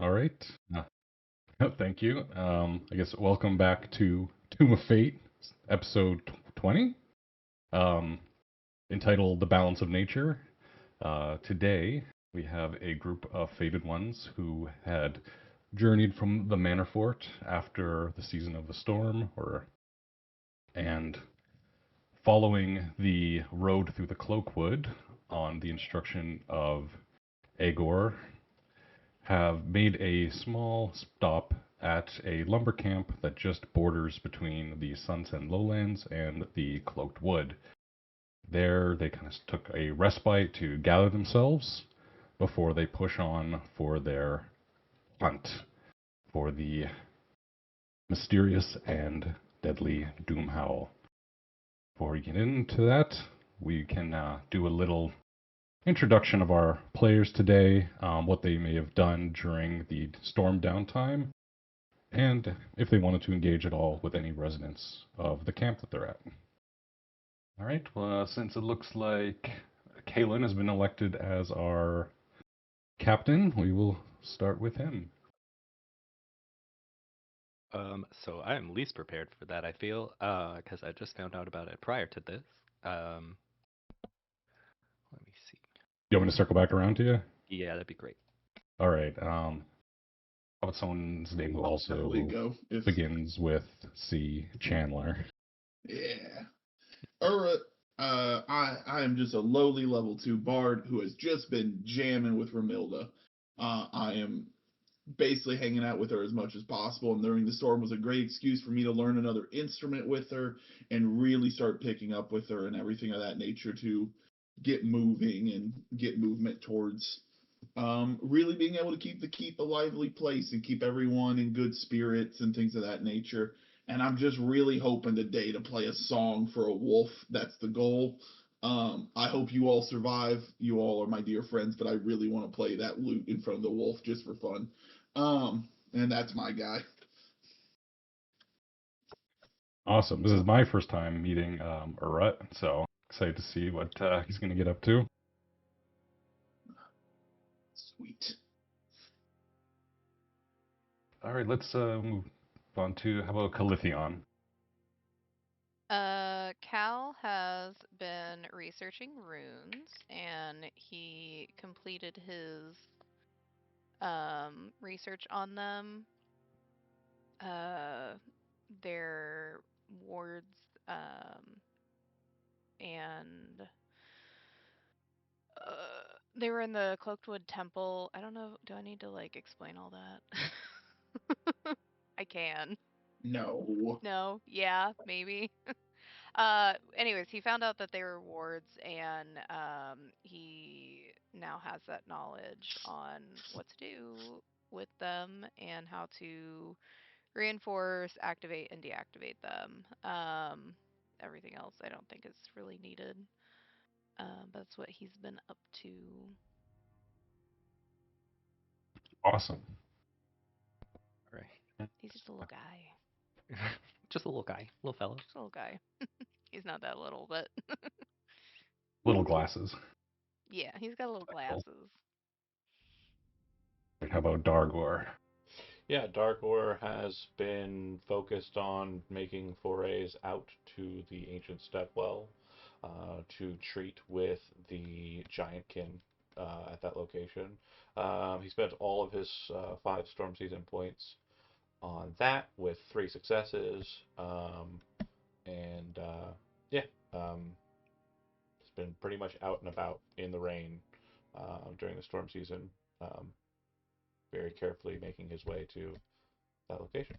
All right. Thank you. I guess welcome back to Tomb of Fate, episode 20, um, entitled The Balance of Nature. Today, we have a group of fated ones who had journeyed from the Manor Fort after the season of the storm, and following the road through the Cloakwood on the instruction of Agor, have made a small stop at a lumber camp that just borders between the Sunsend lowlands and the Cloaked Wood. There, they kind of took a respite to gather themselves before they push on for their hunt for the mysterious and deadly Doomhowl. Before we get into that, we can do a little introduction of our players today, what they may have done during the storm downtime, and if they wanted to engage at all with any residents of the camp that they're at. All right, well, since it looks like Kalen has been elected as our captain, we will start with him. So I am least prepared for that, I feel, because I just found out about it prior to this. Um, Let me see. You want me to circle back around to you? Yeah, that'd be great. All right. How about someone's name who I'll definitely also go. If begins with C. Chandler? Yeah. Alright. I am just a lowly level 2 bard who has just been jamming with Ramilda. I am basically hanging out with her as much as possible, and during the storm was a great excuse for me to learn another instrument with her and really start picking up with her and everything of that nature to get moving and get movement towards really being able to keep a lively place and keep everyone in good spirits and things of that nature. And I'm just really hoping today to play a song for a wolf. That's the goal. I hope you all survive. You all are my dear friends, but I really want to play that lute in front of the wolf just for fun. And that's my guy. Awesome. This is my first time meeting Urut, so excited to see what he's going to get up to. Sweet. All right, let's move on to how about Calithion? Cal has been researching runes and he completed his research on them. Uh, their wards and they were in the Cloakedwood Temple. I don't know, do I need to like explain all that? I can. No. No, yeah, maybe. Anyways, he found out that they were wards, and he now has that knowledge on what to do with them and how to reinforce, activate, and deactivate them. Everything else I don't think is really needed. That's what he's been up to. Awesome. All right. He's just a little guy. Just a little guy, little fella. Just a little guy. He's not that little, but Little glasses. yeah, he's got little Cool. glasses. How about Dargor? Yeah, Darkor has been focused on making forays out to the ancient Stepwell to treat with the Giantkin at that location. He spent all of his 5 storm season points on that with 3 successes. And yeah, he's been pretty much out and about in the rain during the storm season, very carefully making his way to that location.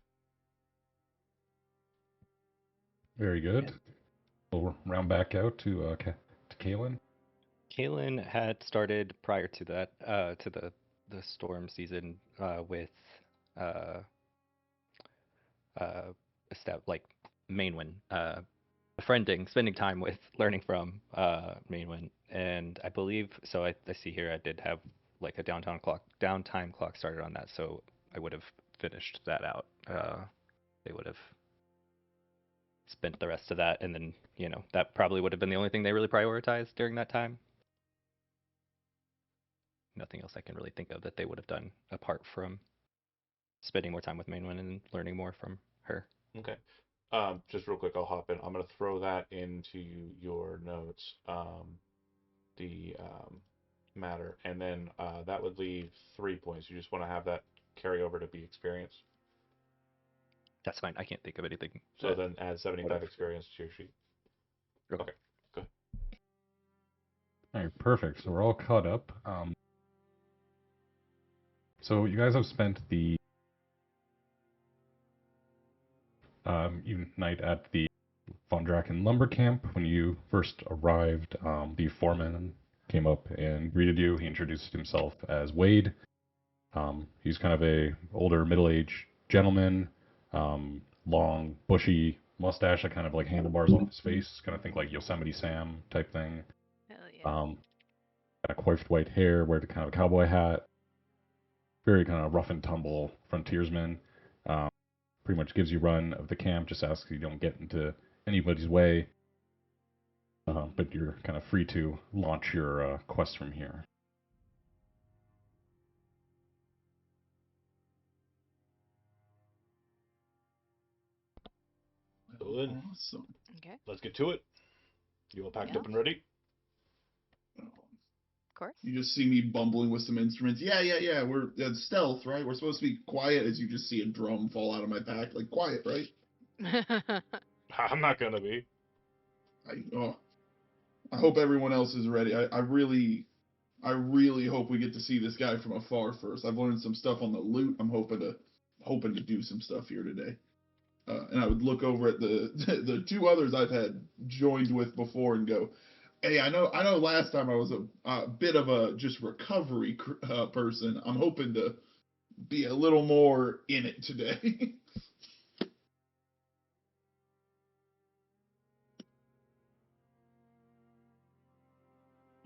Very good. We'll round back out to Kalen. Kalen had started prior to that, to the storm season, with uh, like Mainwin, befriending, spending time with, learning from Mainwin, and I believe so. I see here I did have like a downtime clock started on that, so I would have finished that out. They would have spent the rest of that, and then that probably would have been the only thing they really prioritized during that time. Nothing else I can really think of that they would have done apart from spending more time with Mainwin and learning more from her. Okay. Just real quick, I'll hop in. I'm gonna throw that into your notes. The matter, and then that would leave 3 points. You just want to have that carry over to be experience. That's fine. I can't think of anything. So then add 75 whatever. experience to your sheet. Okay. Go ahead. All right, perfect. So we're all caught up. So you guys have spent the night at the Von Draken lumber camp. When you first arrived, the foreman came up and greeted you. He introduced himself as Wade. He's kind of a older, middle-aged gentleman, long, bushy mustache that kind of like handlebars off his face. Kind of think like Yosemite Sam type thing. Hell yeah. Got coiffed white hair, wear kind of a cowboy hat. Very kind of rough and tumble frontiersman. Pretty much gives you run of the camp, just asks you don't get into anybody's way. But you're kind of free to launch your quest from here. Good. Awesome. Okay, Let's get to it. You all packed Yeah. up and ready? of course. You just see me bumbling with some instruments. Yeah. We're stealth, right? We're supposed to be quiet as you just see a drum fall out of my pack. Like, quiet, right? I'm not gonna be. I hope everyone else is ready. I really hope we get to see this guy from afar first. I've learned some stuff on the loot. I'm hoping to do some stuff here today. And I would look over at the the two others I've had joined with before and go, "Hey, I know. Last time I was a bit of a just recovery person. I'm hoping to be a little more in it today."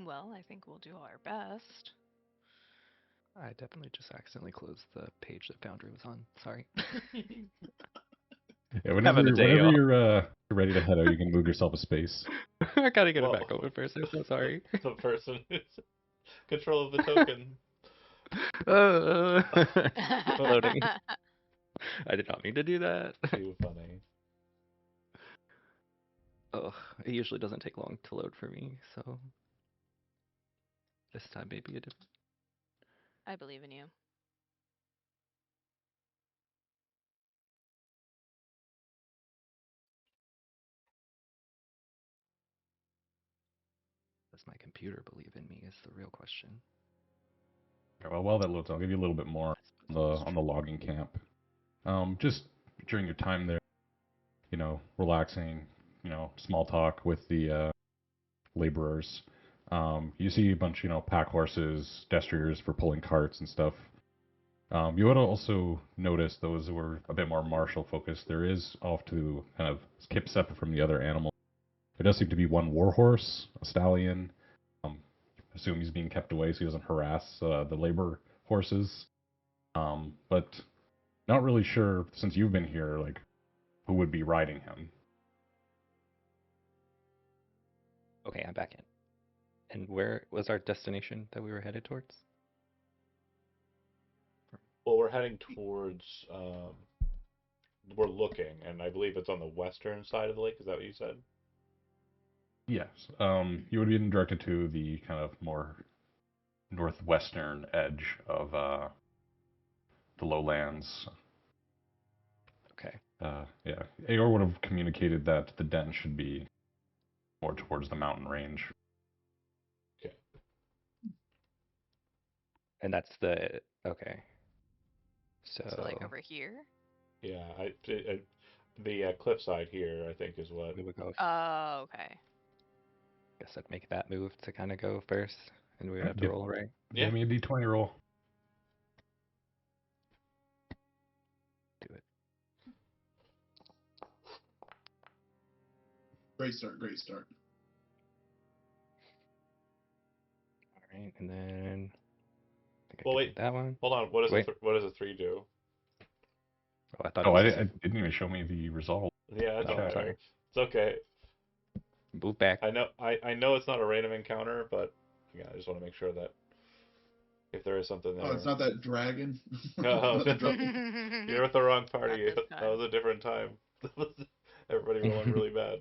Well, I think we'll do our best. I definitely just accidentally closed the page that Foundry was on. Sorry. Yeah, whenever Having a day off. you're ready to head out, you can move yourself a space. I gotta get Well, it back open first. I'm so sorry. The person who's control of the token. Loading. I did not mean to do that. Too funny. Oh, it usually doesn't take long to load for me, so this time maybe it did. I believe in you. Does my computer believe in me is the real question. Okay, well, while that loads, I'll give you a little bit more on the logging camp. Just during your time there, relaxing, small talk with the laborers. You see a bunch, pack horses, destriers for pulling carts and stuff. You would also notice those were a bit more martial focused. There is off to kind of keep separate from the other animals. There does seem to be one warhorse, a stallion. Assume he's being kept away so he doesn't harass the labor horses. But not really sure since you've been here, like who would be riding him. Okay, I'm back in. And where was our destination that we were headed towards? Well, we're heading towards. We're looking, and I believe it's on the western side of the lake. Is that what you said? Yes. You would be directed to the kind of more northwestern edge of the lowlands. Okay. Yeah. Aor would have communicated that the den should be more towards the mountain range. Okay. And that's the okay. So like over here. Yeah, the cliffside here, I think, is what. we would go. Oh, okay. Guess I'd make that move to kind of go first, and we would have to Yep. roll, right? Yeah. Give me a d20 roll. Do it. Great start. All right, and then. I think I Well, can wait. do that one. Hold on. What Wait. does a 3 do? Oh, I thought. Oh, it I was didn't even show me the result. Yeah, it's Oh, okay. sorry. It's okay. Move back. I know it's not a random encounter, but yeah, I just want to make sure that. if there is something there. Oh, it's not that dragon. No, Not the no. dragon. You're with the wrong party. this That was time. a different time. Everybody rolling really bad.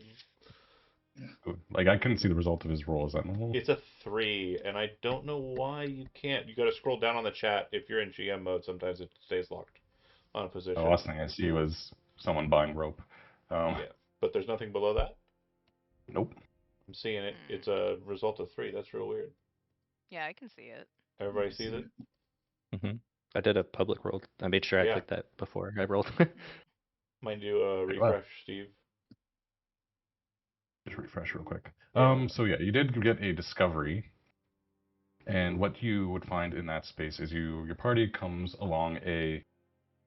Like, I couldn't see the result of his roll. Is that normal? It's a 3, and I don't know why you can't. You got to scroll down on the chat. If you're in GM mode, sometimes it stays locked on a position. The last thing I see was someone buying rope. Yeah, but there's nothing below that. Nope. I'm seeing it. It's a result of 3. That's real weird. Yeah, I can see it. Everybody sees it? I did a public roll. I made sure I Yeah. clicked that before I rolled. Mind you, refresh, Steve. Just refresh real quick. Yeah. So yeah, you did get a discovery, and what you would find in that space is your party comes along a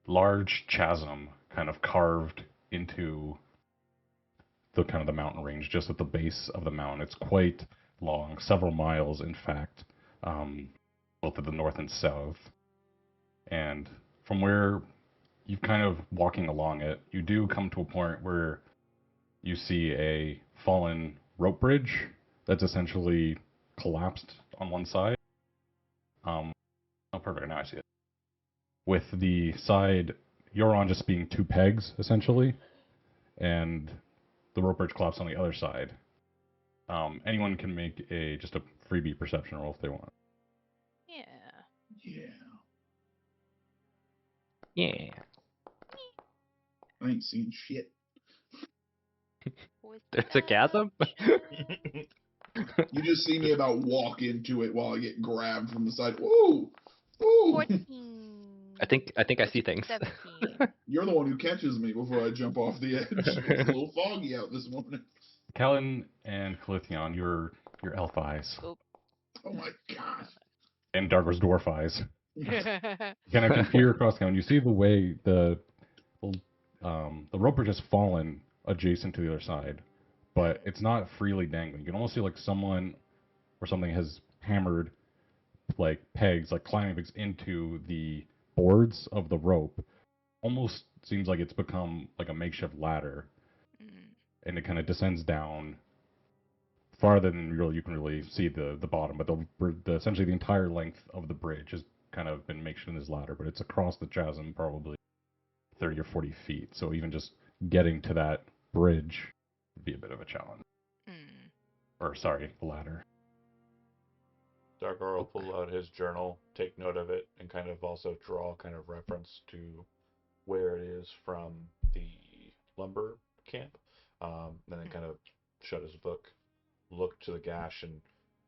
large chasm, kind of carved into the kind of the mountain range, just at the base of the mountain. It's quite long, several miles, in fact, both to the north and south. And from where you're kind of walking along it, you do come to a point where you see a fallen rope bridge that's essentially collapsed on one side. Oh, perfect. Now I see it. With the side you're on just being 2 pegs, essentially, and the rope bridge collapsed on the other side. Anyone can make just a freebie perception roll if they want. Yeah. Yeah. Yeah. I ain't seen shit. With There's a chasm? You just see me about walk into it while I get grabbed from the side. Ooh! Ooh! 14. I think I see things. 17. You're the one who catches me before I jump off the edge. It's a little foggy out this morning. Callan and Calithion, your elf eyes, Oh my god. and Dargar's dwarf eyes, kind of can peer across town. You see the way the rope bridge has fallen adjacent to the other side, but it's not freely dangling. You can almost see like someone or something has hammered like pegs, like climbing pegs, into the boards of the rope. Almost seems like it's become like a makeshift ladder, and it kind of descends down farther than you can really see the bottom. But the essentially the entire length of the bridge has kind of been makeshift in this ladder, but it's across the chasm, probably 30 or 40 feet. So even just getting to that bridge would be a bit of a challenge. Or sorry, the ladder. Dargar will pull out his journal, take note of it, and kind of also draw kind of reference to where it is from the lumber camp. And then kind of shut his book, look to the gash, and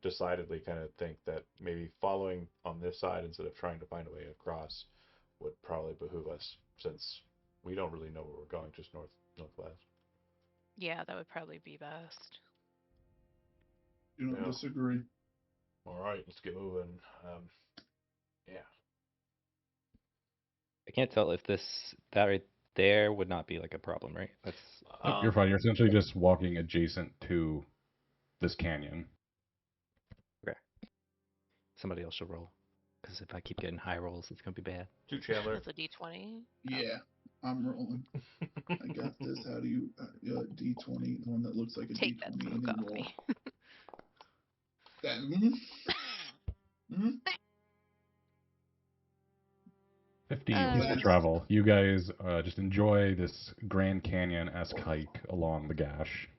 decidedly kind of think that maybe following on this side instead of trying to find a way across would probably behoove us, since we don't really know where we're going, just northwest. Yeah, that would probably be best. Do not disagree. All right, let's get moving. Yeah. I can't tell if that right there would not be like a problem, right? That's You're fine. You're essentially just walking adjacent to this canyon. okay. Somebody else should roll, because if I keep getting high rolls, it's gonna be bad. To Chandler. It's a D20. Yeah, I'm rolling. I got this. How do you D20? The one that looks like a Take that D20. smoke and then off roll. me. That, 50 minute travel. You guys just enjoy this Grand Canyon-esque hike along the gash.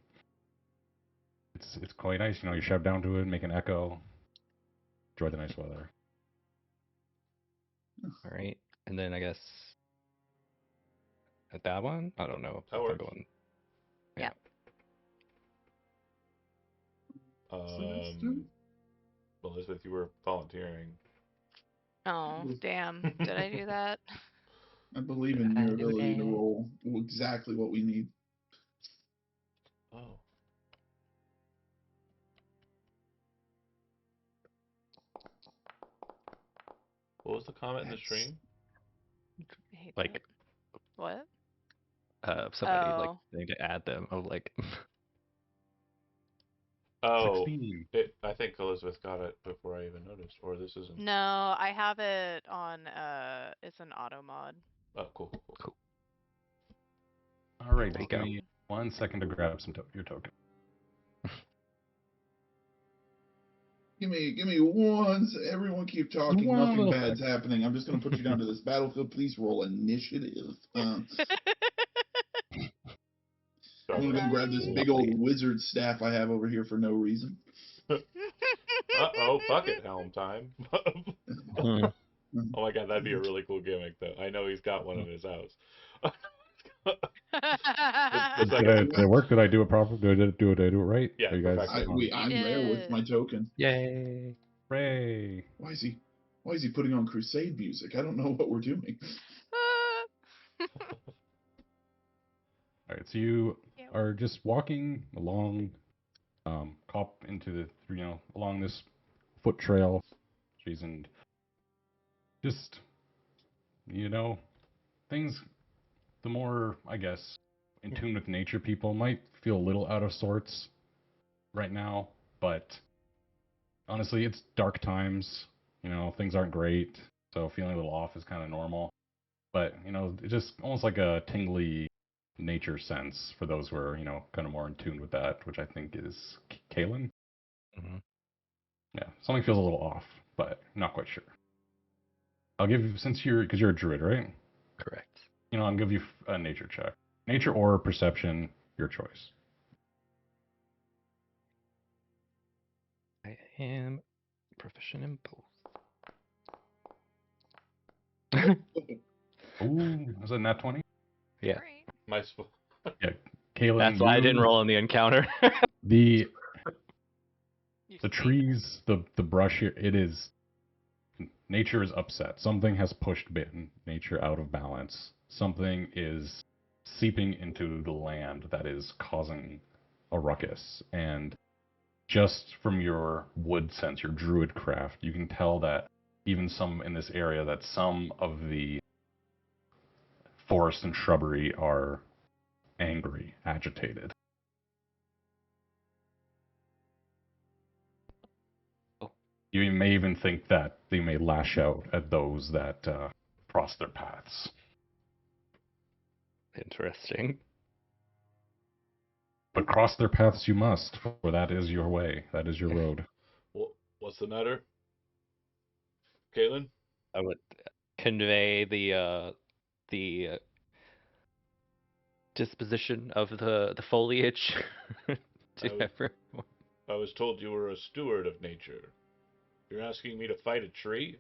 It's quite nice. You shout down to it, make an echo. Enjoy the nice weather. All right, and then I guess at that one, I don't know That if I'm works. going. Yeah. Elizabeth, you were volunteering. Oh, damn. Did I do that? I believe in your ability to roll exactly what we need. Oh. What was the comment in the stream? I hate Like, that. What? somebody like Oh. they need to add them. Oh, like. Oh, 16. I think Elizabeth got it before I even noticed, or this isn't. No, I have it on, it's an auto mod. Oh, cool. All right, There you give go. me 1 second to grab your token. Give me one. Everyone keep talking. One Nothing little bad's happening. I'm just gonna put you down to this battlefield. Please roll initiative. I'm gonna go grab this big old wizard staff I have over here for no reason. Uh-oh, bucket helm time. Hmm. Oh my god, that'd be a really cool gimmick, though. I know he's got one in his house. The second, Did it work? Did I do it properly? Did I do it right? Yeah, Are you guys? perfect. I'm there with my token. Yay. Hooray! Why is he putting on crusade music? I don't know what we're doing. All right, so you are just walking along, cop into the along this foot trail, and just things. The more I guess in tune with nature people might feel a little out of sorts right now, but honestly, it's dark times. Things aren't great, so feeling a little off is kind of normal. But it's just almost like a tingly nature sense for those who are kind of more in tune with that, which I think is Kalen. Mm-hmm. Yeah, something feels a little off, but not quite sure. I'll give you because you're a druid, right? Correct. I'll give you a nature check, nature or perception, your choice. I am proficient in both. Ooh, was it nat 20? Yeah. Great. my sp- Yeah, Kalen. That's why I didn't roll on the encounter. The You the speak. trees, the brush here, nature is upset. Something has pushed nature out of balance. Something is seeping into the land that is causing a ruckus. And just from your wood sense, your druid craft, you can tell that even some in this area, that some of the forest and shrubbery are angry, agitated. You may even think that they may lash out at those that cross their paths. Interesting. But cross their paths you must, for that is your way. That is your road. What's the matter? Caitlin? I would convey the disposition of the foliage to everyone. I was told you were a steward of nature. You're asking me to fight a tree?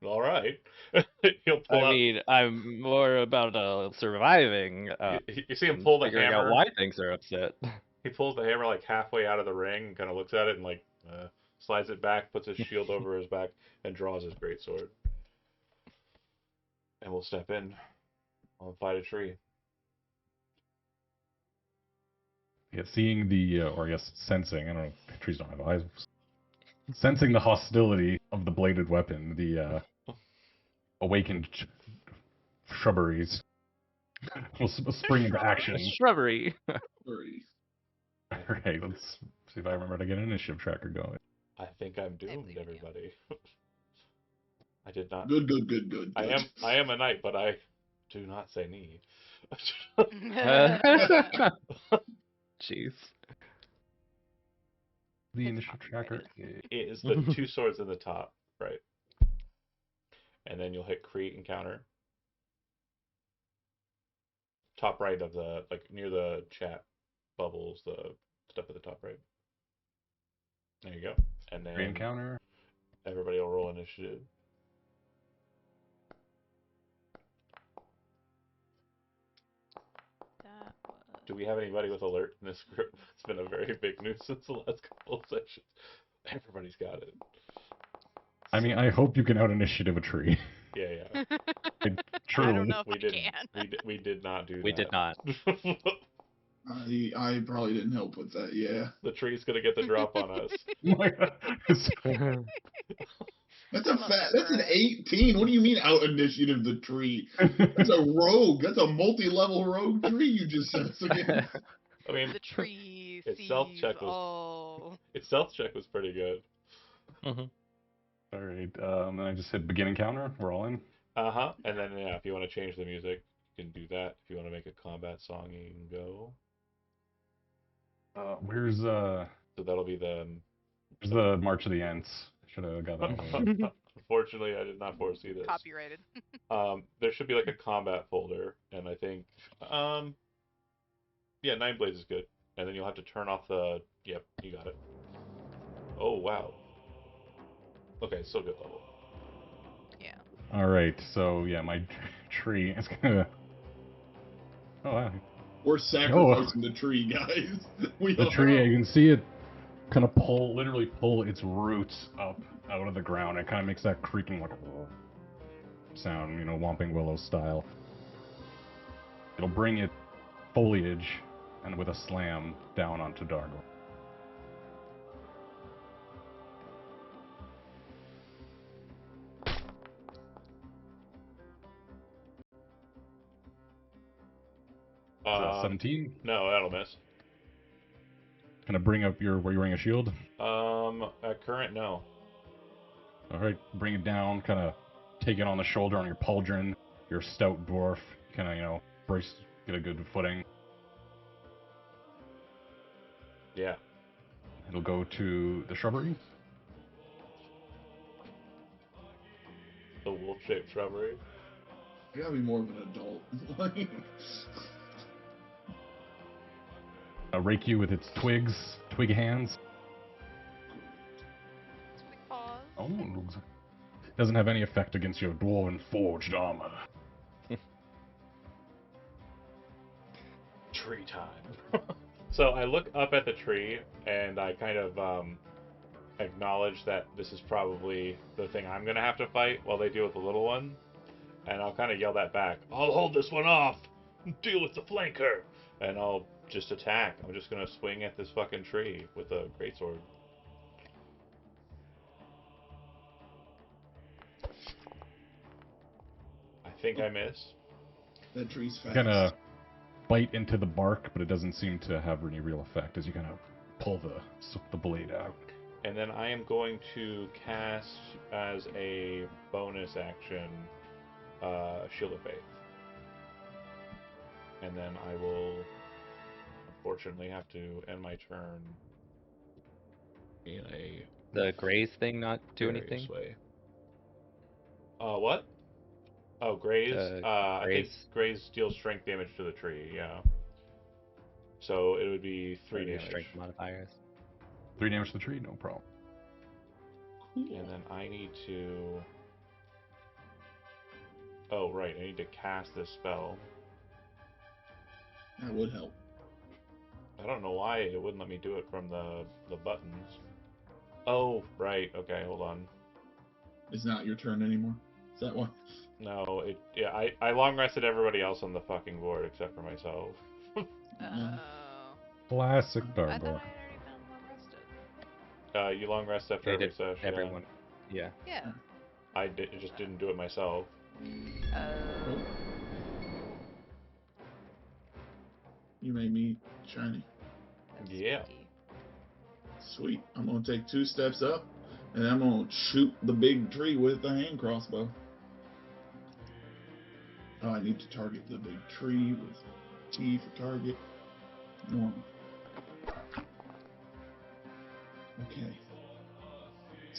All right. He'll pull out. mean, I'm more about surviving. You see him pull the figuring hammer. out why things are upset. He pulls the hammer like halfway out of the ring and kind of looks at it and slides it back, puts his shield over his back, and draws his greatsword. And we'll step in. I'll fight a tree. Yeah, seeing or I guess sensing, I don't know if trees don't have eyes, sensing the hostility of the bladed weapon, the awakened shrubberies will spring into action. Shrubbery. Alright, let's see if I remember to get an initiative tracker going. I think I'm doomed, believe in you. everybody. I did not. Good. I am a knight, but I do not say knee. Jeez. The It's initiative tracker copyrighted. It is the two swords in the top, right? And then you'll hit create encounter. Top right of near the chat bubbles, the stuff at the top right. There you go. And then encounter. everybody will roll initiative. That was... Do we have anybody with alert in this group? It's been a very big nuisance the last couple of sessions. Everybody's got it. I mean, I hope you can out initiative a tree. Yeah. True. I don't know if We I didn't. can. We did not do that. We did not. I probably didn't help with that. Yeah, The tree's gonna get the drop on us. that's an 18. What do you mean out initiative the tree? That's a rogue. That's a multi-level rogue tree you just sent us again. I mean, The tree its sees stealth check was all. its stealth check was pretty good. Alright, then I just hit begin encounter. We're all in. And then if you want to change the music, you can do that. If you want to make a combat song, you can go. Where's The So that'll be the. There's the March of the Ants. Should have got that one. Unfortunately, I did not foresee this. Copyrighted. There should be like a combat folder, and I think, yeah, 9 blades is good. And then you'll have to turn off the. Yep, you got it. Oh wow. Okay, still good level. Yeah. All right, so yeah, my tree is gonna. Oh wow. We're sacrificing the tree, guys. We The are. tree, you can see it kind of literally pull its roots up out of the ground. It kind of makes that creaking like sound, Whomping Willow style. It'll bring its foliage and with a slam down onto Dargo. Is that 17? No, that'll miss. Kind of bring up were you wearing a shield? At current, no. All right, bring it down, kind of take it on the shoulder on your pauldron, your stout dwarf, kind of, brace, get a good footing. Yeah. It'll go to the shrubbery. The wolf-shaped shrubbery. You gotta be more of an adult. Rake you with its twig hands. Sweet paws. Oh, doesn't have any effect against your dwarven forged armor. Tree time. So I look up at the tree and I kind of acknowledge that this is probably the thing I'm gonna have to fight while they deal with the little one. And I'll kind of yell that back. I'll hold this one off. Deal with the flanker. And I'll just attack. I'm just gonna swing at this fucking tree with a greatsword. I think I miss. That tree's fast. Gonna bite into the bark, but it doesn't seem to have any real effect as you kind of pull the blade out. And then I am going to cast as a bonus action Shield of Faith. And then I will unfortunately have to end my turn in a The graze thing not do various anything? way. What? Oh, graze. I think Graze. graze deals strength damage to the tree. Yeah. So it would be 3 Or your damage. strength modifiers. 3 damage to the tree, no problem. And then I need to. Oh right, I need to cast this spell. That would help. I don't know why it wouldn't let me do it from the buttons. Oh right, okay, hold on. It's not your turn anymore. Is that why? No, I long rested everybody else on the fucking board except for myself. Oh. Classic I thought I Dargo. already found long rested. You long rest after They every did session. everyone. Yeah. Yeah. Just didn't do it myself. Oh. You made me shiny. That's Yeah. spooky. Sweet. I'm gonna take 2 steps up, and I'm gonna shoot the big tree with the hand crossbow. Oh, I need to target the big tree with T for target. Normal. Okay.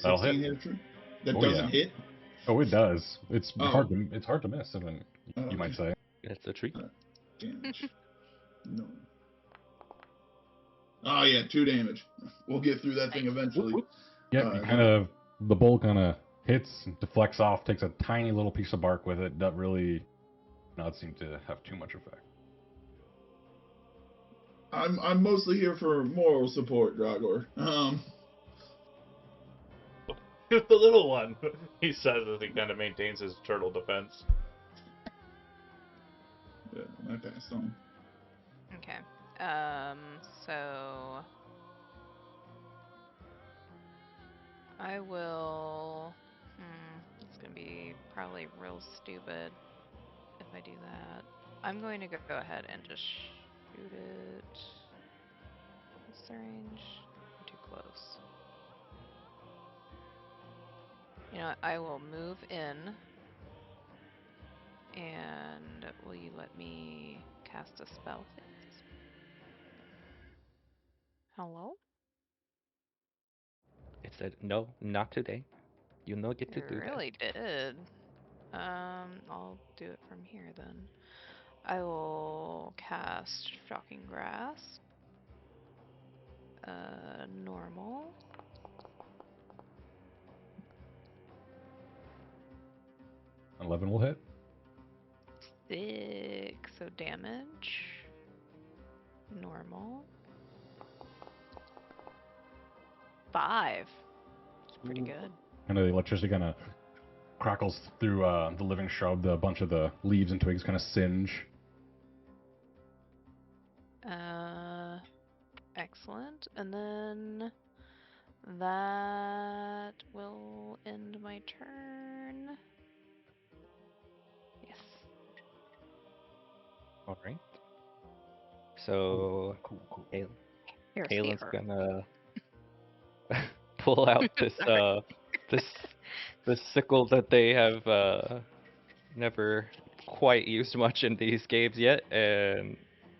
That'll 16 hit. hit a tree. That Oh, doesn't yeah. hit. Oh, it does. It's Oh. hard to miss. I mean, Oh, you might okay. say. It's a tree. Damage. No. Oh yeah, 2 damage. We'll get through that thing eventually. Yep, you kind of the bowl kind of hits, deflects off, takes a tiny little piece of bark with it. That really not seem to have too much effect. I'm mostly here for moral support, Dragor. The little one, he says as he kind of maintains his turtle defense. Yeah, I passed on. Okay. So I will. It's gonna be probably real stupid if I do that. I'm going to go ahead and just shoot it. What's the range? I'm too close. You know what? I will move in. And will you let me cast a spell, please? Hello? said, "No, not today. You don't get to You do that." really did. I'll do it from here then. I will cast Shocking Grasp. Normal. An 11 will hit. 6, so damage. Normal. 5. It's pretty good. And the electricity kind of crackles through the living shrub. A bunch of the leaves and twigs kind of singe. Excellent. And then that will end my turn. Yes. All right. So Cool. You're a Kalen's sweetheart. gonna pull out this Sorry. this sickle that they have never quite used much in these games yet, and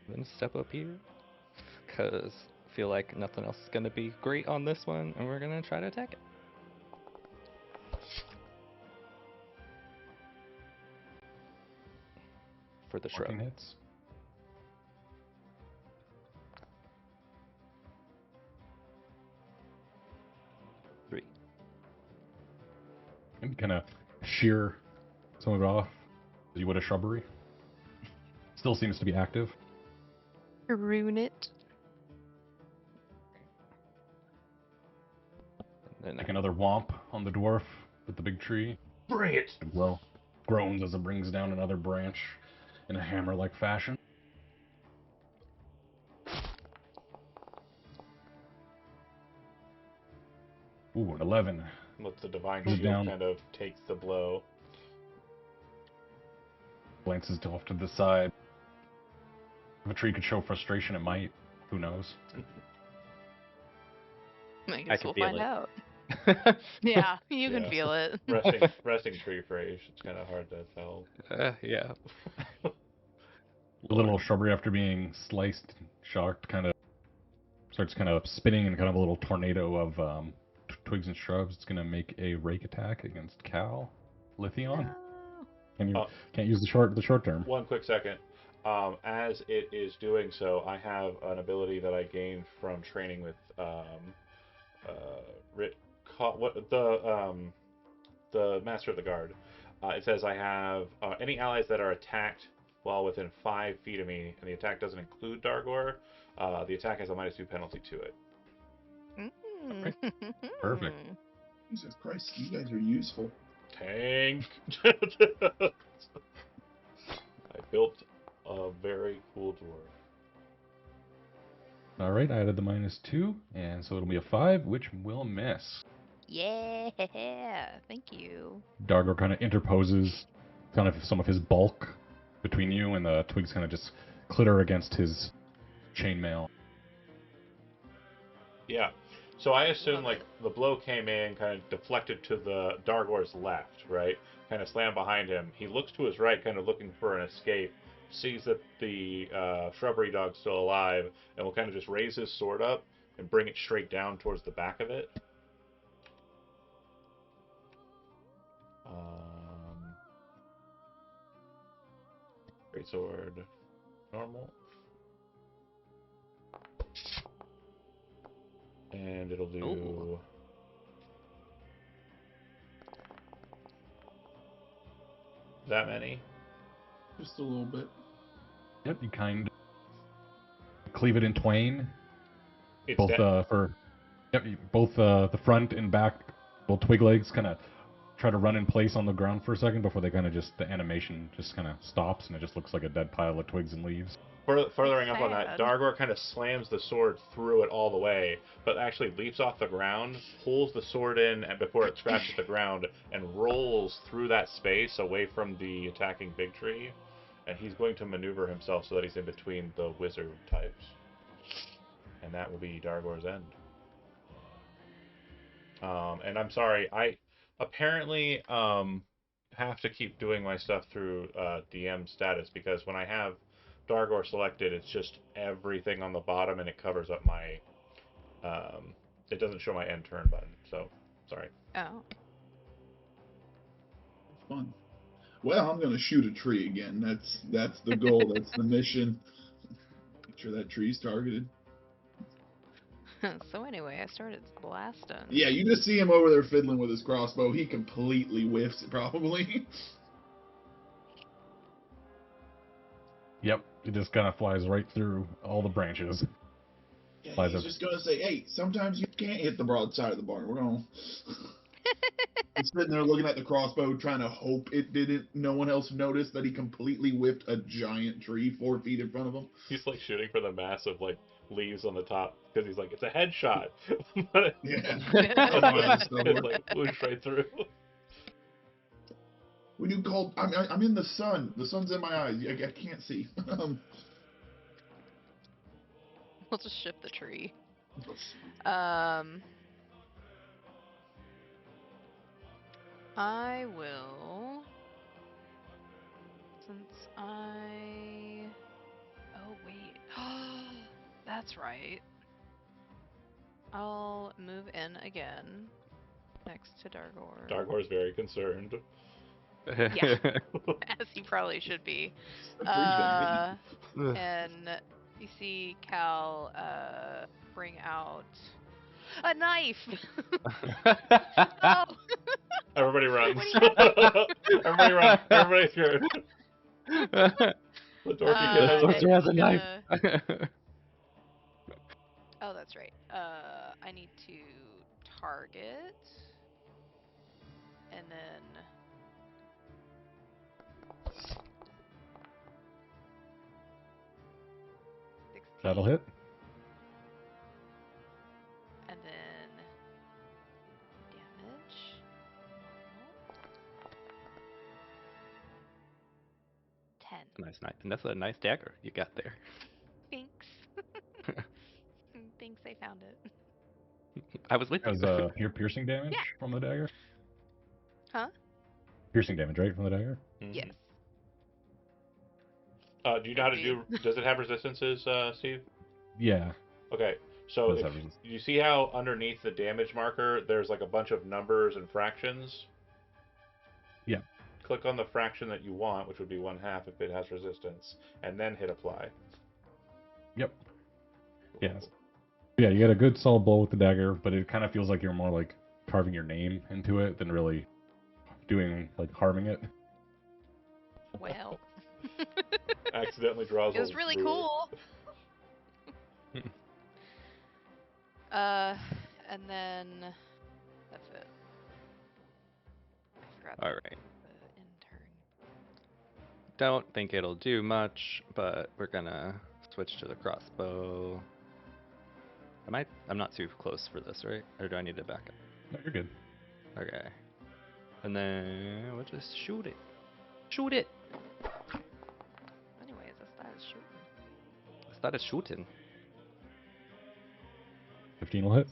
then step up here because I feel like nothing else is gonna be great on this one, and we're gonna try to attack it for the shrub. 14 hits. Three. And kind of shear some of it off as you would a shrubbery. Still seems to be active. Ruin it. And Like then another womp on the dwarf with the big tree. Bring it! And groans as it brings down another branch in a hammer-like fashion. Ooh, an 11. Let the divine Goes shield down. kind of takes the blow. Glances off to the side. If a tree could show frustration, it might. Who knows? I guess can we'll feel find it. out. Yeah, you can Yeah. feel it. resting tree phrase. It's kind of hard to tell. yeah. The little shrubbery, after being sliced, shocked, kind of starts kind of spinning in kind of a little tornado of twigs and shrubs. It's gonna make a rake attack against Cal. Lithion. No. Can't use the short term. One quick second. As it is doing so, I have an ability that I gained from training with the Master of the Guard. It says I have any allies that are attacked while within 5 feet of me, and the attack doesn't include Dargor. The attack has a -2 penalty to it. Mm. Perfect. Jesus Christ, you guys are useful. Tank. I built a very cool dwarf. All right, I added the -2, and so it'll be a 5, which will miss. Yeah, thank you. Dargor kind of interposes kind of some of his bulk between you, and the twigs kind of just clitter against his chainmail. Yeah. So I assume like the blow came in, kind of deflected to the Dargor's left, right? Kind of slammed behind him. He looks to his right, kind of looking for an escape. Sees that the shrubbery dog's still alive, and will kind of just raise his sword up and bring it straight down towards the back of it. Great sword, normal, and it'll do. Ooh. That many? Just a little bit. Yep, you kind of cleave it in twain. It's Both the front and back, both twig legs kind of try to run in place on the ground for a second before they kind of just, the animation just kind of stops and it just looks like a dead pile of twigs and leaves. Furthering up on that, Sad. Dargor kind of slams the sword through it all the way, but actually leaps off the ground, pulls the sword in and before it scratches the ground, and rolls through that space away from the attacking big tree. And he's going to maneuver himself so that he's in between the wizard types. And that will be Dargor's end. And I'm sorry, I apparently have to keep doing my stuff through DM status, because when I have Dargor selected, it's just everything on the bottom and it covers up my It doesn't show my end turn button, so sorry. Oh. It's fun. Well, I'm gonna shoot a tree again. That's the goal. That's the mission. Make sure that tree's targeted. So anyway, I started blasting. Yeah, you just see him over there fiddling with his crossbow. He completely whiffs it, probably. Yep, it just kind of flies right through all the branches. Yeah, Flies he's up. just gonna say, "Hey, sometimes you can't hit the broad side of the barn. We're gonna." He's sitting there looking at the crossbow, trying to hope it didn't. No one else noticed that he completely whiffed a giant tree 4 feet in front of him. He's like shooting for the massive like leaves on the top because he's like, it's a headshot. But Yeah. it's like whoosh right through. When you called, I'm in the sun. The sun's in my eyes. I can't see. We'll just shift the tree. I will, since oh wait, that's right. I'll move in again, next to Dargor. Dargor's very concerned. Yeah, as he probably should be. And you see Cal bring out a knife. Oh. Everybody runs. Everybody runs. Everybody's scared. The dorky kid has a knife. Oh, that's right. I need to target, and then That'll hit. And then damage. Normal. 10. Nice knife, and that's a nice dagger you got there. Thanks. Thanks, I found it. I was with Has you. piercing damage Yeah. from the dagger? Huh? Piercing damage, right, from the dagger? Mhm. Yes. Do you know how to do? Does it have resistances, Steve? Yeah. Okay, so Does if have resistance. you see how underneath the damage marker, there's like a bunch of numbers and fractions. Yeah. Click on the fraction that you want, which would be 1/2 if it has resistance, and then hit apply. Yep. Yes. Yeah, you get a good solid blow with the dagger, but it kind of feels like you're more like carving your name into it than really doing like harming it. Well. Accidentally draws. It was a really ruler. cool. And then that's it. I forgot. All right. The intern. Don't think it'll do much, but we're gonna switch to the crossbow. I'm not too close for this, right? Or do I need to back up? No, you're good. Okay. And then we'll just shoot it. Shoot it! Anyways, I started shooting. I started shooting. 15 will hit.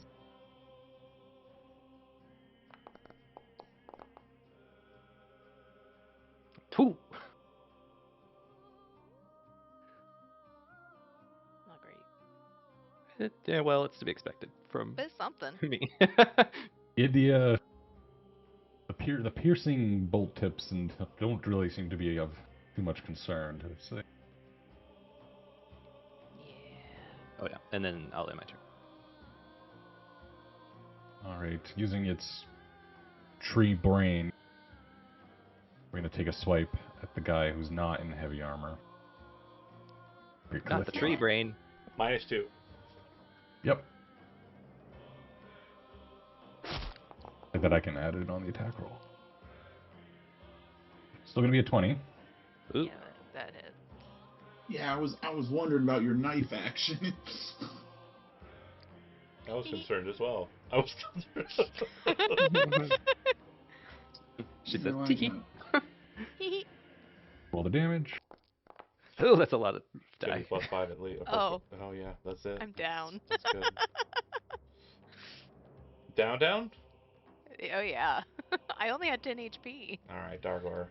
Two! Not great. Yeah, well, it's to be expected from But it's something. me. Yeah, the piercing bolt tips and don't really seem to be of too much concern. It's like, Yeah. Oh yeah, and then I'll end my turn. all right, using its tree brain, we're gonna take a swipe at the guy who's not in heavy armor. Not the tree brain. -2. Yep. Like that I can add it on the attack roll. Still gonna be a 20. Ooh. Yeah, that hit. Yeah, I was wondering about your knife action. I was concerned as well. I was She You said, know, I "Tee." kinda- Roll the damage. Oh, that's a lot of die. +5 at least. Oh. Oh yeah, that's it. I'm down. That's good. Down? Oh yeah. I only had 10 HP. All right, Dargor.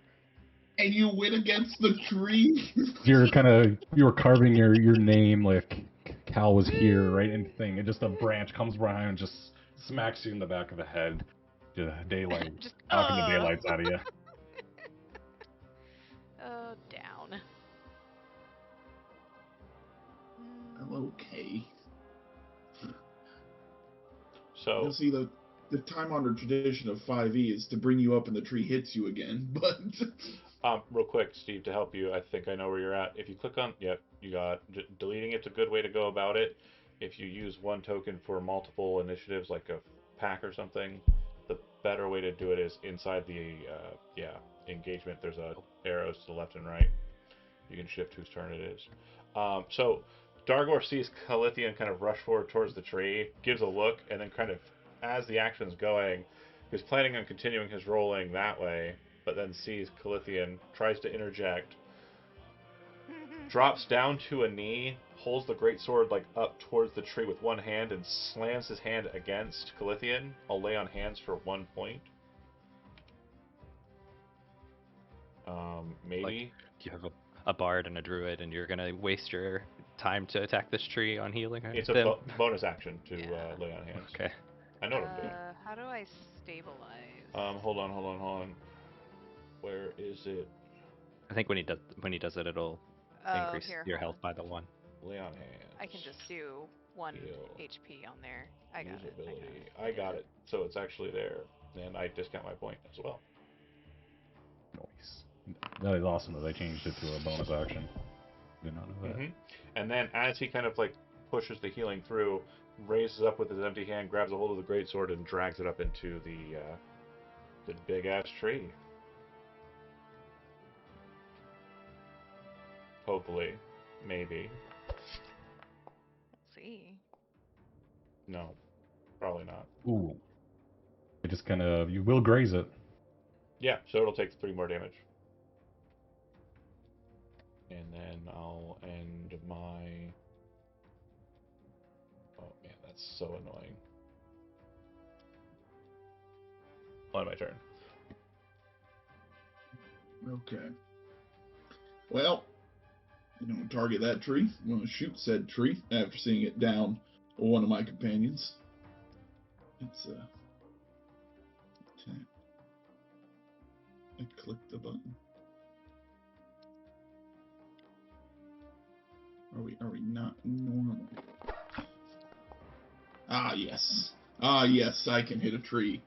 And you win against the tree? You were carving your name like Cal was here, right? And thing, and just a branch comes behind and just smacks you in the back of the head. Daylight, Just knocking the daylights out of you. Oh, down. Hello, Kay. So You'll see the time-honored tradition of 5e is to bring you up and the tree hits you again, but real quick, Steve, to help you, I think I know where you're at. If you click on, yep, you got deleting. It's a good way to go about it. If you use one token for multiple initiatives, like a pack or something, the better way to do it is inside the engagement. There's arrows to the left and right. You can shift whose turn it is. So Dargor sees Calithian kind of rush forward towards the tree, gives a look, and then kind of, as the action's going, he's planning on continuing his rolling that way, but then sees Calithian, tries to interject, drops down to a knee, holds the greatsword like up towards the tree with one hand, and slams his hand against Calithian. I'll lay on hands for 1 point. Maybe. Like, you have a bard and a druid, and you're gonna waste your time to attack this tree on healing It's them? a bonus action to Yeah. lay on hands. Okay. I know what I'm doing. How do I stabilize? Hold on. Where is it? I think when he does it, it'll increase Here, your hold health by the 1. Lay on hands. I can just do 1 Heal. HP on there. I got Use it. ability. I got it. So it's actually there, and I discount my point as well. Nice. That is awesome that they changed it to a bonus action. Did not know that. And then as he kind of like pushes the healing through, raises up with his empty hand, grabs a hold of the greatsword, and drags it up into the big ass tree. Hopefully, maybe. Let's see. No, probably not. Ooh. It just kind of, you will graze it. Yeah, so it'll take 3 more damage. And then I'll end my... Oh man, that's so annoying. On my turn. okay. Well, you don't target that tree. I'm going to shoot said tree after seeing it down one of my companions. It's attack. I clicked the button. Are we not normal? Yes, I can hit a tree.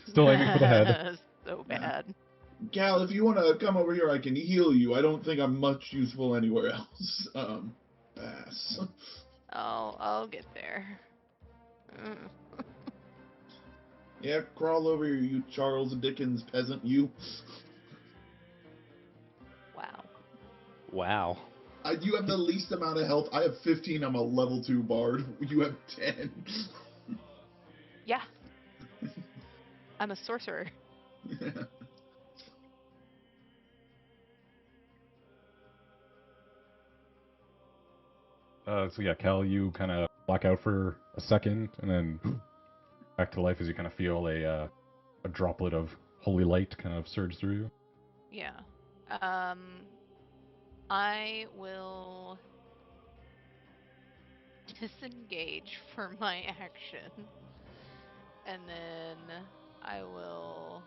Still aiming for the head. So bad. Cal, if you want to come over here, I can heal you. I don't think I'm much useful anywhere else. Pass. I'll get there. Yeah, crawl over here, you Charles Dickens peasant, you. Wow. Wow. You have the least amount of health. I have 15. I'm a level 2 bard. You have 10. Yeah. I'm a sorcerer. So yeah, Cal, you kind of black out for a second, and then back to life as you kind of feel a droplet of holy light kind of surge through you. Yeah. I will disengage for my action. And then I will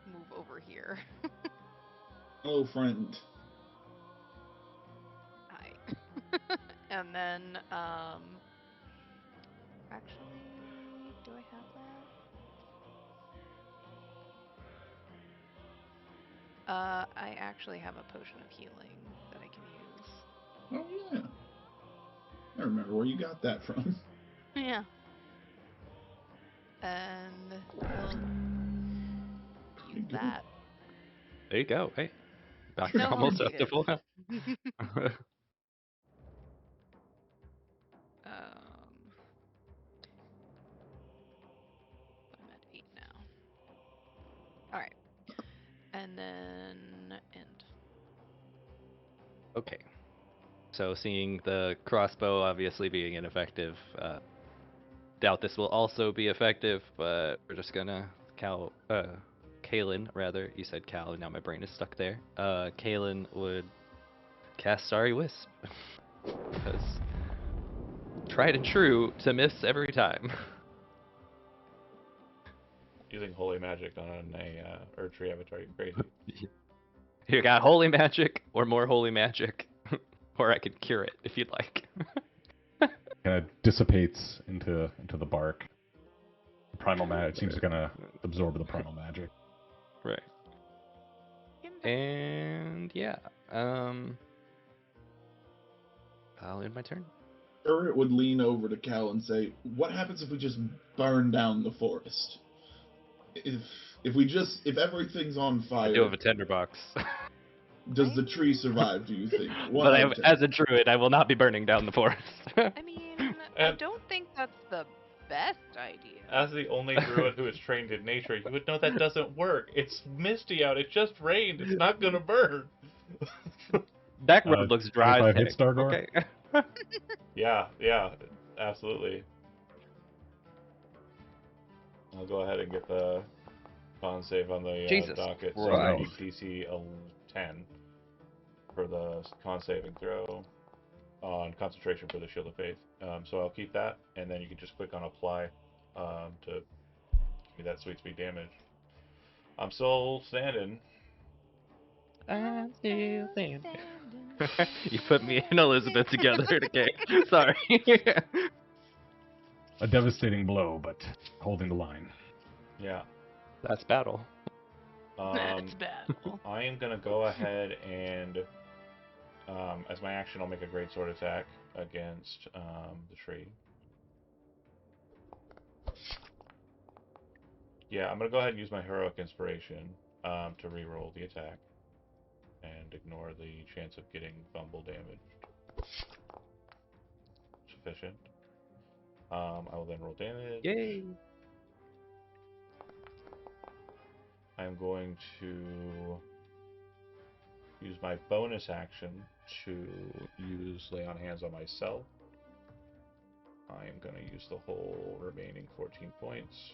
move over here. Oh, friend. Hi. And then actually, do I have that? I actually have a potion of healing that I can use. Oh, yeah. I remember where you got that from. Yeah. And we'll use that. There you go. Hey, back No, almost I'll up eat to it. full health. I'm at 8 now. All right. And then end. Okay. So seeing the crossbow obviously being ineffective, doubt this will also be effective, but we're just gonna Cal Kalen, rather, you said Cal, and now my brain is stuck there. Kalen would cast Starry Wisp. Because tried and true to miss every time. Using holy magic on a Erdtree avatar, you're crazy. You got holy magic, or more holy magic, or I could cure it if you'd like. Kind of dissipates into the bark. The primal magic seems to kind of absorb the primal magic. Right. And yeah, I'll end my turn. Urrit would lean over to Cal and say, "What happens if we just burn down the forest? If everything's on fire, I do have a tinderbox. does the tree survive? Do you think?" But as a druid, I will not be burning down the forest. I mean, I don't think that's the best idea. As the only druid who is trained in nature, you would know that doesn't work. It's misty out. It just rained. It's not gonna burn. That road looks dry. 25 hits, Dargor? Okay. Yeah, absolutely. I'll go ahead and get the con save on the Jesus docket. So Christ. I need DC 10 for the con saving throw on concentration for the Shield of Faith. So I'll keep that, and then you can just click on apply to give me that sweet damage. I'm still standing. I'm still standing. You put me and Elizabeth together again. Sorry. A devastating blow, but holding the line. Yeah. That's battle. That's bad. I am gonna go ahead and, as my action, I'll make a greatsword attack against the tree. Yeah, I'm gonna go ahead and use my heroic inspiration to reroll the attack and ignore the chance of getting fumble damage. Sufficient. I will then roll damage. Yay! I'm going to use my bonus action to use lay on hands on myself. I am going to use the whole remaining 14 points.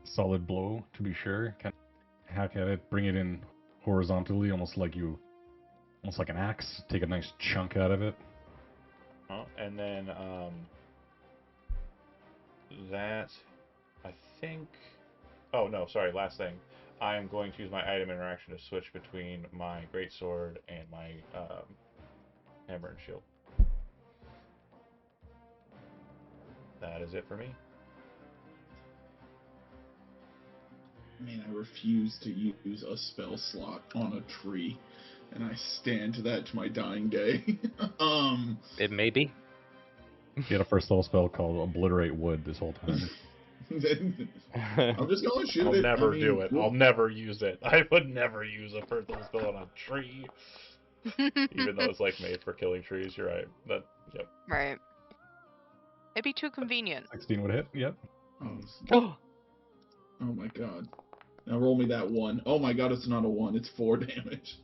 Solid blow, to be sure. Kind of hack at it, bring it in horizontally, almost like an axe. Take a nice chunk out of it. And then that, I think... Oh, no, sorry, last thing. I am going to use my item interaction to switch between my greatsword and my hammer and shield. That is it for me. Man, I refuse to use a spell slot on a tree, and I stand to that to my dying day. It may be. You had a first level spell called Obliterate Wood this whole time. I'm just gonna shoot I'll it. never I mean, do it. I'll never use it. I would never use a first level spell on a tree. Even though it's like made for killing trees, you're right. Yep. Right. It'd be too convenient. 16 would hit, yep. Oh my god. Now roll me that 1. Oh my god, it's not a 1, it's 4 damage.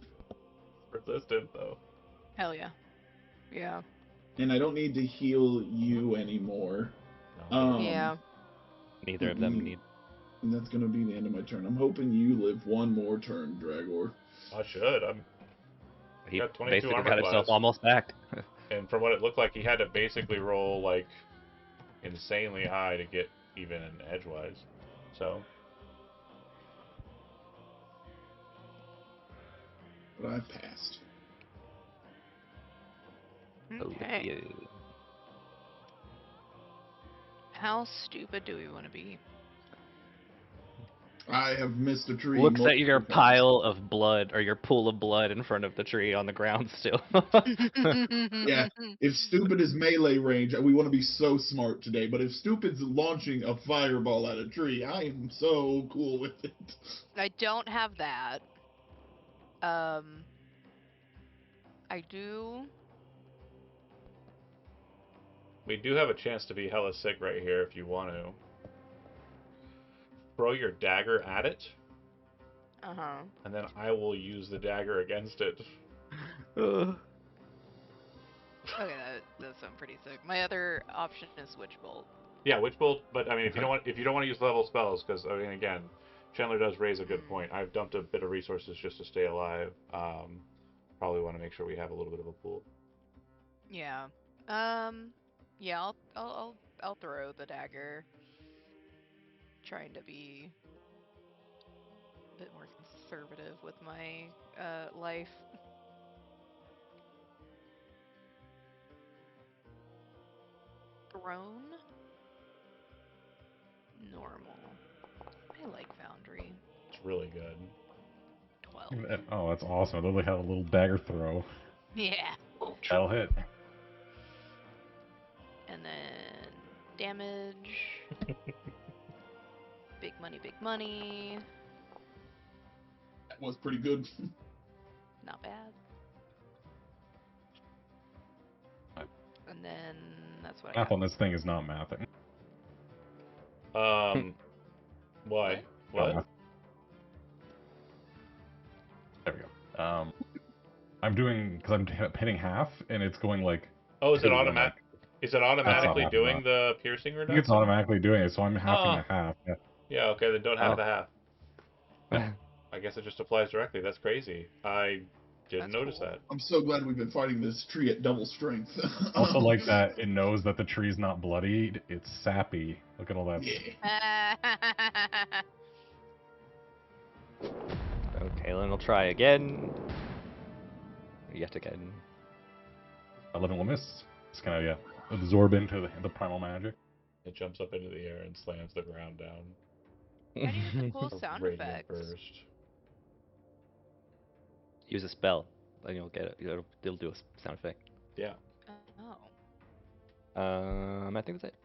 Resistant though. Hell yeah. Yeah. And I don't need to heal you anymore. No. Yeah. Neither of them need. And that's gonna be the end of my turn. I'm hoping you live one more turn, Dragor. I should. He got 22 basically armor got himself class. almost back. And from what it looked like, he had to basically roll like insanely high to get even edgewise. So But I've passed. Okay. Yeah. How stupid do we want to be? I have missed a tree. Looks at your multiple times. pile of blood, or your pool of blood in front of the tree on the ground still. Yeah. If stupid is melee range, we want to be so smart today. But if stupid's launching a fireball at a tree, I am so cool with it. I don't have that. I do. we do have a chance to be hella sick right here if you want to. Throw your dagger at it, and then I will use the dagger against it. Okay, that does sound pretty sick. My other option is Witch Bolt. Yeah, Witch Bolt. But I mean, if you don't want to use level spells, because I mean, again, Chandler does raise a good point. I've dumped a bit of resources just to stay alive. Probably want to make sure we have a little bit of a pool. Yeah. Yeah, I'll throw the dagger. Trying to be a bit more conservative with my life. Throne. Normal. I like Foundry. It's really good. 12. Oh, that's awesome. I literally have a little dagger throw. Yeah. That'll hit. And then damage. Big money, big money. That was pretty good. Not bad. And then that's what I Math got. on this thing is not mathing. Why? Not What? math. There we go. I'm doing, because I'm hitting half, and it's going like. Oh, is it to one, automatic? like, Is it automatically not doing happening. the piercing I think reduction? it's automatically doing it, so I'm halving Oh. the half. Yeah. Yeah. Okay, then don't have Oh. the half. I guess it just applies directly. That's crazy. I didn't That's notice cool. that. I'm so glad we've been fighting this tree at double strength. Also, like that, it knows that the tree's not bloodied. It's sappy. Look at all that. Yeah. Okay, then we'll try again. Yet again. 11 will miss. Just kind of, yeah, absorb into the primal magic. It jumps up into the air and slams the ground down. How do you get the cool A sound radiant effects? burst. Use a spell, and you'll get it. It'll do a sound effect. Yeah. Oh. I think that's it.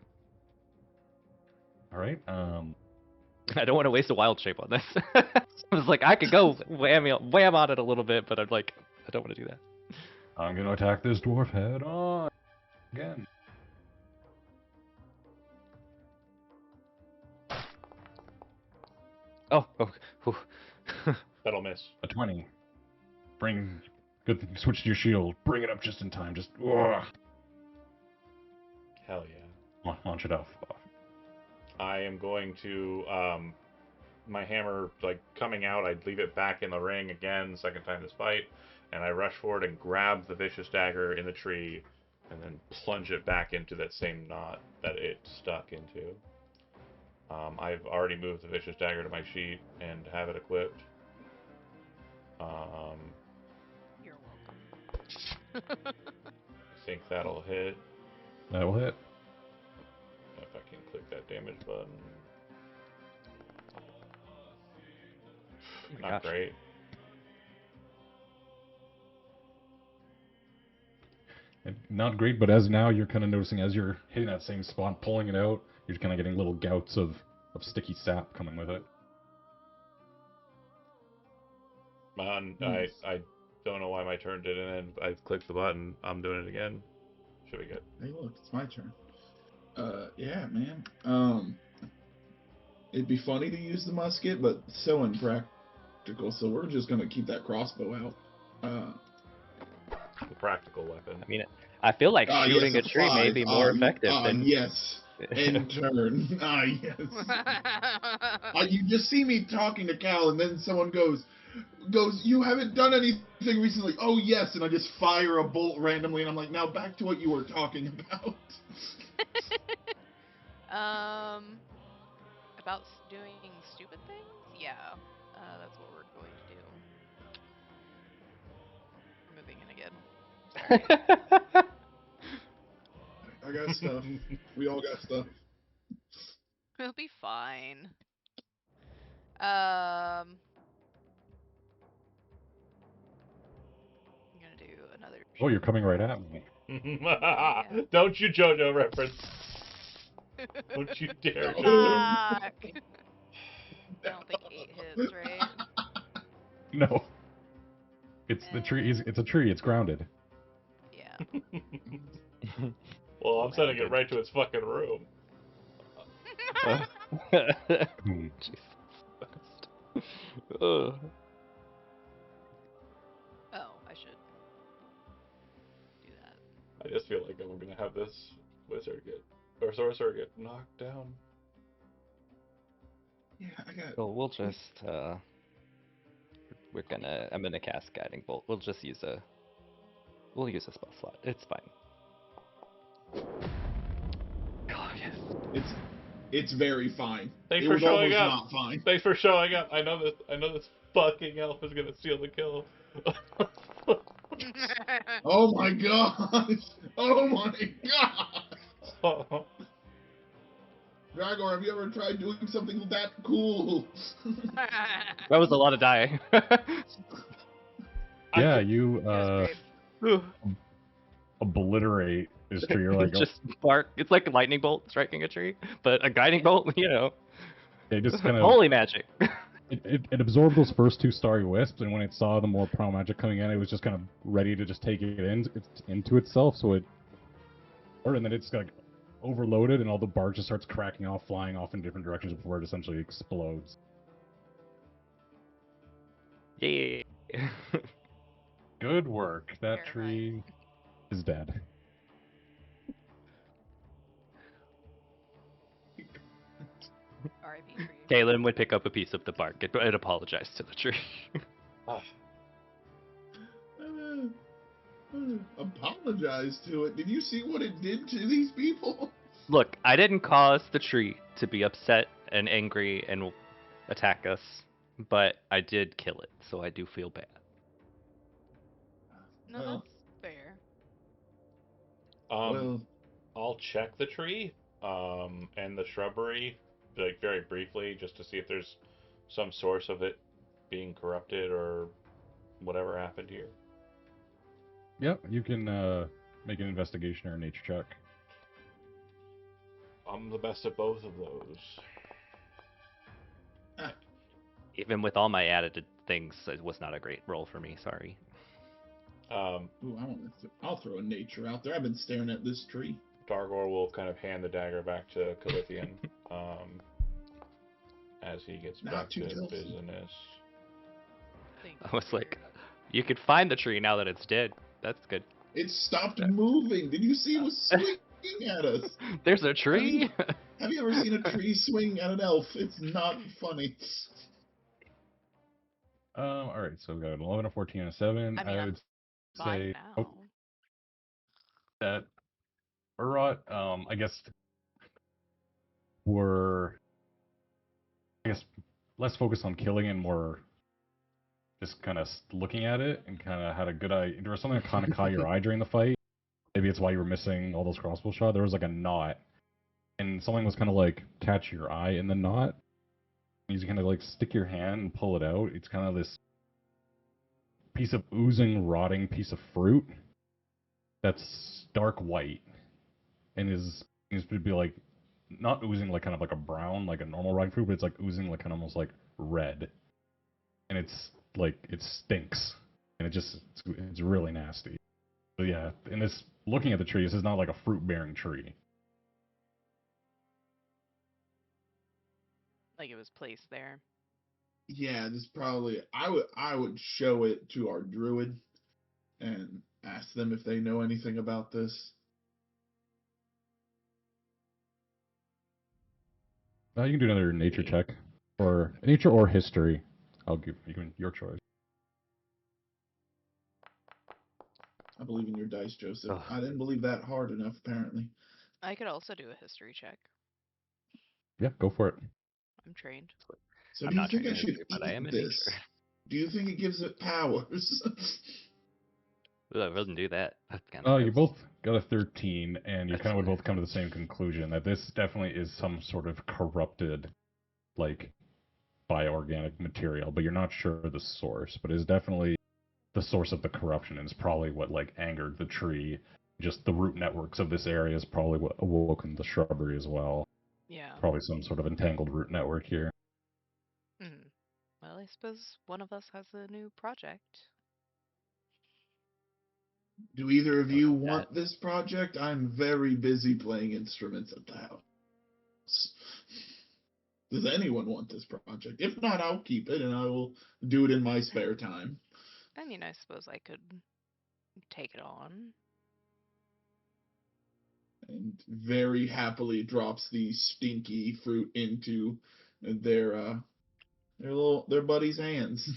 All right. I don't want to waste a wild shape on this. I was like, I could go wham on it a little bit, but I'm like, I don't want to do that. I'm going to attack this dwarf head on again. Oh. That'll miss. A 20. Good thing you switched to your shield. Bring it up just in time. Just, ugh. Hell yeah. Launch it off. I am going to, my hammer, like, coming out, I'd leave it back in the ring again, second time this fight, and I rush forward and grab the vicious dagger in the tree, and then plunge it back into that same knot that it stuck into. I've already moved the vicious dagger to my sheet and have it equipped. You're welcome. I think that'll hit. That will hit. If I can click that damage button. Oh my Not gosh. great. Not great, but as now you're kind of noticing as you're hitting that same spot, pulling it out, you're kind of getting little gouts of sticky sap coming with it. I don't know why my turn didn't end. I clicked the button. I'm doing it again. Should be good. Hey, look, it's my turn. Yeah, man. It'd be funny to use the musket, but so impractical. So we're just gonna keep that crossbow out. The practical weapon. I mean, I feel like shooting yes, a tree may be more effective than. Yes. End turn. Yes. You just see me talking to Cal, and then someone goes, you haven't done anything recently. Oh, yes. And I just fire a bolt randomly, and I'm like, now back to what you were talking about. About doing stupid things? Yeah. That's what we're going to do. We're moving in again. I got stuff. We all got stuff. We'll be fine. I'm gonna do another. Oh, you're coming right at me. Yeah. Don't you JoJo reference. Don't you dare. Fuck. I don't think 8 hits, right? No. It's the tree. It's a tree. It's grounded. Yeah. Well, I'm sending it right to its fucking room. Hmm. Jesus Christ. Ugh. Oh, I should do that. I just feel like we're gonna have this wizard get or sorcerer get knocked down. Yeah, I got. So we'll just I'm gonna cast guiding bolt. We'll use a spell slot. It's fine. Oh yes. It's very fine. Thanks It for was showing almost up. not fine. Thanks for showing up. I know this fucking elf is gonna steal the kill. Oh my gosh! Oh my god! Dragor, have you ever tried doing something that cool? That was a lot of die. Yeah, It you was great. obliterate this tree. You're like, just bark. It's like a lightning bolt striking a tree, but a guiding bolt, they just kind of holy magic. it absorbed those first two starry wisps, and when it saw the more primal magic coming in, it was just kind of ready to just take it into itself. So and then it's like overloaded, and all the bark just starts cracking off, flying off in different directions before it essentially explodes. Yeah. Good work. That Terrifying. tree is dead. R.I.P. tree. Kaylin would pick up a piece of the bark and apologize to the tree. Apologize to it. Did you see what it did to these people? Look, I didn't cause the tree to be upset and angry and attack us, but I did kill it, so I do feel bad. No, Well, that's fair. well, I'll check the tree, and the shrubbery, like very briefly, just to see if there's some source of it being corrupted or whatever happened here. Yep, you can make an investigation or a nature check. I'm the best at both of those. Even with all my added things, it was not a great roll for me. Sorry. ooh, I'll throw a nature out there. I've been staring at this tree. Dargor will kind of hand the dagger back to Calithian, as he gets Not back too to tough. business. Thank I you was for like, your- you could find the tree now that it's dead. That's good. It stopped moving. Did you see it was swinging at us? There's a tree. Have you ever seen a tree swing at an elf? It's not funny. All right, so we got an 11, a 14, and a 7. I mean, I'm would fine say now. that Urot, I guess, were less focused on killing and more just kind of looking at it and kind of had a good eye. There was something that kind of caught your eye during the fight. Maybe it's why you were missing all those crossbow shots. There was like a knot, and something was kind of like catch your eye in the knot. You kind of like stick your hand and pull it out. It's kind of this piece of oozing, rotting piece of fruit that's dark white and seems to be like not oozing like kind of like a brown, like a normal rotting fruit, but it's like oozing like kind of almost like red, and it's like it stinks, and it's really nasty. So yeah, and this looking at the tree, this is not like a fruit bearing tree. Like it was placed there. Yeah, this probably I would show it to our druid and ask them if they know anything about this. You can do another nature check, or nature or history. I'll give you your choice. I believe in your dice, Joseph. Ugh. I didn't believe that hard enough, apparently. I could also do a history check. Yeah, go for it. I'm trained. So I'm do you not think I trained in should history, but I am eat in this? nature. Do you think it gives it powers? Ooh, I wouldn't do that. That's kind Oh, of you both got a 13, and you That's kind of would fair. both come to the same conclusion that this definitely is some sort of corrupted, like, bioorganic material, but you're not sure the source. But it is definitely the source of the corruption, and it's probably what, like, angered the tree. Just the root networks of this area is probably what awoken the shrubbery as well. Yeah. Probably some sort of entangled root network here. Hmm. Well, I suppose one of us has a new project. Do either of you like want this project? I'm very busy playing instruments at the house. Does anyone want this project? If not, I'll keep it and I will do it in my spare time. I mean, I suppose I could take it on. and very happily drops the stinky fruit into their buddy's hands,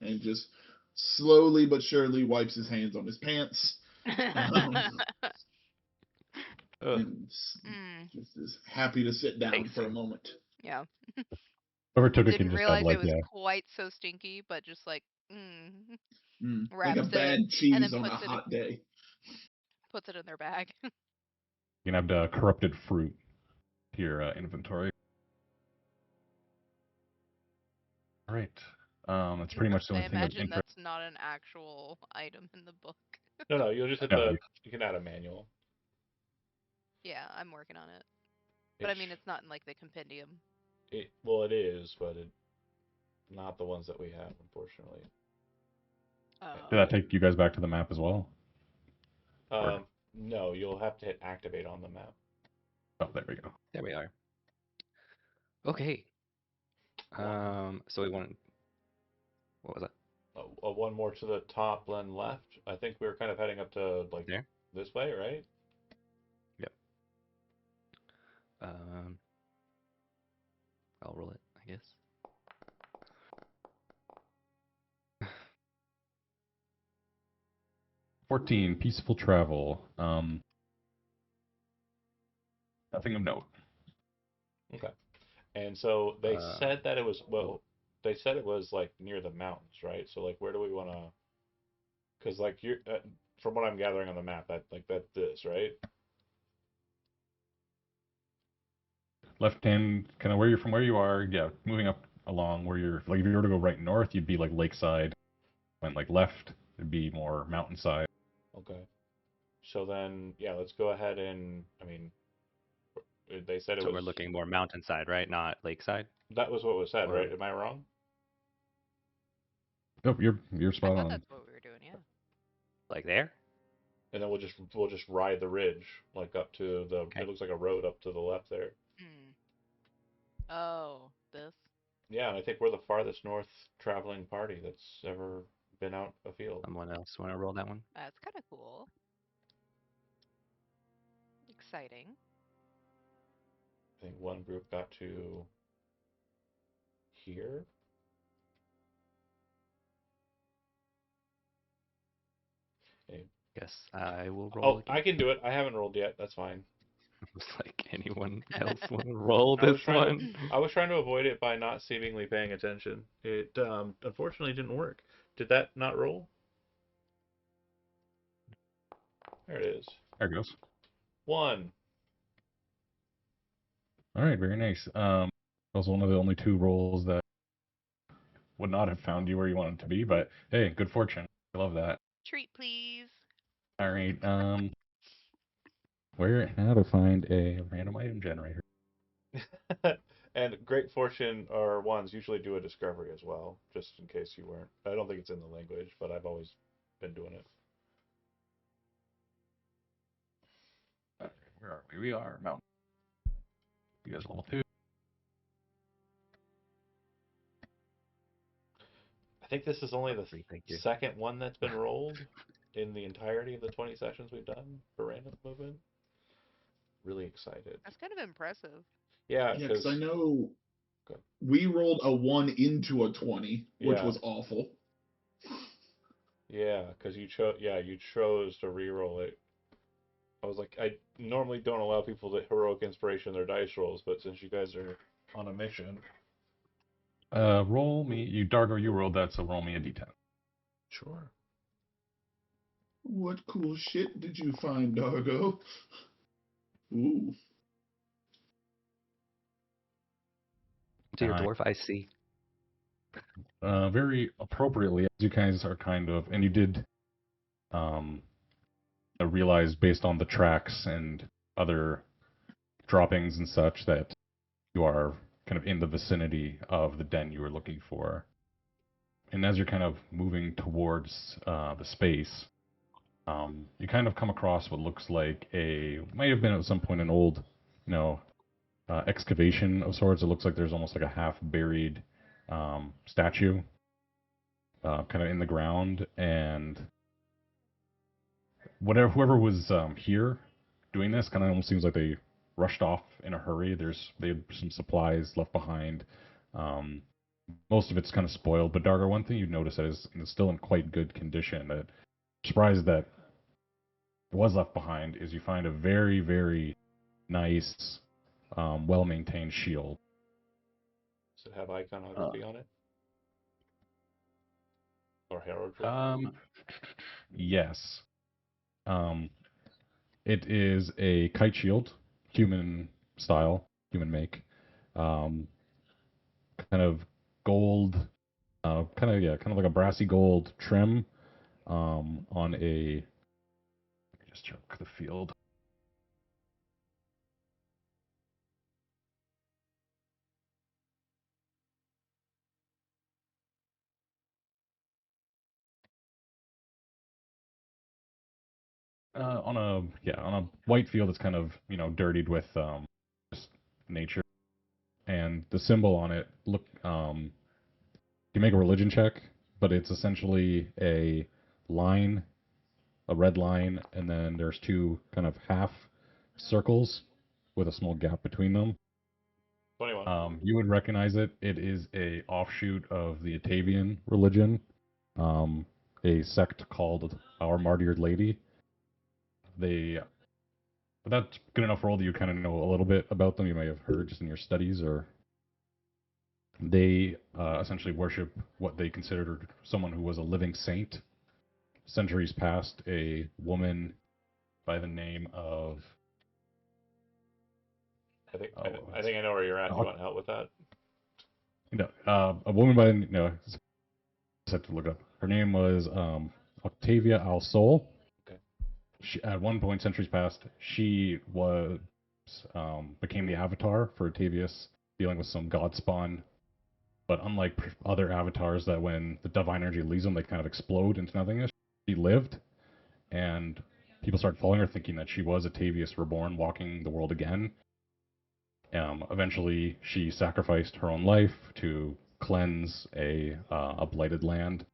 and just slowly but surely wipes his hands on his pants, um, Ugh. and Mm, just is happy to sit down for a Tasty. moment. yeah. Whoever took it can Didn't just have realize it like was quite so stinky, but just like Like a wraps it bad and cheese then on a hot day. puts it in their bag. you can have the corrupted fruit to your inventory. All right. That's pretty much the I only thing of imagine interest. that's not an actual item in the book. No, you'll just hit No, you can add a manual. Yeah, I'm working on it. It, But I mean, it's not in like the compendium. well, it is, but not the ones that we have, unfortunately. did that take you guys back to the map as well? Or- No, you'll have to hit activate on the map. Oh, there we go. There we are. Okay. So we want. What was that? One more to the top, then left. I think we were kind of heading up to like There. this way, right? Yep. I'll roll it, I guess. 14, peaceful travel. Nothing of note. Okay. And so they Uh, said that it was they said it was like near the mountains, right? So like, where do we want to? Because like you're from what I'm gathering on the map, that's this, right? Left hand, kind of where you're from where you are. Yeah, moving up along where you're. Like if you were to go right north, you'd be like lakeside. Went like left, it'd be more mountainside. Okay. So then, yeah, let's go ahead and I mean, they said it so was we're looking more mountainside, right? Not lakeside. that was what was said, Or right? Am I wrong? Oh, you're I spot thought on. that's what we were doing, yeah. like there? And then we'll just ride the ridge like up to the. Okay. It looks like a road up to the left there. Hmm. Oh, this? Yeah, and I think we're the farthest north traveling party that's ever been out afield. Someone else want to roll that one? That's kind of cool. Exciting. I think one group got to here. Okay. Guess I will roll Oh, again. I can do it. I haven't rolled yet. That's fine. It's like anyone else want to roll I was this trying one? I was trying to avoid it by not seemingly paying attention. It unfortunately didn't work. Did that not roll? There it is. There it goes. 1. All right, very nice. That was one of the only 2 rolls that would not have found you where you wanted to be, but hey, good fortune. I love that. Treat, please. All right. Where now to find a random item generator? And great fortune or ones usually do a discovery as well, just in case you weren't. I don't think it's in the language, but I've always been doing it. Okay, where are we? We are mountain. You guys level 2. I think this is only the Thank you. second one that's been rolled in the entirety of the 20 sessions we've done for random movement. Really excited. That's kind of impressive. Yeah, Yeah, because I because know Good. we rolled a 1 into a 20, which Yeah. was awful. you chose to re-roll it. I was like, I normally don't allow people to heroic inspiration their dice rolls, but since you guys are on a mission, Roll me. Dargo, you rolled that, so roll me a d10. sure. What cool shit did you find, Dargo? Ooh. Dear Alright. dwarf, I see. Very appropriately, as you guys are kind of, and you did realize based on the tracks and other droppings and such that you are kind of in the vicinity of the den you were looking for. And as you're kind of moving towards the space, you kind of come across what looks like might have been at some point an old, excavation of sorts. It looks like there's almost like a half-buried statue kind of in the ground, and whoever was here doing this. Kind of almost seems like they rushed off in a hurry. They had some supplies left behind. Most of it's kind of spoiled. But Dargar, one thing you'd notice that is still in quite good condition. That surprised that it was left behind is you find a very, very nice, well-maintained shield. Does it have iconography on it? Or heraldry? Yes. It is a kite shield, human style, human make. Kind of gold, kind of like a brassy gold trim on a. Let me just check the field. On a white field that's kind of dirtied with just nature, and the symbol on it you make a religion check, but it's essentially a line, a red line, and then there's two kind of half circles with a small gap between them. 21. You would recognize it. It is a offshoot of the Atavian religion, a sect called Our Martyred Lady. But that's good enough for all that you kind of know a little bit about them. You may have heard just in your studies, or they essentially worship what they considered someone who was a living saint. Centuries past, a woman by the name of. I think I know where you're at. You want help with that? A woman by I have to look up. Her name was Octavia Al Sol. Okay. At one point, centuries past, she became the avatar for Octavius, dealing with some god spawn. But unlike other avatars, that when the divine energy leaves them, they kind of explode into nothingness. She lived, and people started following her, thinking that she was Octavius reborn, walking the world again. Eventually, she sacrificed her own life to cleanse a blighted land.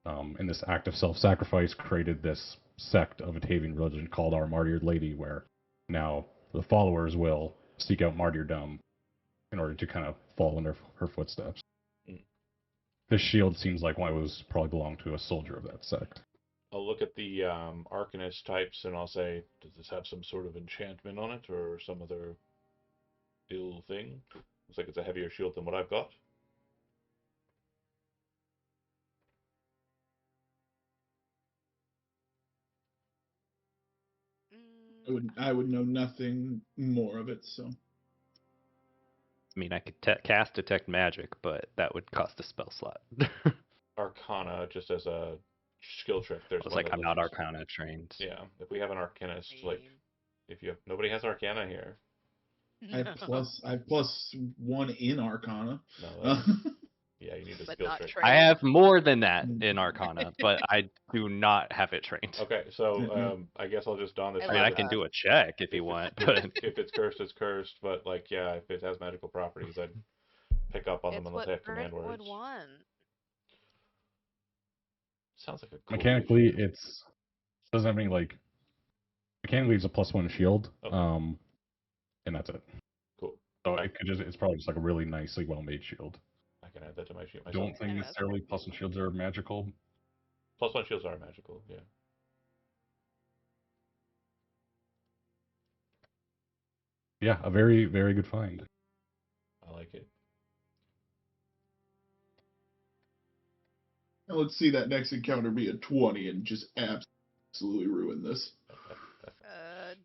And this act of self-sacrifice created this sect of Atavian religion called Our Martyred Lady, where now the followers will seek out martyrdom in order to kind of follow in her footsteps. Mm. This shield seems like one was probably belonged to a soldier of that sect. I'll look at the Arcanist types and I'll say, does this have some sort of enchantment on it or some other ill thing? Looks like it's a heavier shield than what I've got. I would know nothing more of it, so. I mean, I could cast Detect Magic, but that would cost a spell slot. Arcana, just as a skill trick. There's It's one like that I'm not looks- Arcana trained. Yeah, if we have an Arcanist, like if nobody has Arcana here. I have +1 in Arcana. No, yeah, you need a But skill not trick. trained. I have more than that in Arcana, but I do not have it trained. Okay, so I guess I'll just don this. I I mean, I love can that. do a check if you want, but If it's cursed, it's cursed. But like, yeah, if it has magical properties, I'd pick up on them It's unless what I have command Bert words. would want. Sounds like a cool Mechanically, shield. it doesn't have any mechanically it's a +1 shield, Okay. and that's it. Cool. So it's probably just like a really nicely well-made shield. I can add that to my shield I myself. don't think Yeah, that's necessarily pretty +1 shields are magical. +1 shields are magical, yeah. Yeah, a very, very good find. I like it. Now let's see that next encounter be a 20 and just absolutely ruin this.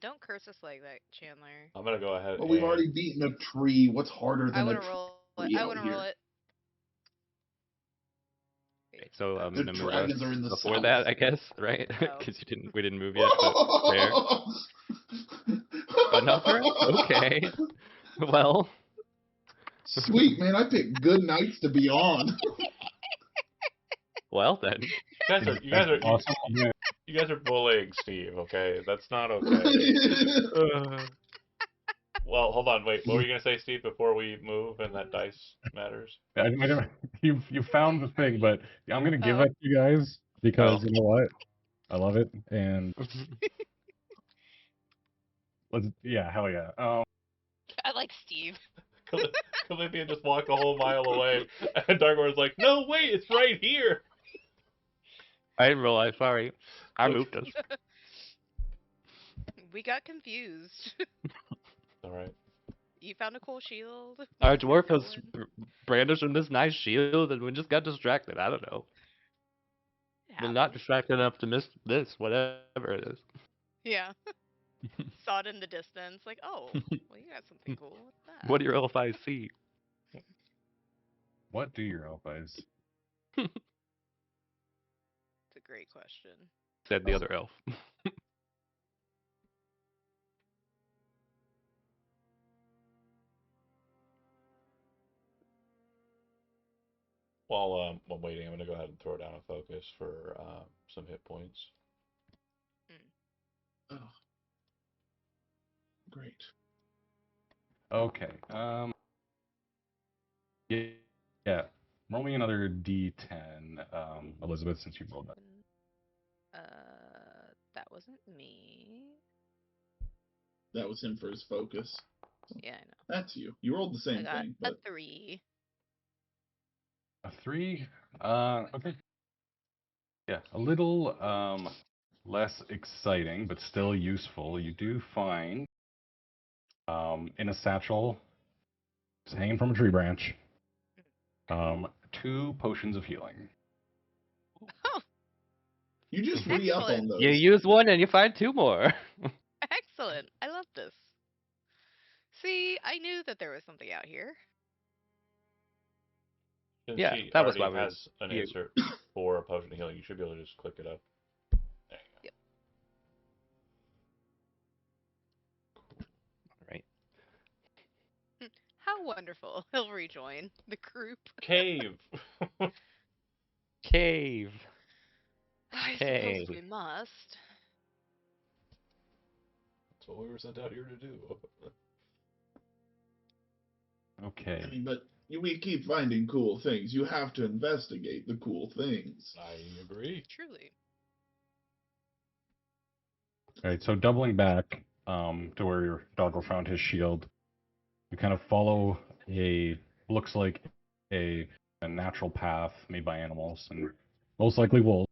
Don't curse us like that, Chandler. I'm gonna go ahead. Well, we've already beaten a tree. What's harder I than a wouldn't roll it. tree I out wouldn't here? roll it. so I'm The gonna move dragons us are in the before south. that, I guess, right? Oh. Because we didn't move yet. But fair. Another? Okay. Well, Sweet, man. I picked good nights to be on. well then. Awesome. You guys are bullying Steve, okay? That's not okay. Well, hold on, wait. What were you gonna say, Steve? Before we move, and that dice matters. You found the thing, but I'm gonna give Oh. it to you guys because Oh. you know what? I love it, and Yeah, hell yeah. I like Steve. Calithia just walked a whole mile away, and Darkwar's like, "No, wait, it's right here." I didn't realize. Sorry, I moved us. We got confused. All right. You found a cool shield. Our Let's get dwarf was going. brandishing this nice shield, and we just got distracted. I don't know. It We're not happens. distracted enough to miss this, whatever it is. Yeah. Saw it in the distance. Like, oh, well, you got something cool. What's that? What do your elf eyes see? What do your elf eyes? It's a great question. Said the other elf. While waiting, I'm gonna go ahead and throw down a focus for some hit points. Oh, great. Okay. Yeah. Yeah. Roll me another D10, Elizabeth, since you rolled that. That wasn't me. That was him for his focus. Yeah, I know. That's you. You rolled the I same got thing, a but 3. A 3. Okay. Yeah, a little less exciting, but still useful. You do find in a satchel, just hanging from a tree branch, 2 potions of healing. Oh, you just re-up on Excellent. those. You use one and you find 2 more. excellent. I love this. See, I knew that there was something out here. Since Yeah, she that was already why we has an you- insert for a potion of healing, you should be able to just click it up. There you Right. How wonderful. He'll rejoin the group. go. Cave. Cave. I Okay. suppose we must. That's what we were sent out here to do. Okay. I mean, but we keep finding cool things. You have to investigate the cool things. I agree. Truly. All right, so doubling back to where your doggo found his shield, you kind of follow looks like a natural path made by animals, and most likely wolves,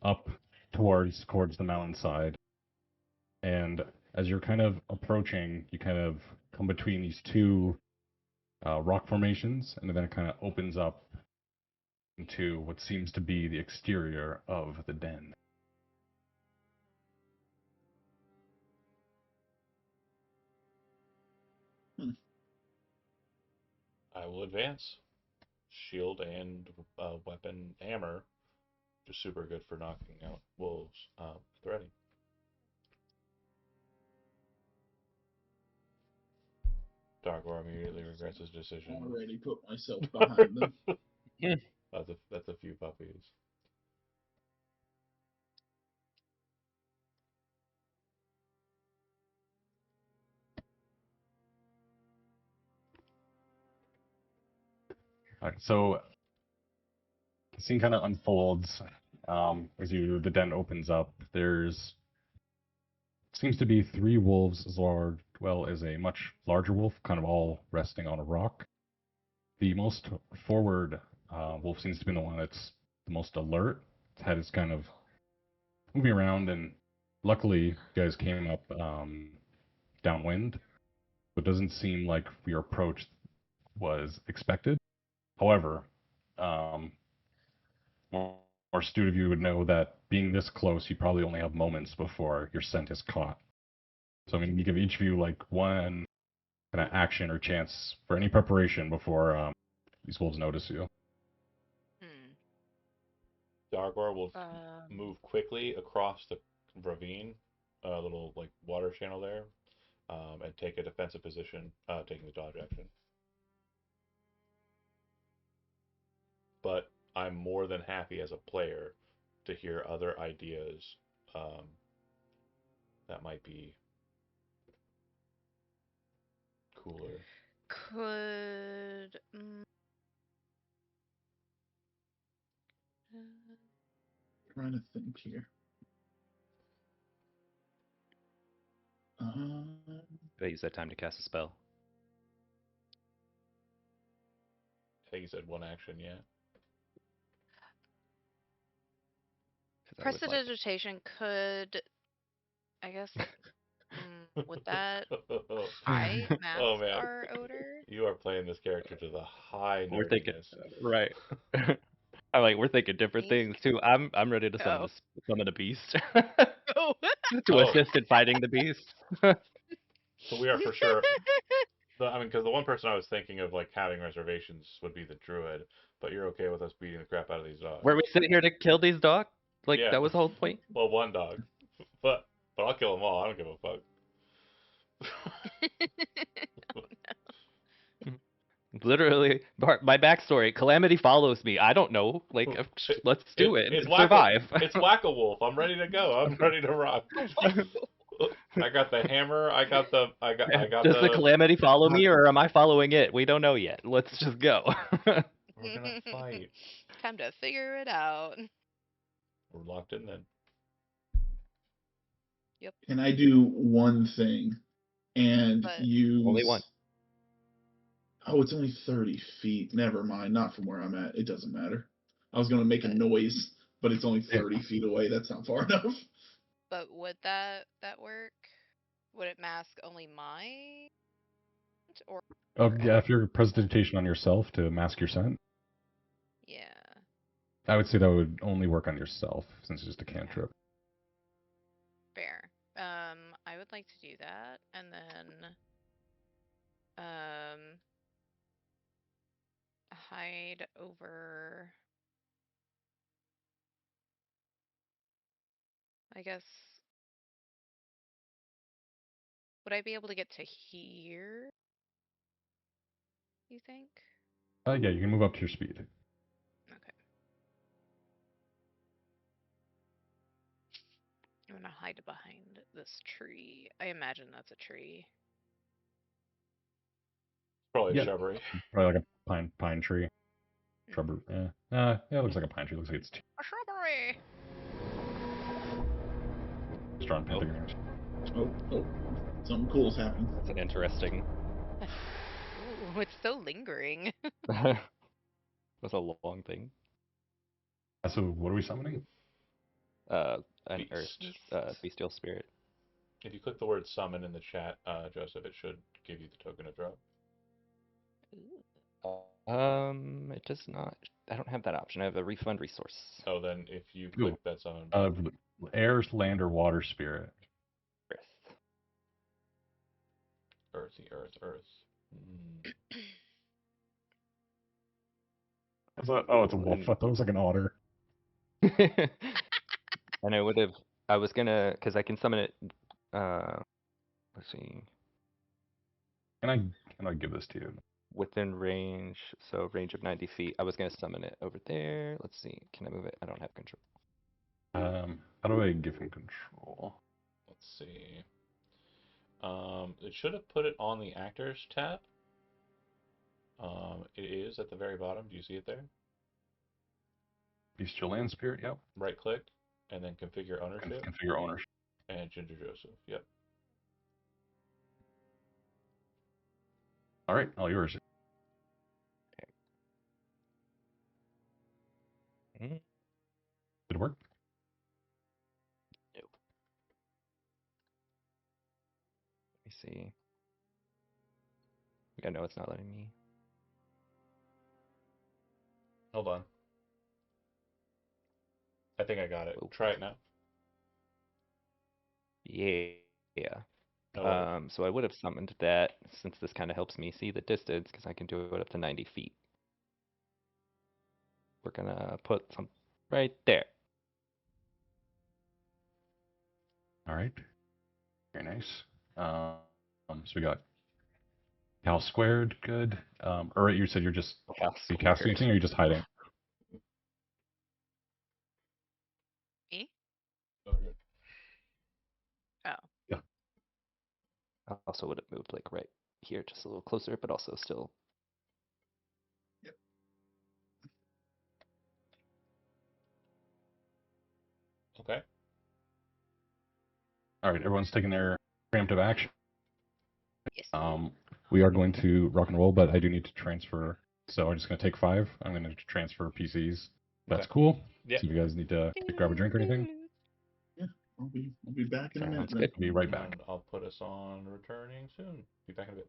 up towards the mountainside. And as you're kind of approaching, you kind of come between these 2 rock formations, and then it kind of opens up into what seems to be the exterior of the den. I will advance. Shield and weapon hammer, just super good for knocking out wolves. Threading. Darkor immediately regrets his decision. Already put myself behind them. That's a few puppies. All right, so the scene kind of unfolds as the den opens up. There's seems to be 3 wolves as well as a much larger wolf, kind of all resting on a rock. The most forward wolf seems to be the one that's the most alert. Its head is kind of moving around, and luckily, you guys came up downwind, so it doesn't seem like your approach was expected. However, more astute of you would know that being this close, you probably only have moments before your scent is caught. So I'm going to give each of you like 1 kind of action or chance for any preparation before these wolves notice you. Darkor will Um, move quickly across the ravine, a little like water channel there, and take a defensive position, taking the dodge action. But I'm more than happy as a player to hear other ideas that might be cooler. Could. Trying to think here. I use that time to cast a spell. I think you said one action, yeah. 'Cause I would like- Prestidigitation could, I guess, would that hide mask Oh man, our odor? you are playing this character to the high We're thinking, nerdiness. right. I'm like, we're thinking different Beast? things too. I'm ready to summon Oh. summon a beast Oh. to Oh. assist in fighting the beast. So we are for sure. I mean, because the one person I was thinking of like having reservations would be the druid, but you're okay with us beating the crap out of these dogs. Were we sitting here to kill these dogs? Like Yeah. that was the whole point. Well, one dog, but I'll kill them all. I don't give a fuck. Literally, my backstory: Calamity follows me. I don't know. Like, let's do it. It's Survive. It's Whack-A-Wolf. I'm ready to go. I'm ready to rock. I got the hammer. I got Does the. the Calamity follow me, or am I following it? We don't know yet. Let's just go. We're gonna fight. Time to figure it out. We're locked in then. Can I do one thing and But- use Only one. Oh, it's only 30 feet. Never mind. Not from where I'm at. It doesn't matter. I was gonna make a noise, but it's only 30 feet away. That's not far enough. But would that work? Would it mask only my or Yeah, if you're presentation on yourself to mask your scent, yeah. I would say that would only work on yourself since it's just a cantrip. Fair. I would like to do that, and then hide over. I guess. Would I be able to get to here? You think? Yeah, you can move up to your speed. Okay. I'm gonna hide behind this tree. I imagine that's a tree. Probably Yeah. a shrubbery. Probably like a pine tree. Shrubbery. Yeah, it looks like a pine tree. It looks like it's A shrubbery! strong pentagrams. Oh, something cool's happening. It's an interesting. Ooh, it's so lingering. That's a long thing. So what are we summoning? An Beast. bestial spirit. If you click the word summon in the chat, Joseph, it should give you the token to drop. It does not. I don't have that option. I have a refund resource. So then, if you click that summon, Air, land, or water spirit. Earth. earthy, earth. Oh, it's a wolf. I thought it was like an otter. And I would have. I was gonna, because I can summon it. Let's see. Can I give this to you? Within range, so range of 90 feet. I was gonna summon it over there. Let's see. Can I move it? I don't have control. How do I give him control? Let's see. It should have put it on the actors tab. It is at the very bottom. Do you see it there? Bestial land spirit. Yep. Right click, and then configure ownership, Configure ownership. and Ginger Joseph. Yep. All right, all yours. Mm, Did it work? Nope. Let me see. Yeah, no, it's not letting me. Hold on. I think I got it. Oh. Try it now. Yeah. Oh, So I would have summoned that since this kind of helps me see the distance because I can do it up to 90 feet. We're gonna put some right there. All right. Very nice. So we got Cal squared. Good. Or you said you're just Cal you casting squared. anything, or you just hiding? Me? okay. Oh. I also would have moved like right here, just a little closer, but also still. Okay. All right, everyone's taking their preemptive action. Yes. We are going to rock and roll, but I do need to transfer. So I'm just going to take 5. I'm going to transfer PCs. That's Okay. cool. Yeah. So you guys need to grab a drink or anything? Yeah, I'll be back in a minute. Sounds Then. good. I'll be right back. And I'll put us on returning soon. Be back in a bit.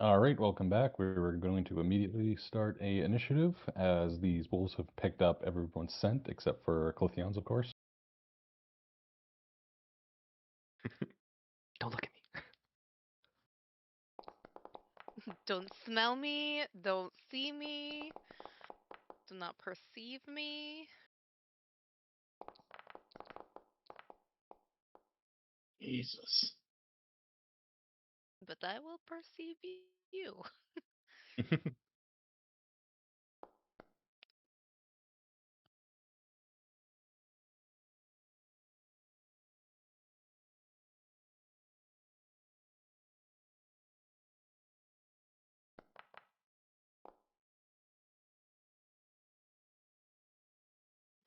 All right, welcome back. We're going to immediately start a initiative as these wolves have picked up everyone's scent except for Clithion's, of course. Don't look at me. Don't smell me. Don't see me. Do not perceive me. Jesus. But I will perceive you.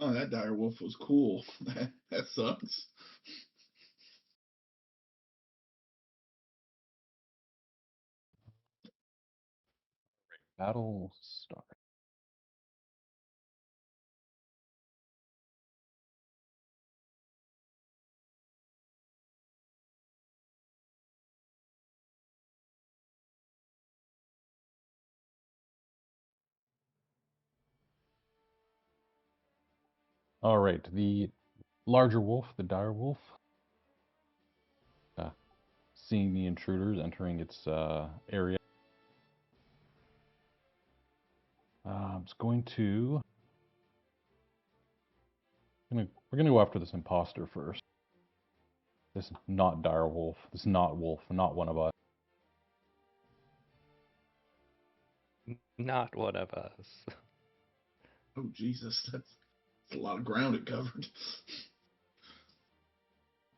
Oh, that dire wolf was cool. That sucks. Battle start. All right, the larger wolf, the dire wolf, seeing the intruders entering its area, it's going to. We're gonna go after this imposter first. This not dire wolf. This not wolf. Not one of us. Not one of us. Oh, Jesus. That's a lot of ground it covered.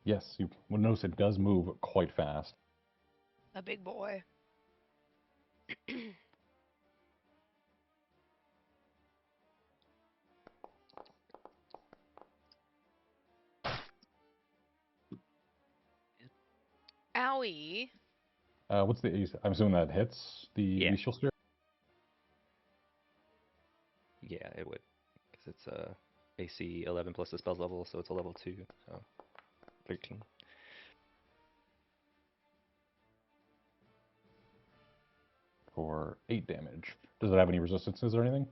Yes, you would notice it does move quite fast. A big boy. Owie. What's the AC? I'm assuming that hits the Yeah. bestial spirit. Yeah, it would. Because it's AC 11 plus the spell's level, so it's a level 2. So 13. For 8 damage. Does it have any resistances or anything?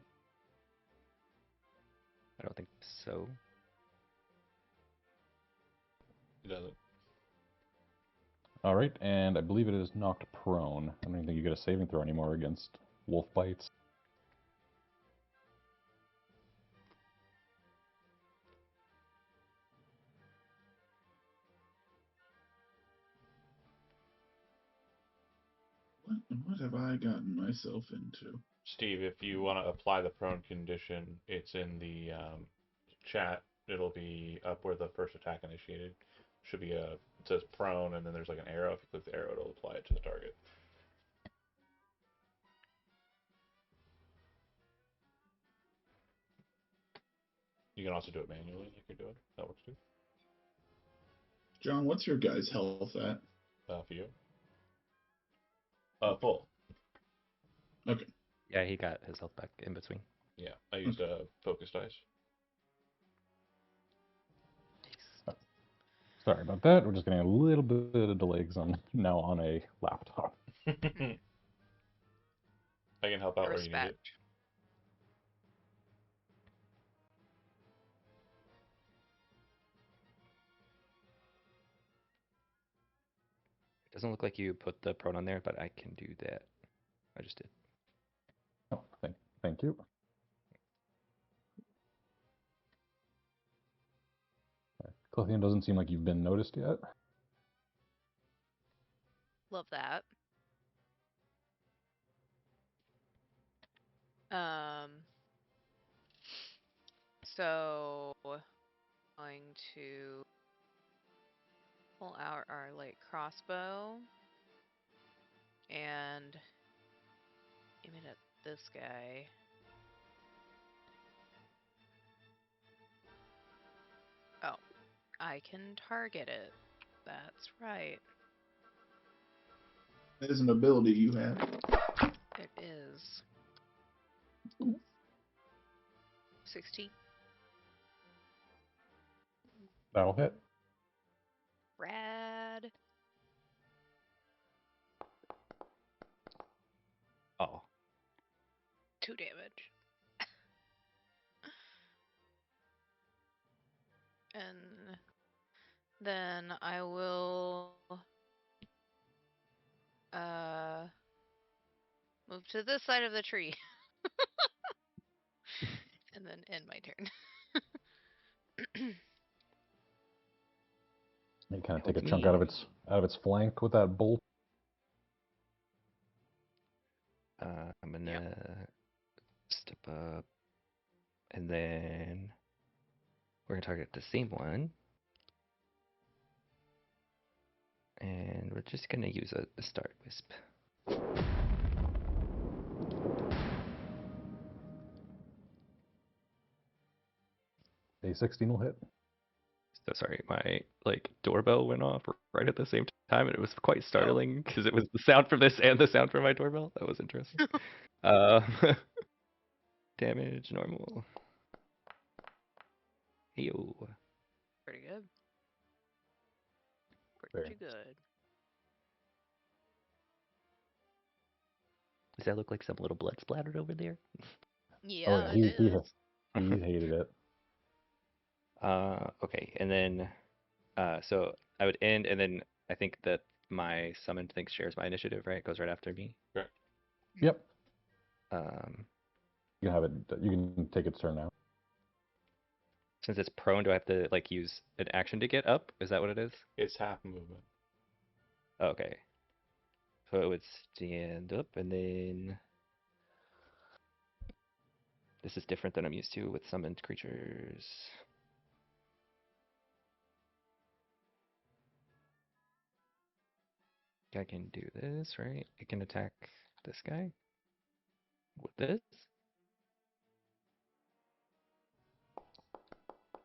I don't think so. It doesn't. All right, and I believe it is knocked prone. I don't even think you get a saving throw anymore against wolf bites. What have I gotten myself into? Steve, if you want to apply the prone condition, it's in the chat. It'll be up where the first attack initiated. Should be it says prone, and then there's like an arrow. If you click the arrow, it'll apply it to the target. You can also do it manually, like you're doing. That works too. John, what's your guy's health at? For you. Full. Okay. Yeah, he got his health back in between. Yeah, I used focus dice. Sorry about that. We're just getting a little bit of delay because I'm now on a laptop. I can help out where you need it. Respect. It doesn't look like you put the prone on there, but I can do that. I just did. Oh, thank you. Clithian doesn't seem like you've been noticed yet. Love that. So going to pull out our light crossbow and aim it at this guy. Oh, I can target it. That's right. That is an ability you have. It is. 16. That'll hit. Rad. Oh, 2 damage. And then I will move to this side of the tree. And then end my turn. You kind of take a Help chunk me. out of its flank with that bolt. I'm gonna step up, and then we're gonna target the same one, and we're just gonna use a start wisp. A 16 will hit. So sorry, my doorbell went off right at the same time, and it was quite startling because it was the sound from this and the sound from my doorbell. That was interesting. Damage normal. Ew. Pretty good. Very Pretty good. Does that look like some little blood splattered over there? Yeah, he it is. hated it. Okay, and then so I would end, and then I think that my summoned thing shares my initiative, right? It goes right after me. Correct. Yep. Um, You can have it. You can take its turn now. since it's prone, do I have to use an action to get up? Is that what it is? It's half movement. Okay. So it would stand up, and then this is different than I'm used to with summoned creatures. I can do this, right? I can attack this guy with this.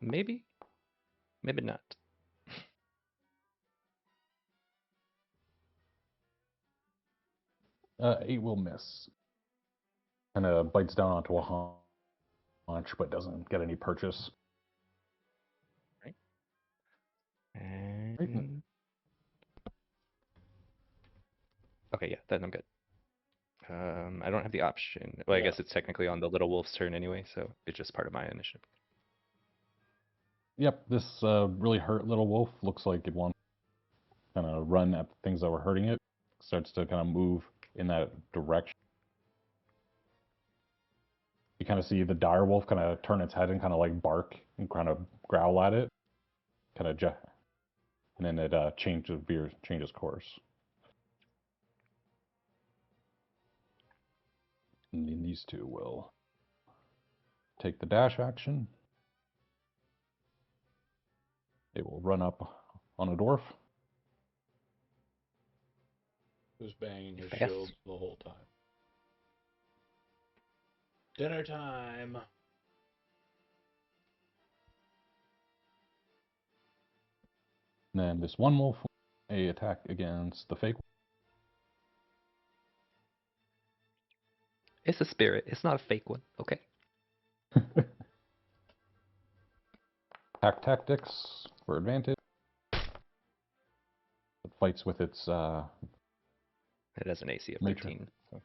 Maybe, maybe not. 8 will miss. Kind of bites down onto a haunch, but doesn't get any purchase. And okay, yeah, then I'm good. I don't have the option. Well, I Yeah. guess it's technically on the little wolf's turn anyway, so it's just part of my initiative. Yep, this really hurt little wolf looks like it wants to kind of run at the things that were hurting it. Starts to kind of move in that direction. You kind of see the dire wolf kind of turn its head and kind of bark and kind of growl at it. Kind of and then it changes course. And then these two will take the dash action. They will run up on a dwarf. Who's banging his Fast. shield the whole time. Dinner time. And then this one wolf, a attack against the fake. It's a spirit. It's not a fake one. Okay. Attack tactics for advantage. It fights with its It has an AC of Nature. 13. So.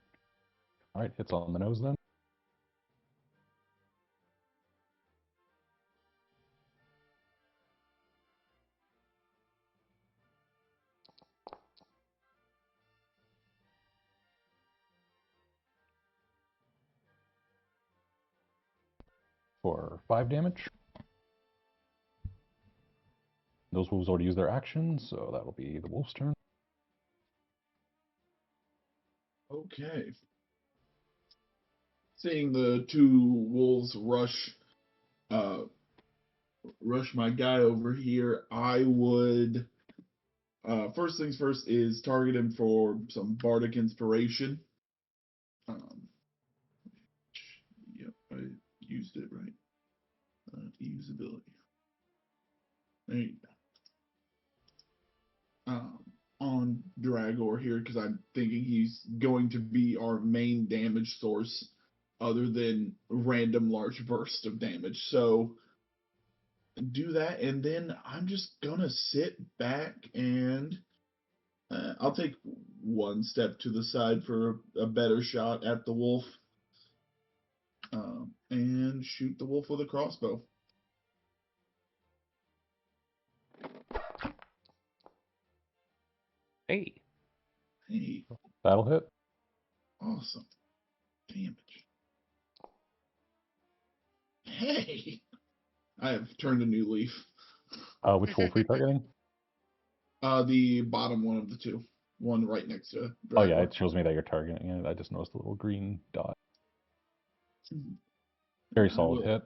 all right, hits on the nose then. For 5 damage. Those wolves already used their actions, so that'll be the wolf's turn. Okay. Seeing the two wolves rush my guy over here, I would first things first is target him for some bardic inspiration. Yep, I used it right. Usability. There you go. On Dragor here because I'm thinking he's going to be our main damage source other than random large bursts of damage. So do that, and then I'm just gonna sit back and I'll take one step to the side for a better shot at the wolf. And shoot the wolf with a crossbow. Hey. Hey, That'll hit. awesome. Damage. Hey! I have turned a new leaf. Which wolf are you targeting? The bottom one of the two. One right next to Oh yeah, Dragor. it shows me that you're targeting it. I just noticed the little green dot. Mhm. Very I solid will- hit.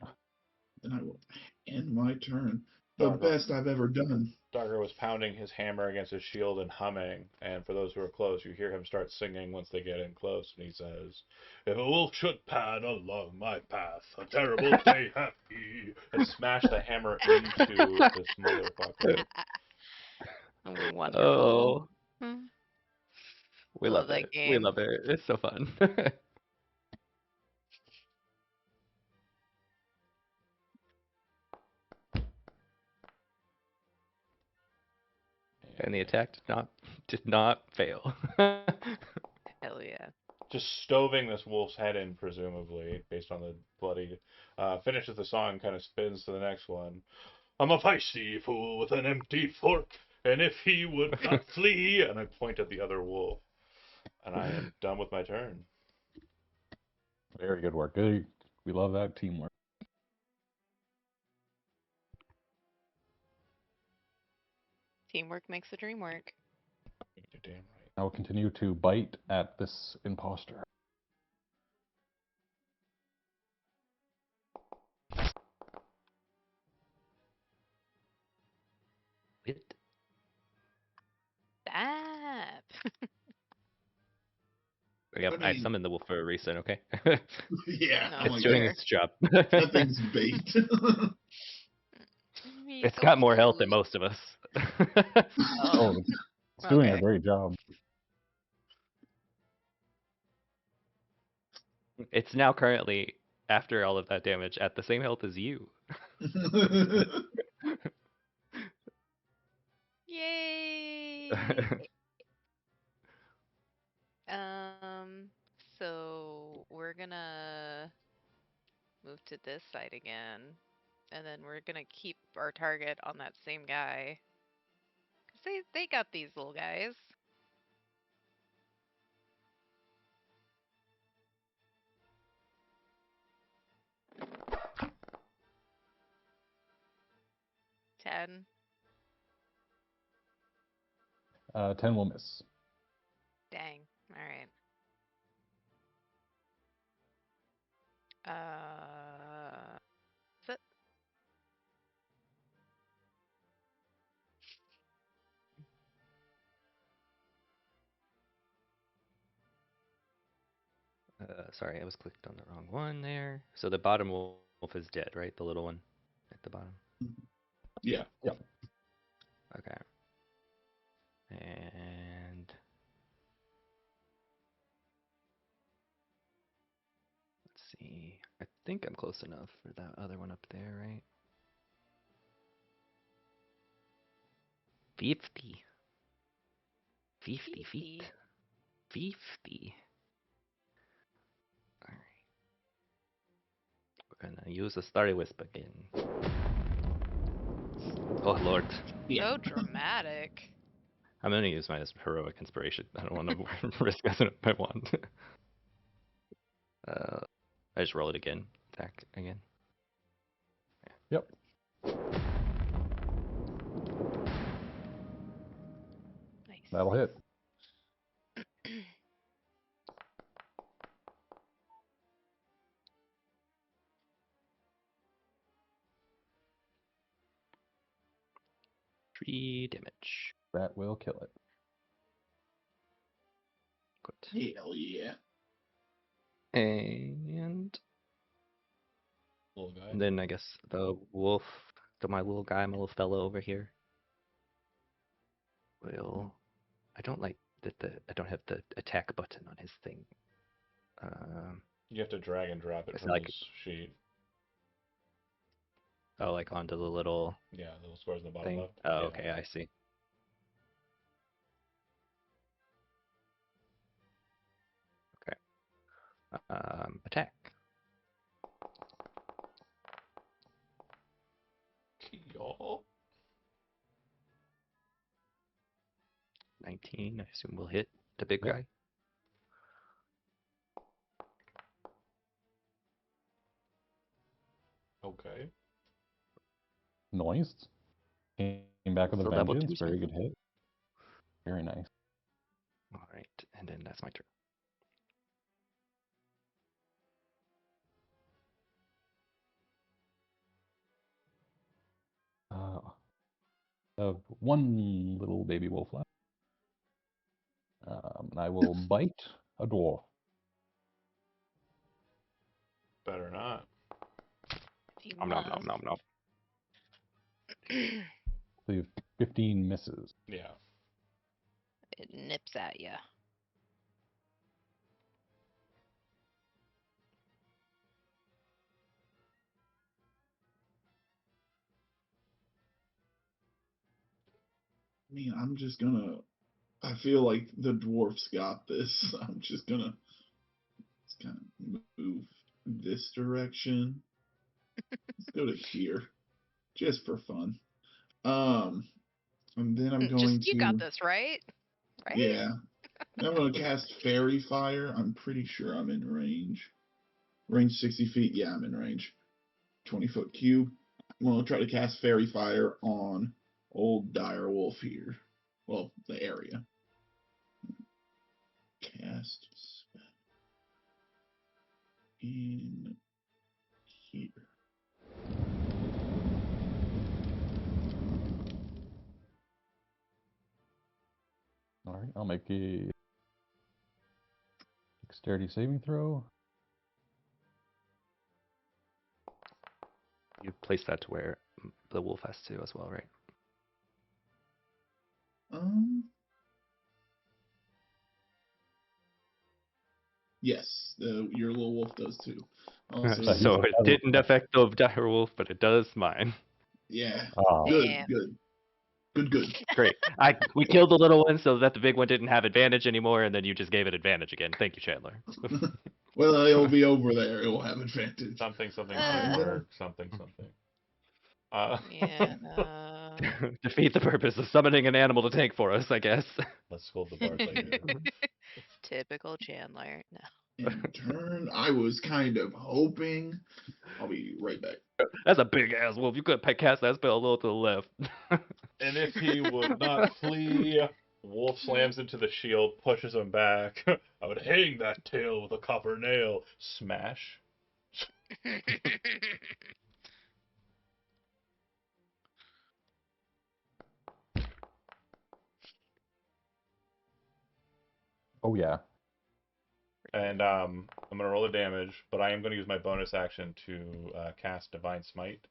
Then I will end my turn. The Dargo. best I've ever done. Dargo was pounding his hammer against his shield and humming, and for those who are close, you hear him start singing once they get in close, and he says, "If a wolf should pad along my path, a terrible day hath he," and smash the hammer into this motherfucker. Wonderful. Oh, Hmm. we Love love that it. We game. love it. It's so fun. And the attack did not fail. Hell yeah. Just stoving this wolf's head in, presumably, based on the bloody. Finishes the song, kind of spins to the next one. I'm a feisty fool with an empty fork, and if he would not flee, and I point at the other wolf, and I am done with my turn. Very good work. We love that teamwork. Teamwork makes the dream work. You're damn right. I will continue to bite at this imposter. It. Stab. Yep, I I mean- summoned the wolf for a reason, okay? Yeah, No. I'm It's like, doing that, its job. that thing's bait. It's got more health than most of us. Oh, it's doing a Okay. great job. It's now currently, after all of that damage, at the same health as you. Yay! So we're gonna move to this side again, and then we're gonna keep our target on that same guy. 'Cause they got these little guys. Ten. 10 will miss. Dang. All right. Is it? Sorry, I was clicked on the wrong one there. So the bottom wolf is dead, right? The little one at the bottom. Yeah. Okay. And let's see. I think I'm close enough for that other one up there, right? 50. 50 feet. 50. Alright. We're gonna use the Starry Wisp again. Oh lord. Yeah. So dramatic. I'm gonna use my heroic inspiration. I don't want to risk messing up my wand. I just roll it again. Attack again. Yep. Nice. That'll hit. Three damage. That will kill it. Good. Hell yeah. And Little guy. then I guess the wolf, my little guy, my little fellow over here, will. I don't like that I don't have the attack button on his thing. You have to drag and drop it It's from like- his sheet. Oh, like onto the little Yeah, the little squares in the bottom thing. left. Oh, Yeah. okay, I see. I assume we'll hit the big Yep. guy. Okay. Noise. Came back with a For level vengeance. 2, Very good hit. Very nice. All right, and then that's my turn. One little baby wolf left. I will bite a dwarf. Better not. You Nom nom nom must. nom nom. So you have 15 misses. Yeah. It nips at you. I mean, I'm just gonna. I feel like the dwarfs got this. I'm just gonna. Let's kind of move this direction. Let's go to here, just for fun. And then I'm going Just you got to. this, right? Right? Yeah. And I'm gonna cast Fairy Fire. I'm pretty sure I'm in range. Range 60 feet. Yeah, I'm in range. 20-foot cube. I'm gonna try to cast Fairy Fire on old Dire Wolf here. Well, the area. Cast in here. All right, I'll make a dexterity saving throw. You place that to where the wolf has to as well, right? Yes, your little wolf does too. Also, he's So a it devil. didn't affect the dire wolf, but it does mine. yeah, Ah, good, Damn. good. Great. We killed the little one so that the big one didn't have advantage anymore, and then you just gave it advantage again. Thank you, Chandler. Well, it'll be over there. It will have advantage. Something Uh. framework. Something. Yeah, no. Defeat the purpose of summoning an animal to tank for us, I guess. Let's scold the bard later. Typical Chandler. No. In turn, I was kind of hoping. I'll be right back. That's a big ass wolf. You could cast that spell a little to the left. And if he would not flee, Wolf slams into the shield, pushes him back. I would hang that tail with a copper nail. Smash. oh yeah. And I'm gonna roll the damage, but I am gonna use my bonus action to cast Divine Smite.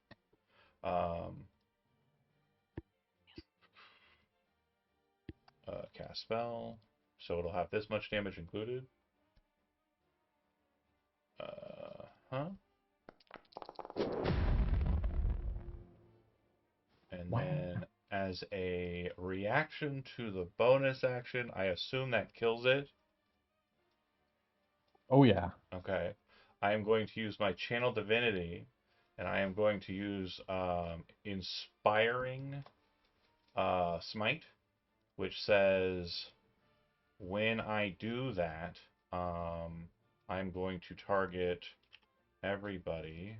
Cast spell, so it'll have this much damage included. And Wow. then as a reaction to the bonus action, I assume that kills it. Oh yeah. Okay. I am going to use my Channel Divinity, and I am going to use Inspiring Smite, which says when I do that, I'm going to target everybody.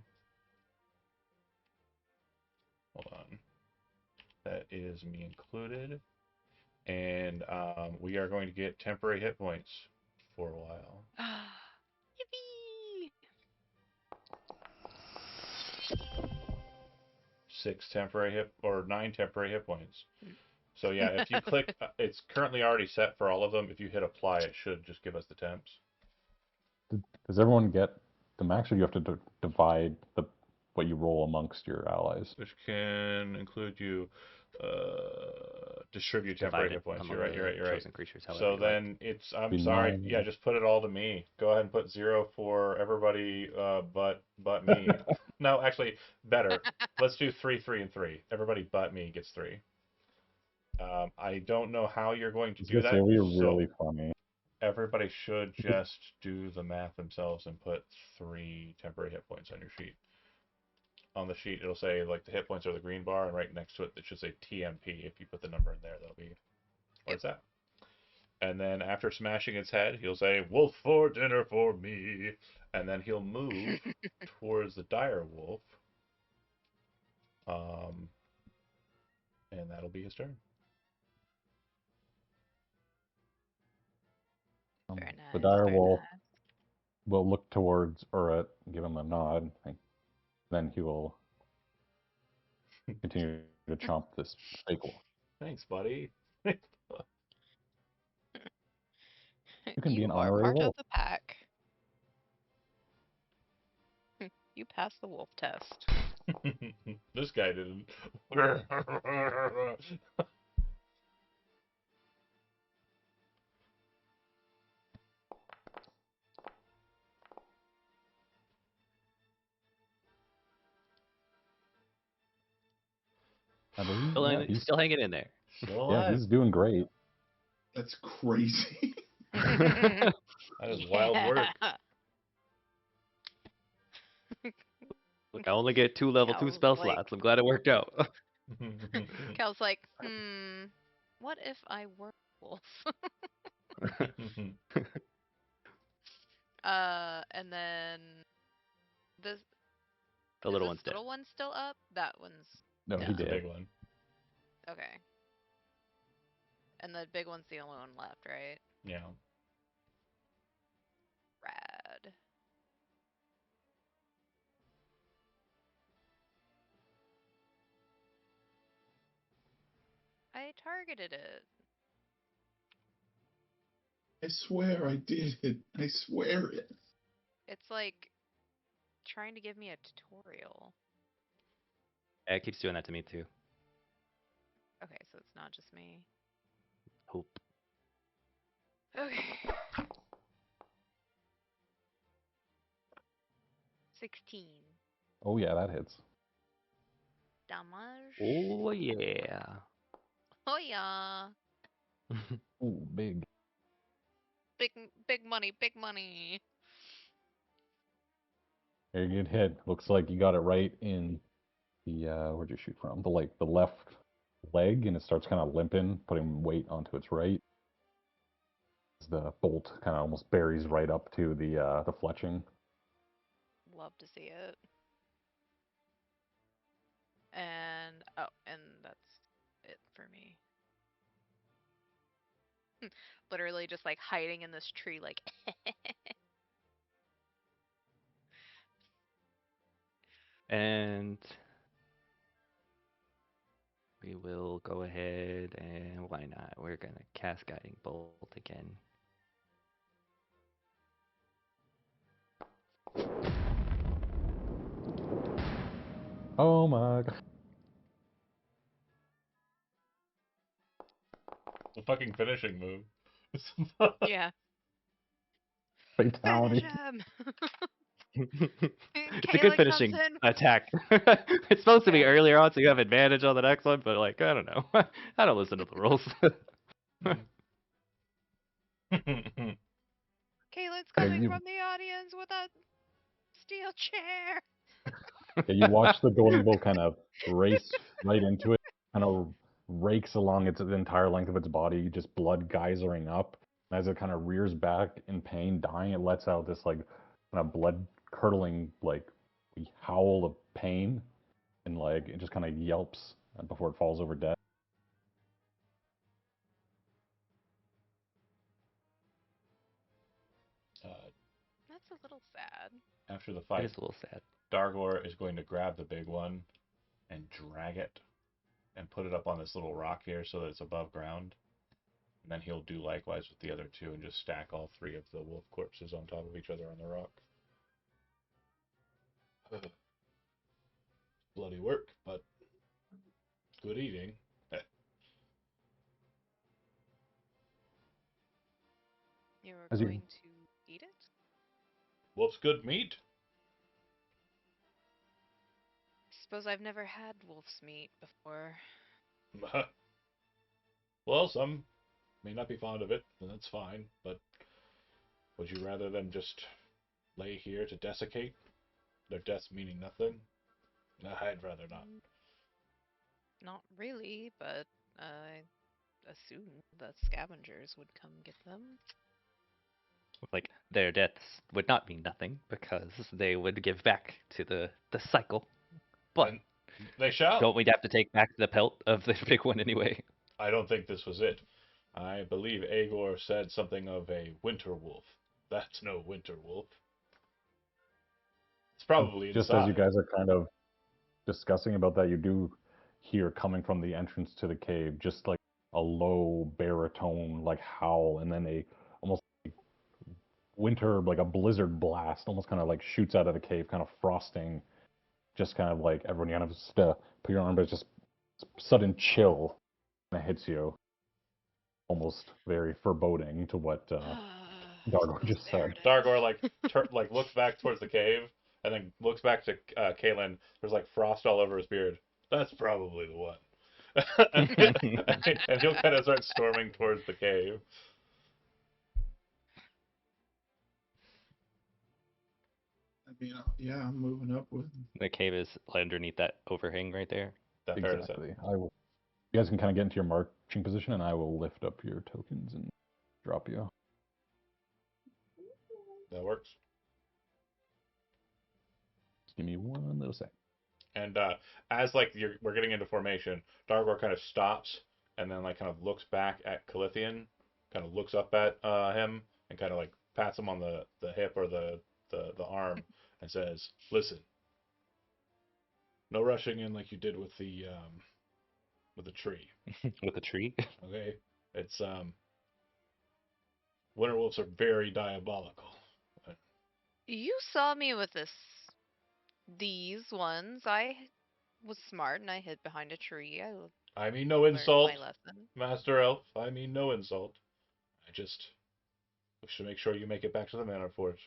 Hold on. That is me included. And we are going to get temporary hit points for a while. Yippee! 9 temporary hit points. So yeah, if you click, it's currently already set for all of them. If you hit apply, it should just give us the temps. Does everyone get the max, or you have to divide what you roll amongst your allies? Which can include you distribute temporary Divide it hit points. among You're right. the chosen creatures. However So you then it's, I'm Be sorry, 9. yeah, just put it all to me. Go ahead and put 0 for everybody but me. No, actually, better. Let's do 3, 3, and 3. Everybody but me gets 3. I don't know how you're going to do that. It would be So really funny. everybody should just do the math themselves and put 3 temporary hit points on your sheet. On the sheet, it'll say like the hit points are the green bar, and right next to it, it should say TMP. If you put the number in there, that'll be where it's at. And then after smashing its head, he'll say, "Wolf for dinner for me." And then he'll move towards the dire wolf. And that'll be his turn. Very nice. The dire very wolf nice. will look towards Urat, give him a nod, and then he will continue to chomp this fake wolf. Thanks, buddy. You can be an You are honorary part of wolf. the pack. You passed the wolf test. This guy didn't. I believe. Still, Yeah, he's still hanging in there. Still yeah, alive. he's doing great. That's crazy. That is wild work. Look, I only get 2 level 2 Cal's spell like- slots. I'm glad it worked out. Cal's like, what if I were a wolf? And then this The is little this one's dead. little one still up? That one's No, he Yeah. The did. big one. okay. And the big one's the only one left, right? Yeah. Rad. I targeted it. I swear I did it. I swear it. It's like trying to give me a tutorial. Yeah, it keeps doing that to me too. Okay, so it's not just me. Hope. Okay. 16 Oh yeah, that hits. damage. Oh yeah. Oh yeah. Ooh, big. Big money, big money. Very good hit. Looks like you got it right in the where'd you shoot from? The left leg, and it starts kind of limping, putting weight onto its right. The bolt kind of almost buries right up to the fletching. Love to see it. And and that's it for me. Literally just like hiding in this tree like And we will go ahead and why not? We're gonna cast Guiding Bolt again. Oh my god. The fucking finishing move. yeah. Fatality. Finish him. It's a good Kayla finishing comes in. attack. It's supposed to be Yeah. earlier on, so you have advantage on the next one. But like, I don't know. I don't listen to the rules. Kayla's Yeah, coming you- from the audience with a steel chair. Yeah, you watch the golden bolt kind of race right into it, kind of rakes along its entire length of its body, just blood geysering up. As it kind of rears back in pain, dying, it lets out this like kind of blood curdling like howl of pain, and like it just kind of yelps before it falls over dead. That's a little sad. After the It fight, is a little sad. Dargor is going to grab the big one and drag it and put it up on this little rock here so that it's above ground. And then he'll do likewise with the other two and just stack all 3 of the wolf corpses on top of each other on the rock. Bloody work, but good eating. You were As you- going to eat it? Wolf's good meat. Suppose I've never had wolf's meat before. Well, some may not be fond of it, and that's fine, but would you rather them just lay here to desiccate? Their deaths meaning nothing? I'd rather not. Not really, but assumed that scavengers would come get them. Like their deaths would not mean nothing because they would give back to the cycle. But And they shall. don't we have to take back the pelt of the big one anyway? I don't think this was it. I believe Agor said something of a winter wolf. That's no winter wolf. It's probably Just inside. as you guys are kind of discussing about that, you do hear coming from the entrance to the cave just like a low baritone like howl, and then a almost winter, like a blizzard blast, almost kind of like shoots out of the cave, kind of frosting, just kind of like everyone kind of just put your arm, but it's just sudden chill kind of hits you, almost very foreboding to what Dargo just said. Dargor like looks back towards the cave and then looks back to Kalen. There's like frost all over his beard. That's probably the one. and he'll kind of start storming towards the cave. I mean, yeah, I'm moving up with. The cave is underneath that overhang right there. That fair to say. Exactly. I will. You guys can kind of get into your marching position, and I will lift up your tokens and drop you. That works. Just give me one little sec. And as like we're getting into formation, Dargor kind of stops and then like kind of looks back at Calithian, kind of looks up at him and kind of like pats him on the hip or the arm and says, "Listen, no rushing in like you did with the tree. With a tree? Okay, it's winter wolves are very diabolical. You saw me with these ones. I was smart and I hid behind a tree. I mean no learned insult, my lesson. Master Elf. I mean no insult. I just wish to make sure you make it back to the Manor Fort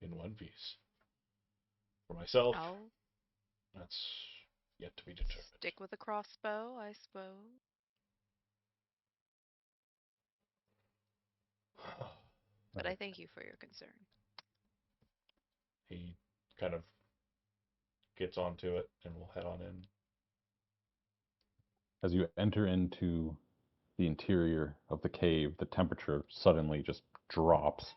in one piece. For myself, I'll that's yet to be determined." stick with a crossbow, I suppose. But I thank you for your concern. He kind of gets onto it and we'll head on in. As you enter into the interior of the cave, the temperature suddenly just drops.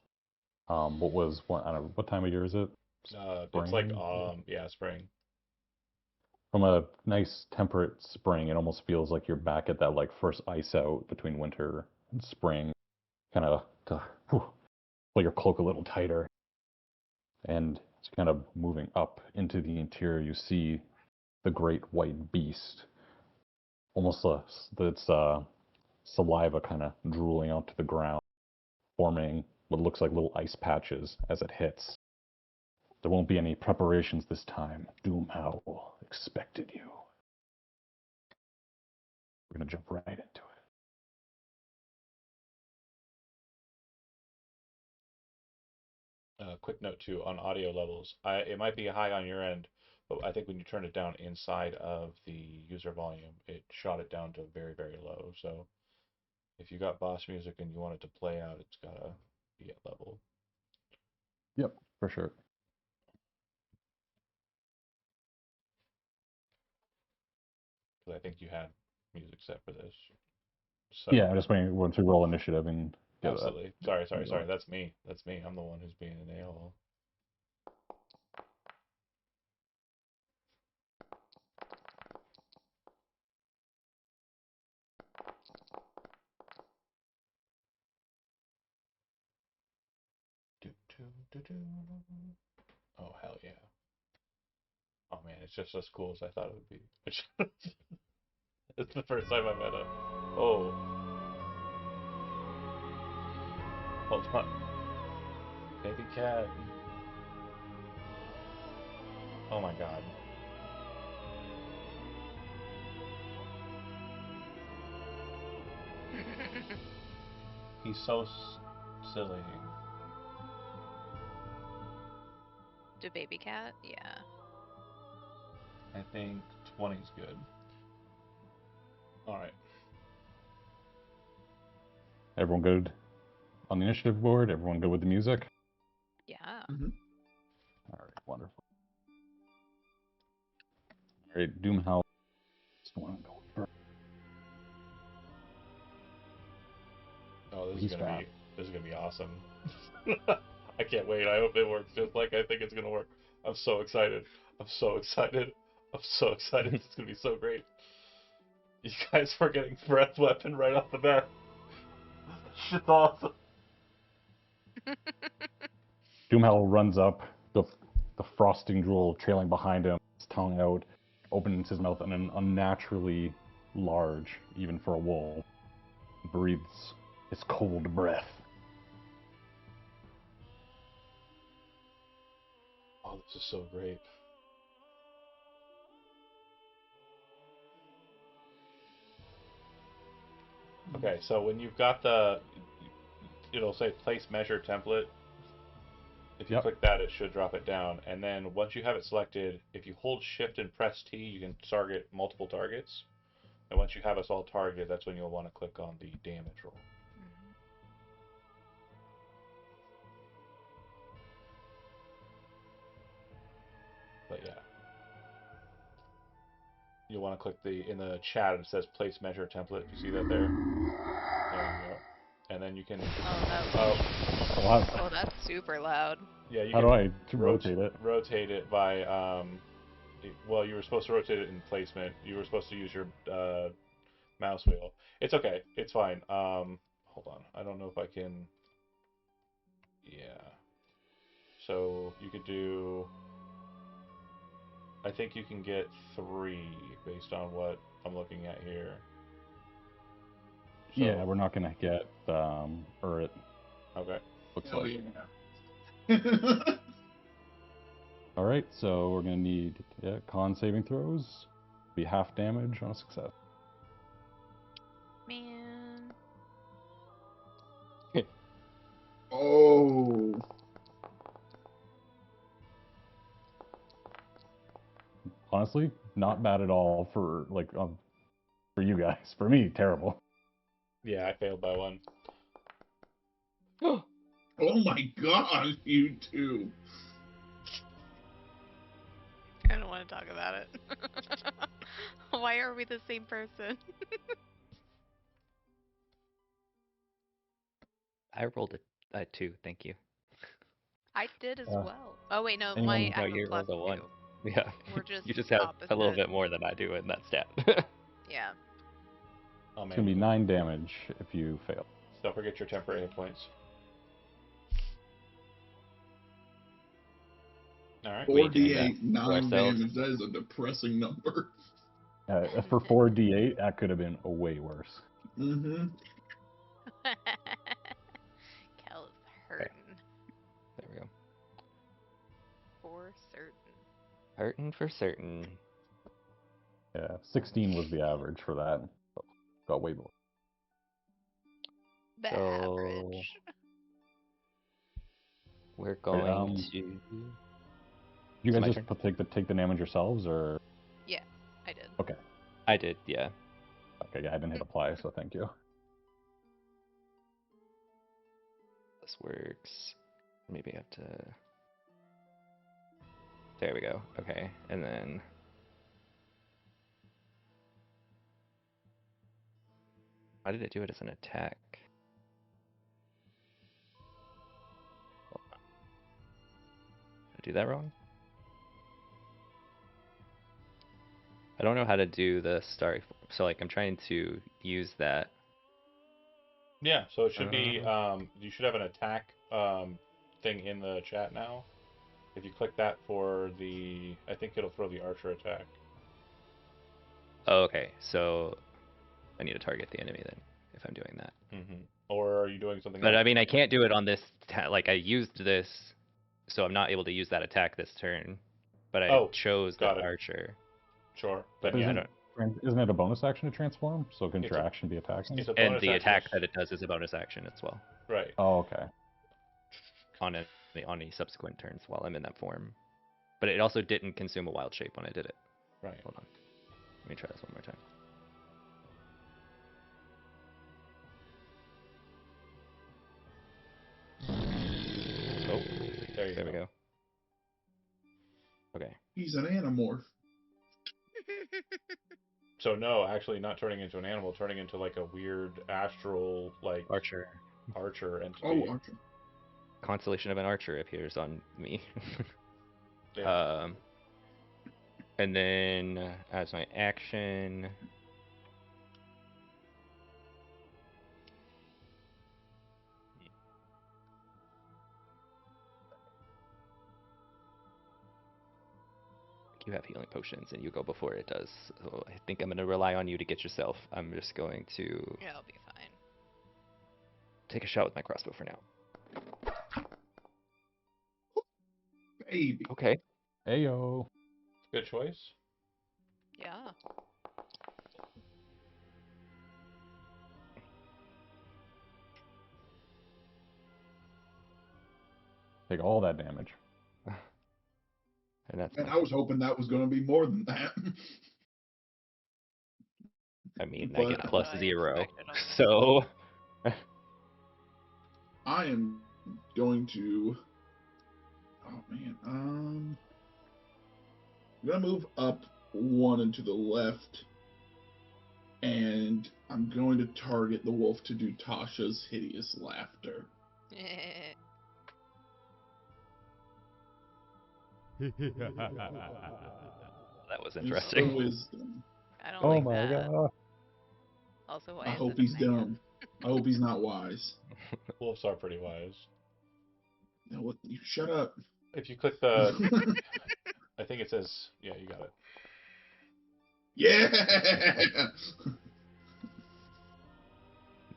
What was what? I don't know, what time of year is it? It's like spring. From a nice temperate spring, it almost feels like you're back at that like first ice out between winter and spring. Kind of to pull your cloak a little tighter, and it's kind of moving up into the interior. You see the great white beast, almost its saliva kind of drooling onto the ground, forming what looks like little ice patches as it hits. There won't be any preparations this time. Doomhowl expected you. We're going to jump right into it. Quick note too on audio levels. It might be high on your end, but I think when you turn it down inside of the user volume, it shot it down to very, very low. So if you got boss music and you want it to play out, it's gotta be at level. Yep, for sure. Because I think you had music set for this. So Yeah, I'm just waiting once we roll initiative and get absolutely. Sorry. That's me. I'm the one who's being an a-hole. Oh hell yeah. Oh man, it's just as cool as I thought it would be. It's the first time I met him. Oh. Hold on. Baby cat. Oh my god. He's so silly. Do baby cat? Yeah. I think 20's good. Alright. Everyone good on the initiative board? Everyone good with the music? Yeah. All right, wonderful. All right, Doomhowl. Just want to go first. Oh, He's fat. this is gonna be awesome. I can't wait. I hope it works just like I think it's gonna work. I'm so excited. I'm so excited. I'm so excited. It's gonna be so great. You guys are getting breath weapon right off the bat. Shit's awesome. Doomhowl runs up, the frosting drool trailing behind him, his tongue out, opens his mouth, and an unnaturally large, even for a wolf, breathes his cold breath. Oh, this is so great. Okay, so when you've got it'll say place measure template. If you Yep. click that, it should drop it down. And then once you have it selected, if you hold Shift and press T, you can target multiple targets. And once you have us all targeted, that's when you'll want to click on the damage roll. But yeah. You'll want to click in the chat, it says place measure template. You see that there? There you go. And then you can... Oh, that's super loud. Yeah, you How can do I rotate it? Rotate it by... well, you were supposed to rotate it in placement. You were supposed to use your mouse wheel. It's okay. It's fine. Hold on. I don't know if I can... Yeah. So you could do... I think you can get 3 based on what I'm looking at here. So, Yeah, we're not gonna get Urit. Okay. Looks Hell like. yeah. All right, so we're gonna need con saving throws. Be half damage on a success. Man. Oh. Honestly, not bad at all for for you guys. For me, terrible. Yeah, I failed by 1. Oh my god, you two. I don't want to talk about it. Why are we the same person? I rolled a 2, thank you. I did as well. Oh wait, no, anyone- I No, have a you plus rolled a 1. 2. Yeah. We're just You just have a little opposite. bit more than I do in that stat. Yeah. Oh, It's man. gonna be 9 damage if you fail. Don't forget your temporary hit points. Alright. 4d8, 9 ourselves. damage. That is a depressing number. For 4d8, that could have been way worse. Mm-hmm. Kel is hurting. There we go. For certain. Hurting for certain. Yeah, 16 was the average for that. So got way more. The So- average. We're going to... You Is it guys my just turn? take the damage yourselves, or Yeah, I did. okay? I did, yeah. Okay, yeah, I didn't hit apply, so thank you. This works. Maybe I have to... There we go. Okay, and then... Why did it do it as an attack? Hold on. Did I do that wrong? I don't know how to do the starry... So, like, I'm trying to use that. Yeah, so it should be, you should have an attack thing in the chat now. If you click that for the, I think it'll throw the archer attack. Oh, okay, so I need to target the enemy then, if I'm doing that. Mm-hmm. Or are you doing something But else? I mean, I can't do it on this, like I used this, so I'm not able to use that attack this turn. But I chose the got it. archer. Sure. But Then yeah, I Isn't, don't, isn't it a bonus action to transform? So can It's your a- action be attacking? it's a and bonus the action. attack that it does is a bonus action as well Right. Oh, okay. on any subsequent turns while I'm in that form. But it also didn't consume a wild shape when I did it. Right. Hold on, let me try this one more time. Oh, there you There go. we go. Okay. He's an animorph. So no, actually not turning into an animal, turning into like a weird astral, like... Archer. archer entity. Oh, Archer. Constellation of an archer appears on me. Yeah. And then as my action, you have healing potions and you go before it does. So I think I'm going to rely on you to get yourself. I'm just going to Yeah, I'll be fine. take a shot with my crossbow for now. Baby. Okay. Ayo. Good choice. Yeah. Take all that damage. And that's And my, I was hoping that was going to be more than that. I mean, I but get That's plus what I 0. expected on that. So I am going to. Oh man. I'm gonna move up 1 and to the left, and I'm going to target the wolf to do Tasha's hideous laughter. that was Use interesting. wisdom. I don't Oh like my that. god. Also, why I is hope it a he's man? dumb. I hope he's not wise. Wolves are pretty wise. Now what? You shut up. If you click the, I think it says, yeah, you got it. Yeah.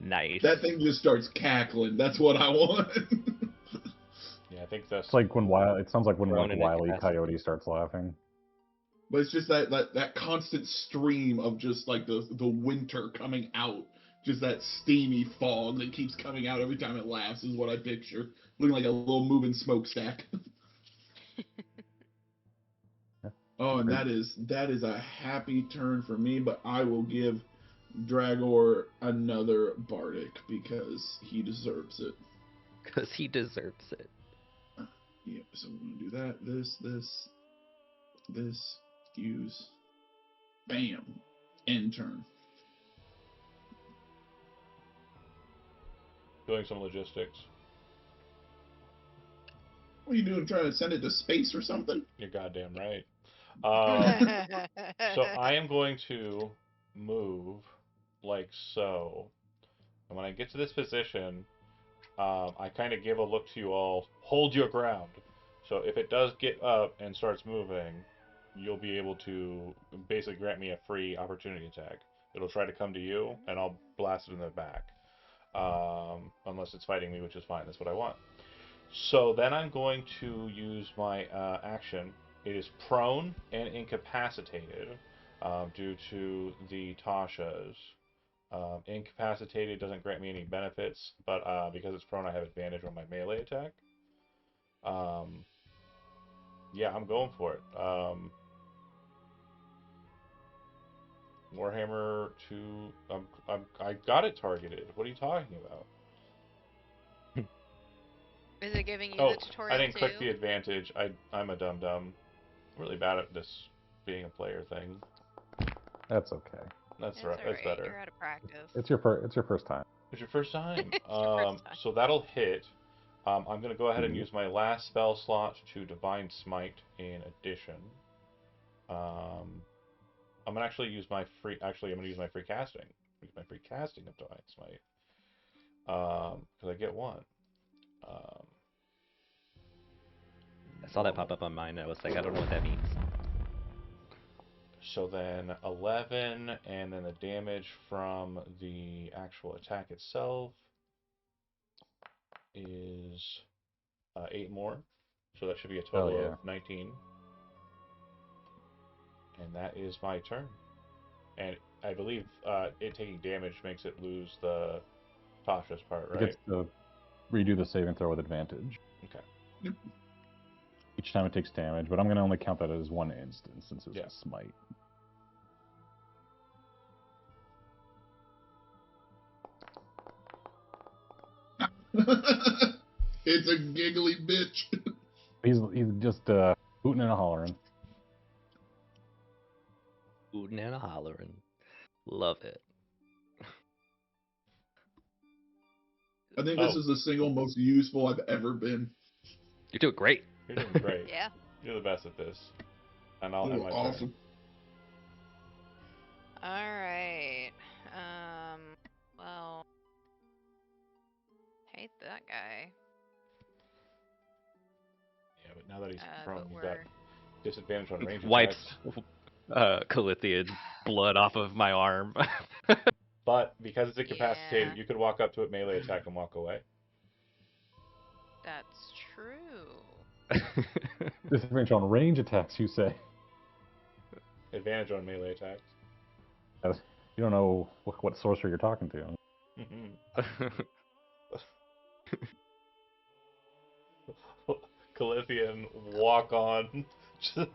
Nice. That thing just starts cackling. That's what I want. Yeah, I think that's It's like when it sounds like when Thrown like in Wile E. incapacity. Coyote starts laughing. But it's just that constant stream of just like the winter coming out. Just that steamy fog that keeps coming out every time it laughs is what I picture. Looking like a little moving smokestack. Oh, and that is a happy turn for me, but I will give Dragor another Bardic because he deserves it. Because he deserves it. Yeah, so we're gonna do that. This, use. Bam. End turn. doing some logistics. What are you doing? Trying to send it to space or something? You're goddamn right. So I am going to move like so. And when I get to this position, I kind of give a look to you all. Hold your ground. So if it does get up and starts moving, you'll be able to basically grant me a free opportunity attack. It'll try to come to you, and I'll blast it in the back. Unless it's fighting me, which is fine. That's what I want. So then I'm going to use my action. It is prone and incapacitated due to the Tasha's. Incapacitated doesn't grant me any benefits, but because it's prone, I have advantage on my melee attack. Yeah, I'm going for it. Warhammer 2. I got it targeted. What are you talking about? Is it giving you Oh, the tutorial I didn't click too? the advantage. I'm a dum-dum. Really bad at this being a player thing. That's okay. That's It's right. That's alright. better. You're out of practice. It's your first time. It's your first time. It's your first time. So that'll hit. I'm going to go ahead and Mhm. use my last spell slot to Divine Smite in addition. I'm gonna actually use my free. Actually, I'm gonna use my free casting. Use my free casting of Divine Smite. Because I get one. I saw that pop up on mine and I was like, I don't know what that means. So then 11, and then the damage from the actual attack itself is 8 more. So that should be a total Hell yeah. of 19. And that is my turn. And I believe it taking damage makes it lose the Tasha's part, It right? gets to redo the saving throw with advantage. Okay. Yep. Each time it takes damage, but I'm going to only count that as one instance since it's Yeah. a smite. It's a giggly bitch. He's just hooting and hollering. Hooting and hollering. Love it. I think this Oh. is the single most useful I've ever been. You're doing great. You're doing great. Yeah. You're the best at this. And I'll You end were my awesome. All right. Well, hate that guy. Yeah, but now that he's But prone, he's got we're disadvantage on range Wipes attacks. Calithian blood off of my arm. But because it's incapacitated, Yeah. you could walk up to it, melee attack, and walk away. that's true. Disadvantage on range attacks, you say? Advantage on melee attacks. You don't know what sorcerer you're talking to. Calithian, walk on. Just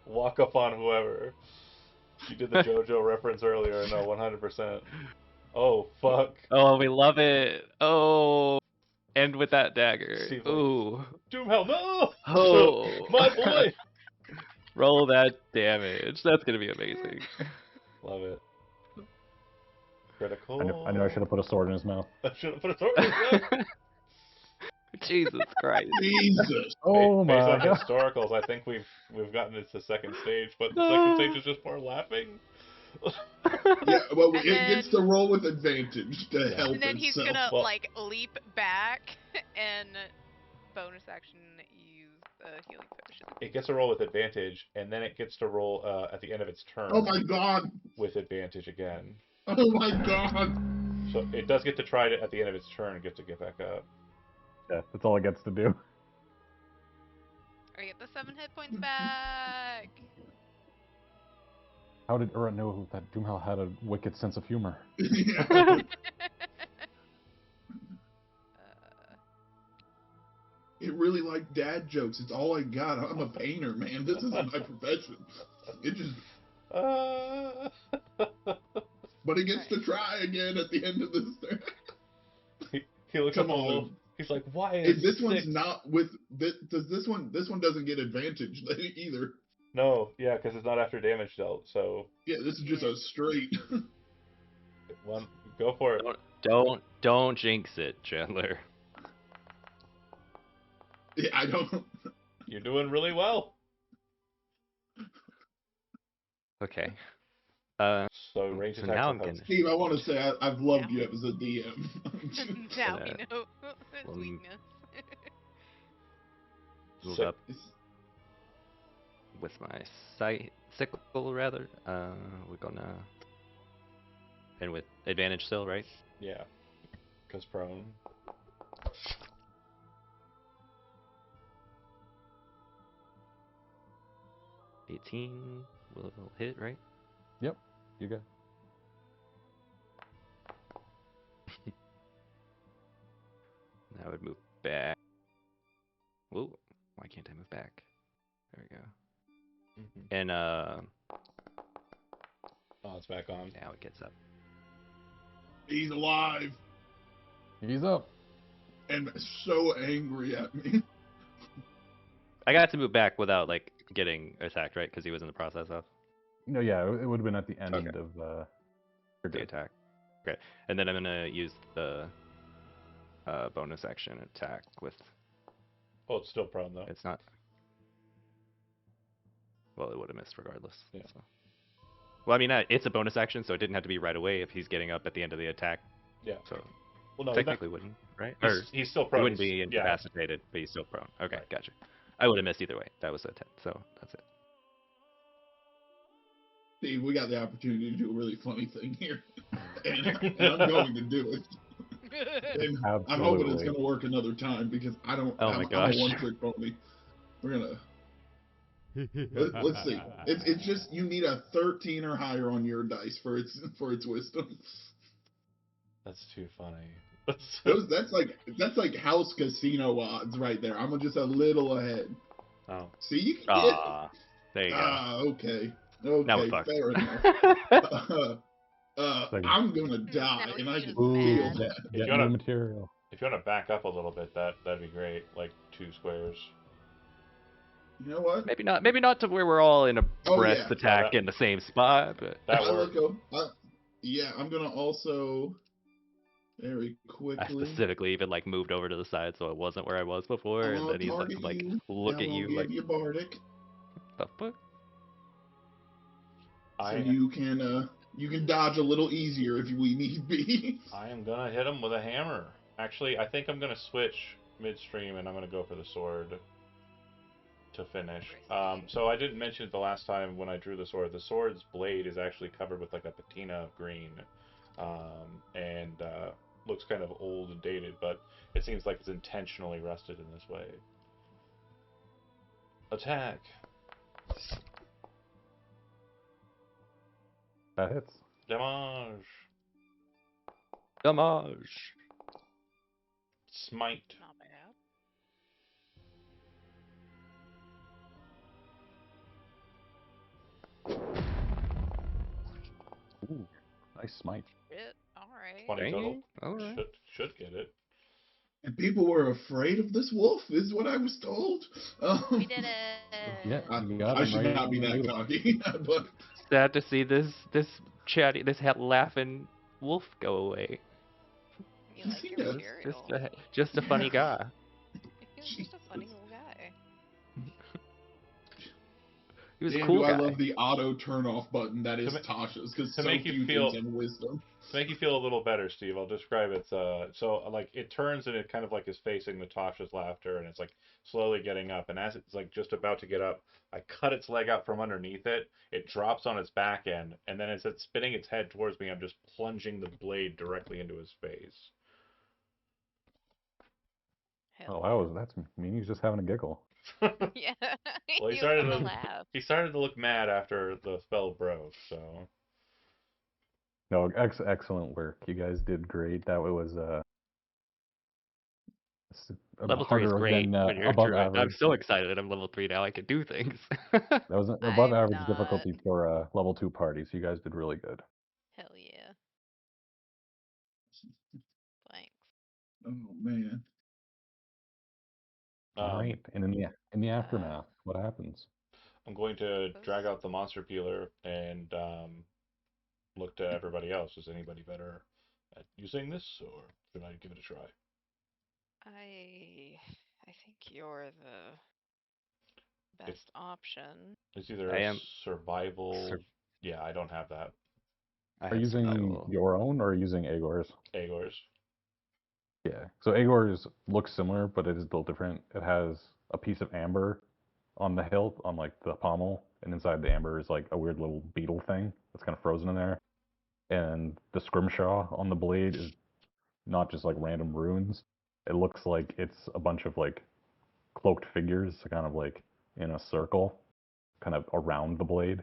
walk up on whoever. You did the JoJo reference earlier. No, 100%. Oh, fuck. Oh, we love it. Oh, end with that dagger. Seems like- Ooh. Doomhowl, no! Oh. My boy! Roll that damage. That's gonna be amazing. Love it. Critical. I knew I should have put a sword in his mouth. I should have put a sword in his mouth. Jesus Christ. Jesus. Oh Based my on god. historicals, I think we've gotten into the second stage, but the second stage is just more laughing. Yeah, well, And it gets to then- roll with advantage to help And then he's itself. gonna Well- like leap back and bonus action use the healing potion. It gets to roll with advantage, and then it gets to roll at the end of its turn Oh my god. with advantage again. Oh my god. So it does get to try it at the end of its turn and get to get back up. Yeah, that's all it gets to do. Or get the 7 hit points back. How did Ura know that Doomhowl had a wicked sense of humor? Yeah. It really like dad jokes. It's all I got. I'm a painter, man. This isn't my profession. It just, but he gets to try again at the end of this. He looks Come up a little. on. He's like, "Why If is this one's 6?" not with does this one doesn't get advantage either. No, yeah, because it's not after damage dealt. So Yeah, this is just a straight. one, go for it. Don't jinx it, Chandler. Yeah, I don't. You're doing really well. Okay. So range So attacks. now will I'm have- gonna- Steve, I want to say I've loved Yeah. you as a DM. Now we Gonna- know his well, weakness. Move So- up with my sickle rather. We're gonna and with advantage still, right? Yeah, because prone. $18 will hit, right? Yep, you good. Now I would move back. Whoa, why can't I move back? There we go. And Oh, it's back on. now it gets up. He's alive He's up. and so angry at me. I got to move back without like getting attacked, right? Because he was in the process of No, yeah, it would have been at the end Okay. of your the go. attack. Okay, and then I'm gonna use the bonus action attack with. Oh, it's still prone though. It's not. Well, it would have missed regardless. Yeah. So. Well, I mean, it's a bonus action, so it didn't have to be right away if he's getting up at the end of the attack. Yeah. So Well, no, technically wouldn't, right? Or he's still he prone. wouldn't be Yeah. incapacitated, but he's still prone. Okay, Right. gotcha. I would have missed either way. That was a 10, so that's it. Steve, we got the opportunity to do a really funny thing here, and I'm going to do it. And I'm hoping it's Absolutely. going to work another time because I don't. Oh my I'm gosh. a one-trick pony. We're gonna. Let's see. It's just you need a 13 or higher on your dice for its wisdom. That's too funny. That's like house casino odds right there. I'm just a little ahead. Oh. See, you can get. Ah, there you go. Okay. Okay. Now we're fucked. Fair enough. Like- I'm gonna die, Now and I he's can Ooh, feel mad. that. If get you new wanna- material. If you want to back up a little bit, that'd be great. Like 2 squares. You know what? Maybe not to where we're all in a Oh, breast yeah. attack That- in the same spot, but That I works. yeah, I'm gonna also. very I quickly. specifically even like moved over to the side so it wasn't where I was before, and I'll then he's like, target I'm like, you. look Now at I'll you, like, give you Bardic, the fuck? so I you can dodge a little easier if we need be. I am gonna hit him with a hammer. Actually, I think I'm gonna switch midstream and I'm gonna go for the sword to finish. Risky. So I didn't mention it the last time when I drew the sword. The sword's blade is actually covered with like a patina of green, and looks kind of old and dated, but it seems like it's intentionally rusted in this way. Attack. That hits. Damage. Damage. Smite. Not bad. Ooh, nice smite. Shit. All right. 20 total. Dang, alright. Should get it. And people were afraid of this wolf, is what I was told. We did it. Yeah, I, you got I him should right not be in the that noodle. cocky, but Sad to see this chatty, this laughing wolf go away. You Yes, like he your does. material. Just a funny guy. He was just a funny little guy. He was a damn, cool do I guy. love the auto turn off button that is ma- Tasha's, because to so make you few feel- things have wisdom. To make you feel a little better, Steve, I'll describe it. So like it turns and it kind of like is facing Natasha's laughter, and it's like slowly getting up. And as it's like just about to get up, I cut its leg out from underneath it. It drops on its back end, and then as it's spinning its head towards me, I'm just plunging the blade directly into his face. Hell Oh, that's mean. He's just having a giggle. Well, yeah. he He was started gonna to laugh. he started to look mad after the spell broke. So No, excellent work. You guys did great. That was Level 3 is harder great than when you're a above druid. I'm average. so excited I'm level 3 now. I can do things. That was an above I'm average not. difficulty for a level 2 party, so you guys did really good. Hell yeah. Thanks. Oh man. All right, and in the Uh, aftermath, what happens? I'm going to drag those- out the monster peeler and look to everybody else. Is anybody better at using this, or should I give it a try? I think you're the It's best option. it's either I a am survival. Yeah, I don't have that. I Are have you using survival. your own or are you using Agor's? Agors. Yeah. So Agor's looks similar, but it is a little different. It has a piece of amber on the hilt, on like the pommel, and inside the amber is like a weird little beetle thing that's kind of frozen in there. And the scrimshaw on the blade is not just like random runes. It looks like it's a bunch of like cloaked figures, kind of like in a circle, kind of around the blade.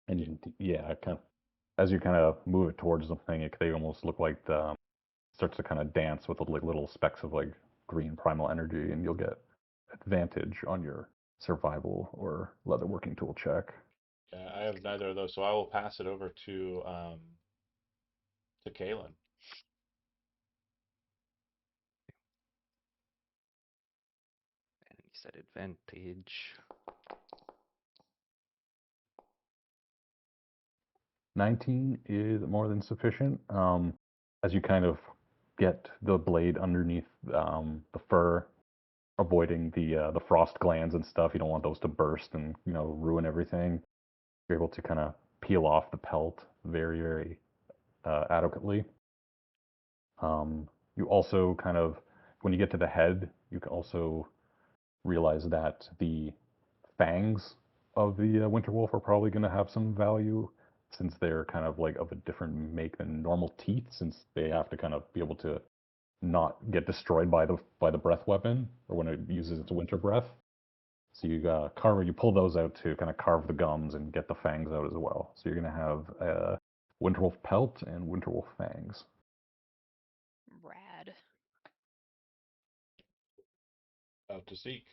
And yeah, kind of as you kind of move it towards the thing, they almost look like the starts to kind of dance with like little specks of like green primal energy, and you'll get advantage on your survival or leatherworking tool check. Yeah, I have neither of those, so I will pass it over to Kalen. And you said advantage. 19 is more than sufficient. As you kind of get the blade underneath the fur, avoiding the frost glands and stuff. You don't want those to burst and ruin everything. You're able to kind of peel off the pelt very, very adequately. You also kind of, when you get to the head, you can also realize that the fangs of the winter wolf are probably going to have some value, since they're kind of like of a different make than normal teeth, since they have to kind of be able to not get destroyed by the breath weapon or when it uses its winter breath. So you pull those out to kind of carve the gums and get the fangs out as well. So you're going to have a winterwolf pelt and winterwolf fangs. Rad. Out to seek.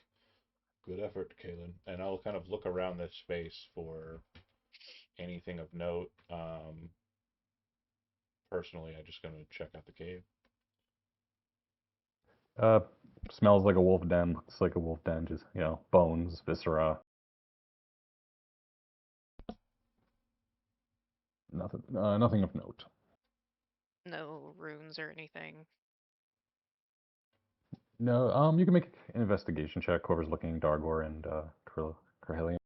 Good effort, Kalen. And I'll kind of look around this space for anything of note. Personally, I'm just going to check out the cave. Smells like a wolf den. Looks like a wolf den. Just bones, viscera. Nothing of note. No runes or anything. No, you can make an investigation check. Whoever's looking, Dargor and Corhellian.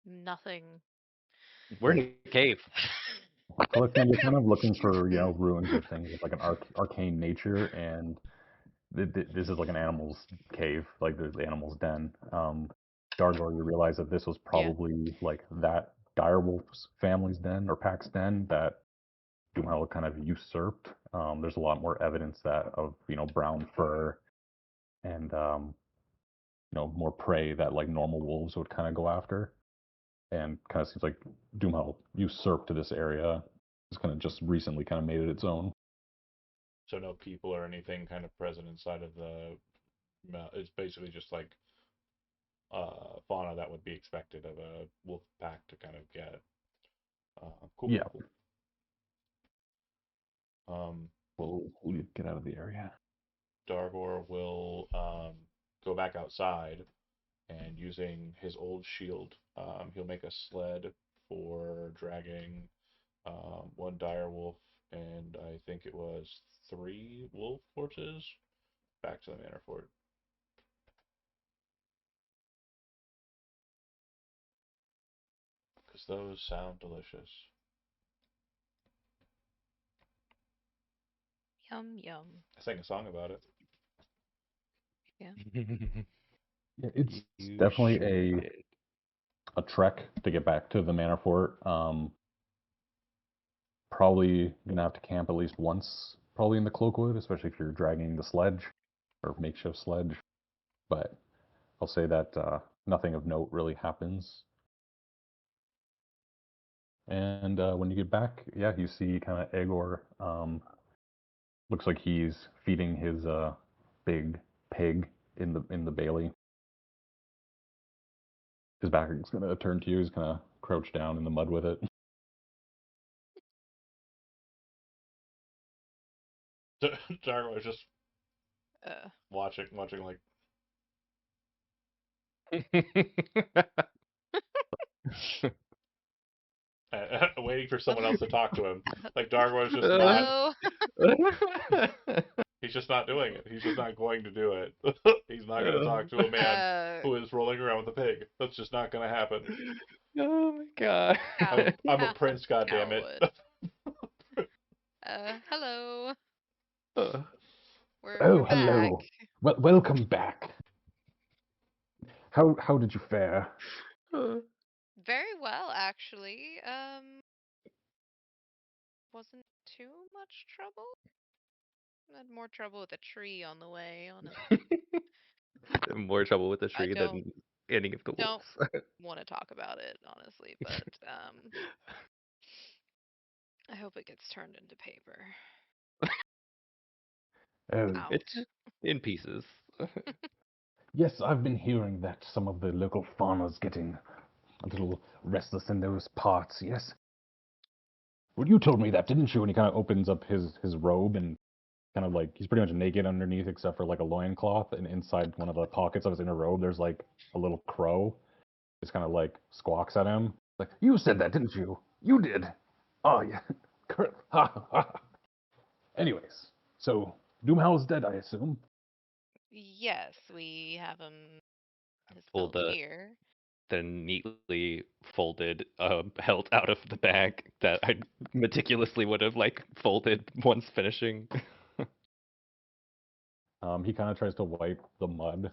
Nothing. We're in a cave. Corhellian, you're kind of looking for ruins or things of like an arcane nature, and this is like an animal's cave, like the animal's den. Dargor, you realize that this was Yeah. probably like that direwolf's family's den or pack's den that Doomhowl kind of usurped. There's a lot more evidence that of brown fur and more prey that like normal wolves would kind of go after, and kind of seems like Doomhowl usurped this area. It's kind of just recently kind of made it its own. So no people or anything kind of present inside of the. It's basically just like fauna that would be expected of a wolf pack to kind of get. Cool. Yeah. Cool. We'll get out of the area. Dargor will go back outside, and using his old shield, he'll make a sled for dragging one dire wolf and I think it was 3 wolf horses back to the manor fort. Because those sound delicious. Yum yum. I sang a song about it. Yeah, it's You definitely sure did. a trek to get back to the manor fort. Probably gonna have to camp at least once, probably in the Cloakwood, especially if you're dragging the sledge or makeshift sledge. But I'll say that nothing of note really happens. And when you get back, yeah, you see kind of Egor. Looks like he's feeding his big pig in the bailey. His back is gonna turn to you. He's gonna crouch down in the mud with it. Dargo was just Uh, watching like waiting for someone else to talk to him. Like Dargo was just not. hello. He's just not doing it. He's just not going to do it. He's not going to talk to a man who is rolling around with a pig. That's just not going to happen. Oh my god. I'm a prince, goddammit. Hello. Uh, We're back. Hello. Welcome back. How did you fare? Very well, actually. Wasn't too much trouble. Had more trouble with a tree on the way, honestly. More trouble with the I tree don't than any of the don't wolves. want to talk about it, honestly, but I hope it gets turned into paper. Oh, Ouch. It's in pieces. yes, I've been hearing that some of the local farmers getting a little restless in those parts. Yes. Well, you told me that, didn't you? And he kind of opens up his robe and kind of like he's pretty much naked underneath except for like a loincloth, and inside one of the pockets of his inner robe there's like a little crow. Just kind of like squawks at him. Like, you said that, didn't you? You did. Oh yeah. Ha ha ha. Anyways, so Doomhowl's dead, I assume. Yes, we have him. His Pull belt the here. neatly folded belt out of the bag that I meticulously would have like folded once finishing. He kind of tries to wipe the mud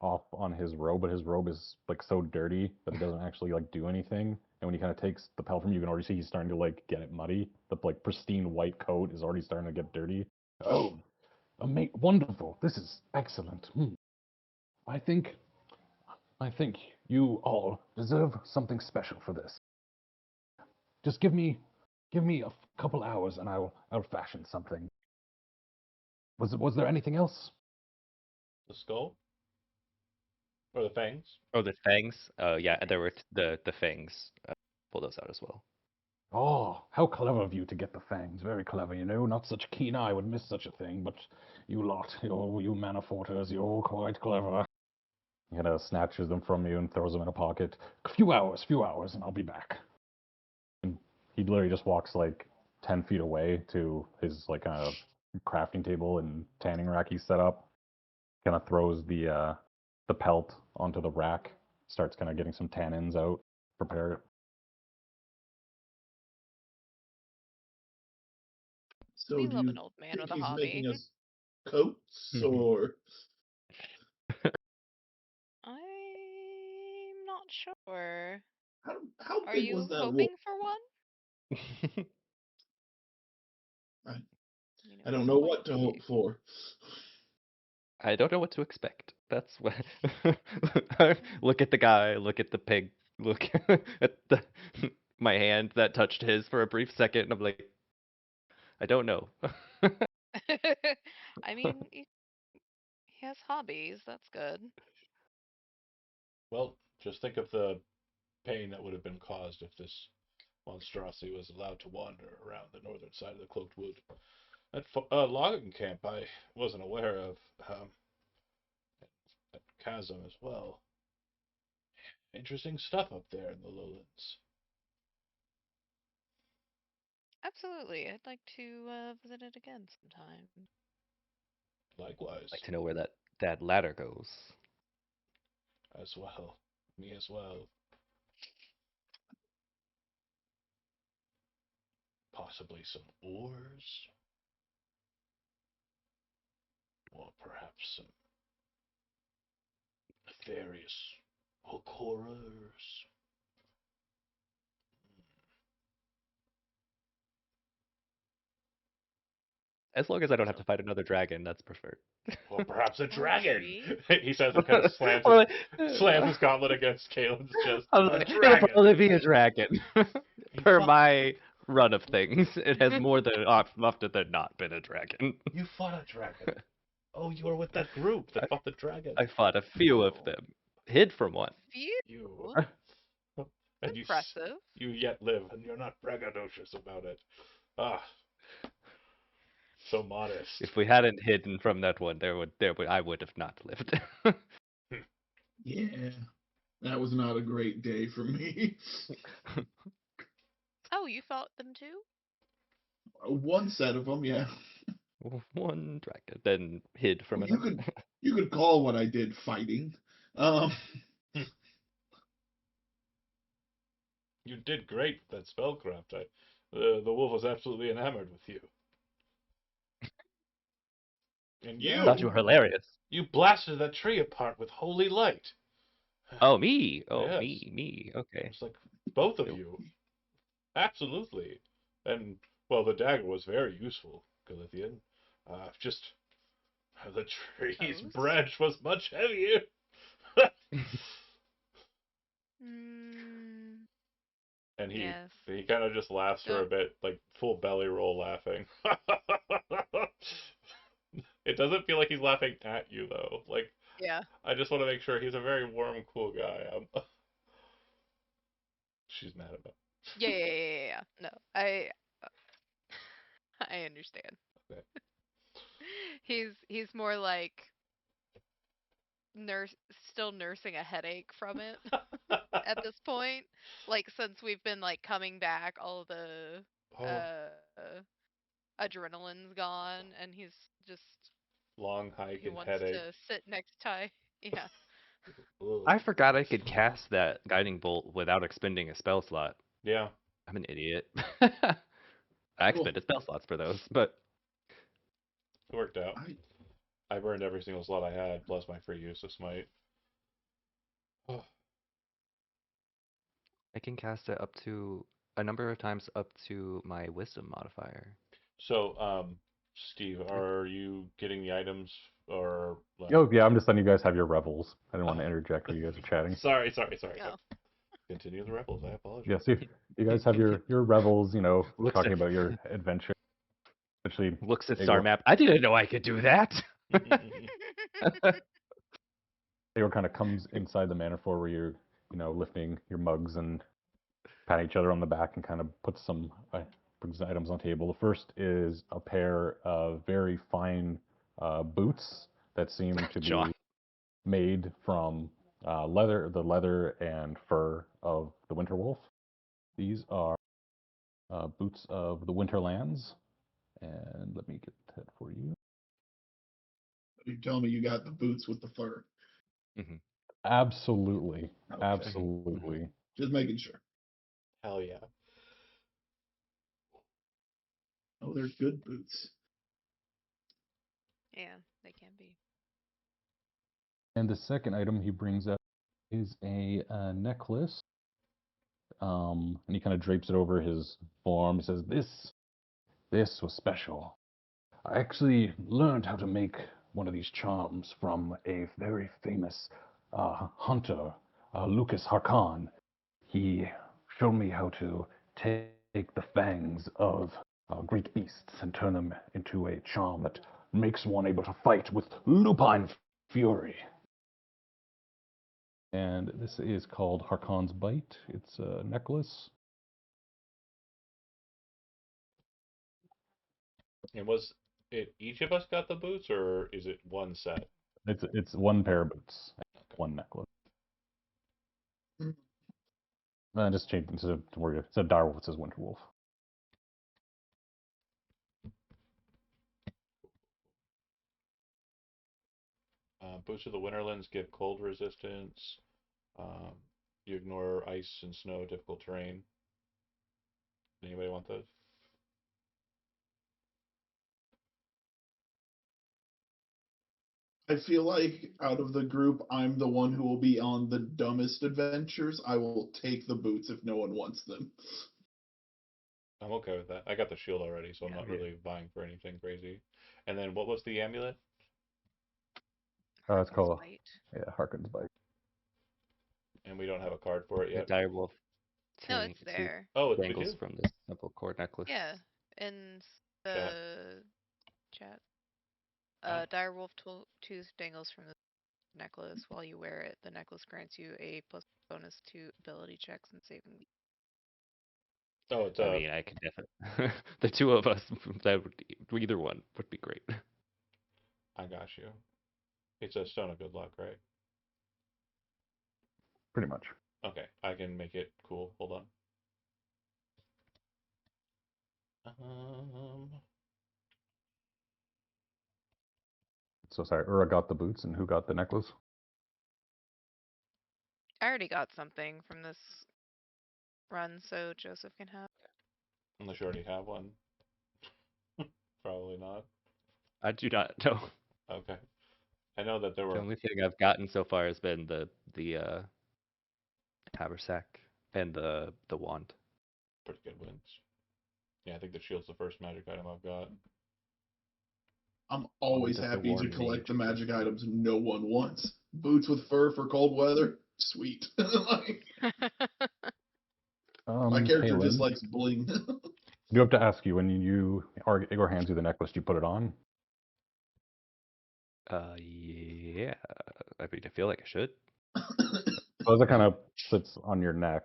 off on his robe, but his robe is like so dirty that it doesn't actually like do anything. And when he kind of takes the pelt from you, you can already see he's starting to like get it muddy. The like pristine white coat is already starting to get dirty. Oh, wonderful! This is excellent. I think, I think you all deserve something special for this. Just give me a couple hours, and I'll fashion something. Was there anything else? The skull? Or the fangs? Oh, the fangs. Yeah, there were the fangs. Pull those out as well. Oh, how clever of you to get the fangs. Very clever, you know. Not such a keen eye would miss such a thing, but you lot, you Manaforters, you're all quite clever. He kind of snatches them from you and throws them in a pocket. Few hours, and I'll be back. And he literally just walks like 10 feet away to his like crafting table and tanning rack he set up. Kind of throws the pelt onto the rack, starts kind of getting some tannins out, prepare it. So We do love you an old man think with a he's making hobby. us coats, or I'm not sure. how Are big was you that wolf? hoping for one? I, You know, I don't we know might what to hope be. for. I don't know what to expect. That's what. Look at the guy. Look at the pig. Look at the my hand that touched his for a brief second, and I'm like, I don't know. I mean, he has hobbies. That's good. Well, just think of the pain that would have been caused if this monstrosity was allowed to wander around the northern side of the Cloaked Wood. That logging camp I wasn't aware of. That chasm as well. Interesting stuff up there in the lowlands. Absolutely. I'd like to visit it again sometime. Likewise, Like to know where that ladder goes. as well. Me as well. Possibly some ores. Or perhaps some nefarious horrors. As long as I don't have to fight another dragon, that's preferred. Or perhaps a Or a dragon. tree. He says and kind of slams Or slams his gauntlet against Caelan's chest. I was A like, it'll dragon. probably be a dragon. You Per fought, my run of things, it has more than often than not been a dragon. you fought a dragon. Oh, you were with that group that fought the dragon. I fought a few of them, hid from one. Phew. You and Impressive. you yet live, and you're not braggadocious about it. Ah, so modest. If we hadn't hidden from that one, I would have not lived. Yeah, that was not a great day for me. Oh, you fought them too? One set of them, yeah. One dragon, then hid from You another. could call what I did fighting. Um, You did great with that spellcraft. The wolf was absolutely enamored with you. And Yeah. Thought you were hilarious. you blasted that tree apart with holy light. Oh, me. Oh, Yes. me. Okay. It's like both of you. Absolutely. And, well, the dagger was very useful, Galithian. Just the tree's Suppose. branch was much heavier. Mm, And yes. he kind of just laughs for a bit, like full belly roll laughing. It doesn't feel like he's laughing at you though. Like Yeah. I just want to make sure he's a very warm, cool guy. She's mad about. Yeah. No, I understand. Okay. He's more like still nursing a headache from it at this point. Like since we've been like coming back, all the Oh, adrenaline's gone, and he's just long hike he and wants headache. to sit next to. Yeah. Ugh. I forgot I could cast that guiding bolt without expending a spell slot. Yeah. I'm an idiot. I expended spell slots for those, but It worked out. I, I burned every single slot I had, plus my free use of smite. Oh, I can cast it up to a number of times up to my wisdom modifier. so, Steve, are you getting the items or? Oh, yeah, I'm just letting you guys have your revels. I didn't want to interject when you guys are chatting. Sorry. Oh. Continue the rebels. I apologize. Yes, you guys have your revels, Looks talking at- about your adventure. Actually, Looks at They star were- map. I didn't know I could do that. Eeyore kind of comes inside the manor floor where you're, lifting your mugs and pat each other on the back and kind of puts brings items on the table. The first is a pair of very fine boots that seem to be John. made from the leather and fur of the winter wolf. These are boots of the Winterlands, and let me get that for you. You're telling me you got the boots with the fur? Absolutely, Okay. absolutely. Just making sure. Hell yeah. Oh, they're good boots. Yeah, they can be. And the second item he brings up is a necklace. And he kind of drapes it over his forearm. He says, This was special. I actually learned how to make one of these charms from a very famous hunter, Lucas Harkon. He showed me how to take the fangs of great beasts and turn them into a charm that makes one able to fight with lupine fury. And this is called Harkon's Bite. It's a necklace. And was it each of us got the boots, or is it one set? It's one pair of boots, Okay. one necklace. Mm. Just change it to where it said Direwolf, it says Winterwolf. Boots of the Winterlands give cold resistance. Um, you ignore ice and snow, difficult terrain. Anybody want those? I feel like out of the group, I'm the one who will be on the dumbest adventures. I will take the boots if no one wants them. I'm okay with that. I got the shield already, so I'm not Yeah. really vying for anything crazy. And then what was the amulet? It's Harkon's called Bite. Harkon's Bite. And we don't have a card for it The yet. direwolf No, chain it's there. Oh, we dangles do? from this simple cord necklace. Yeah, in Chat. the chat. Ah. Direwolf tooth dangles from the necklace. While you wear it, the necklace grants you a plus bonus to ability checks and saving. Oh, it's I mean, I could definitely. The two of us, that would, either one would be great. I got you. It's a stone of good luck, right? Pretty much. Okay, I can make it cool. Hold on. So sorry, Ura got the boots, and who got the necklace? I already got something from this run, so Joseph can have. Unless you already have one. Probably not. I do not know. Okay. I know that there The were only thing I've gotten so far has been the haversack and the wand. pretty good wins. Yeah, I think the shield's the first magic item I've got. I'm always Does the happy to warm collect the mage magic exist? items no one wants. Boots with fur for cold weather? Sweet. Like, my character just Kaylin, likes bling. I do have to ask you, when Igor hands you the necklace, do you put it on? Yeah. I mean, I feel like I should. So as it kind of sits on your neck,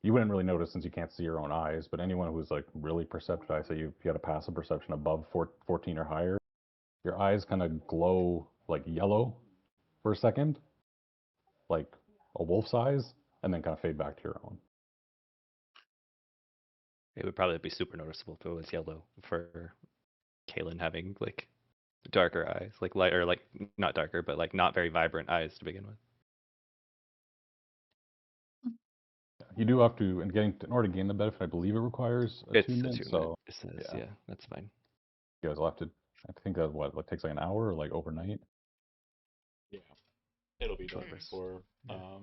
you wouldn't really notice since you can't see your own eyes, but anyone who's like really perceptive, I say you got a passive perception above 14 or higher, your eyes kind of glow like yellow for a second, like a wolf's eyes, and then kind of fade back to your own. It would probably be super noticeable if it was yellow for Kaylin having like darker eyes, like lighter, like not darker, but like not very vibrant eyes to begin with. You do have to, in order to gain the benefit, I believe it requires It's attunement. attunement. So It says, yeah. yeah, that's fine. you guys will have to. I think that like takes like an hour or like overnight. Yeah. It'll be done Sure. before Yeah.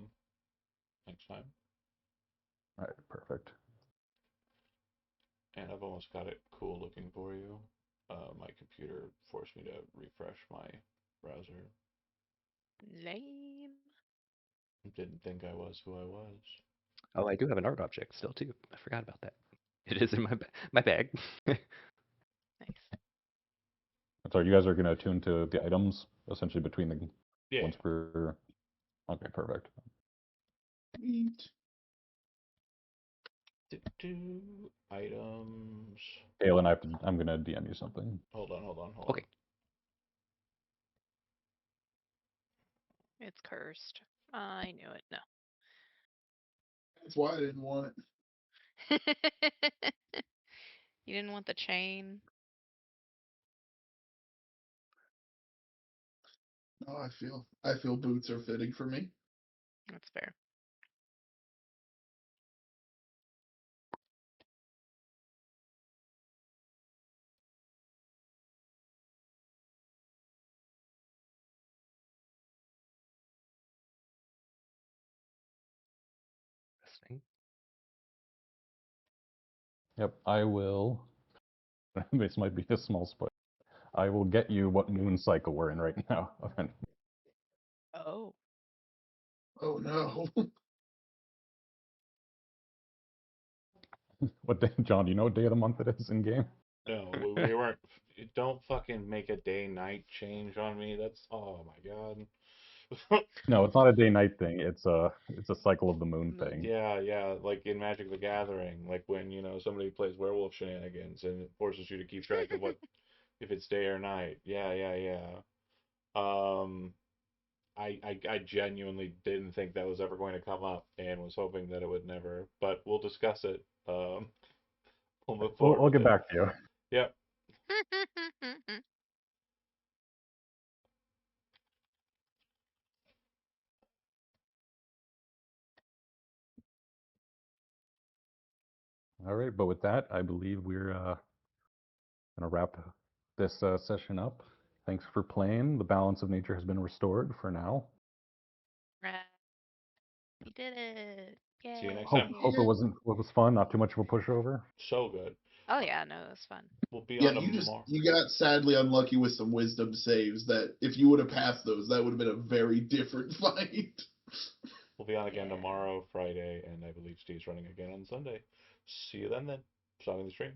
next time. All right, perfect. And I've almost got it cool looking for you. My computer forced me to refresh my browser. Lame. Didn't think I was who I was. Oh, I do have an art object still too. I forgot about that. It is in my bag. Nice. So you guys are going to attune to the items essentially between the Yeah. ones per. Okay, perfect. Sweet. Items. Galen, I'm gonna DM you something. Hold on. Okay. It's cursed. I knew it. No. That's why I didn't want it. You didn't want the chain? No, I feel boots are fitting for me. That's fair. Listening. Yep, I will. This might be a small spoiler. I will get you what moon cycle we're in right now. Oh. Oh no. What day, John? Do you know what day of the month it is in game? No, we weren't. Don't fucking make a day-night change on me. That's oh my god. No, it's not a day-night thing. It's a cycle of the moon thing. Yeah, like in Magic the Gathering, like when somebody plays werewolf shenanigans and it forces you to keep track of what if it's day or night. Yeah. Um, I genuinely didn't think that was ever going to come up and was hoping that it would never. But we'll discuss it. We'll move forward We'll with get it. back to you. Yep. All right, but with that, I believe we're gonna wrap this session up. Thanks for playing. The balance of nature has been restored for now. Right. You did it. Yay. See you next Hope time. it was fun. Not too much of a pushover. So good. Oh yeah, no, it was fun. We'll be Yeah, on tomorrow. you got sadly unlucky with some wisdom saves that if you would have passed those, that would have been a very different fight. We'll be on again Yeah. tomorrow, Friday, and I believe Steve's running again on Sunday. See you then. Starting the stream.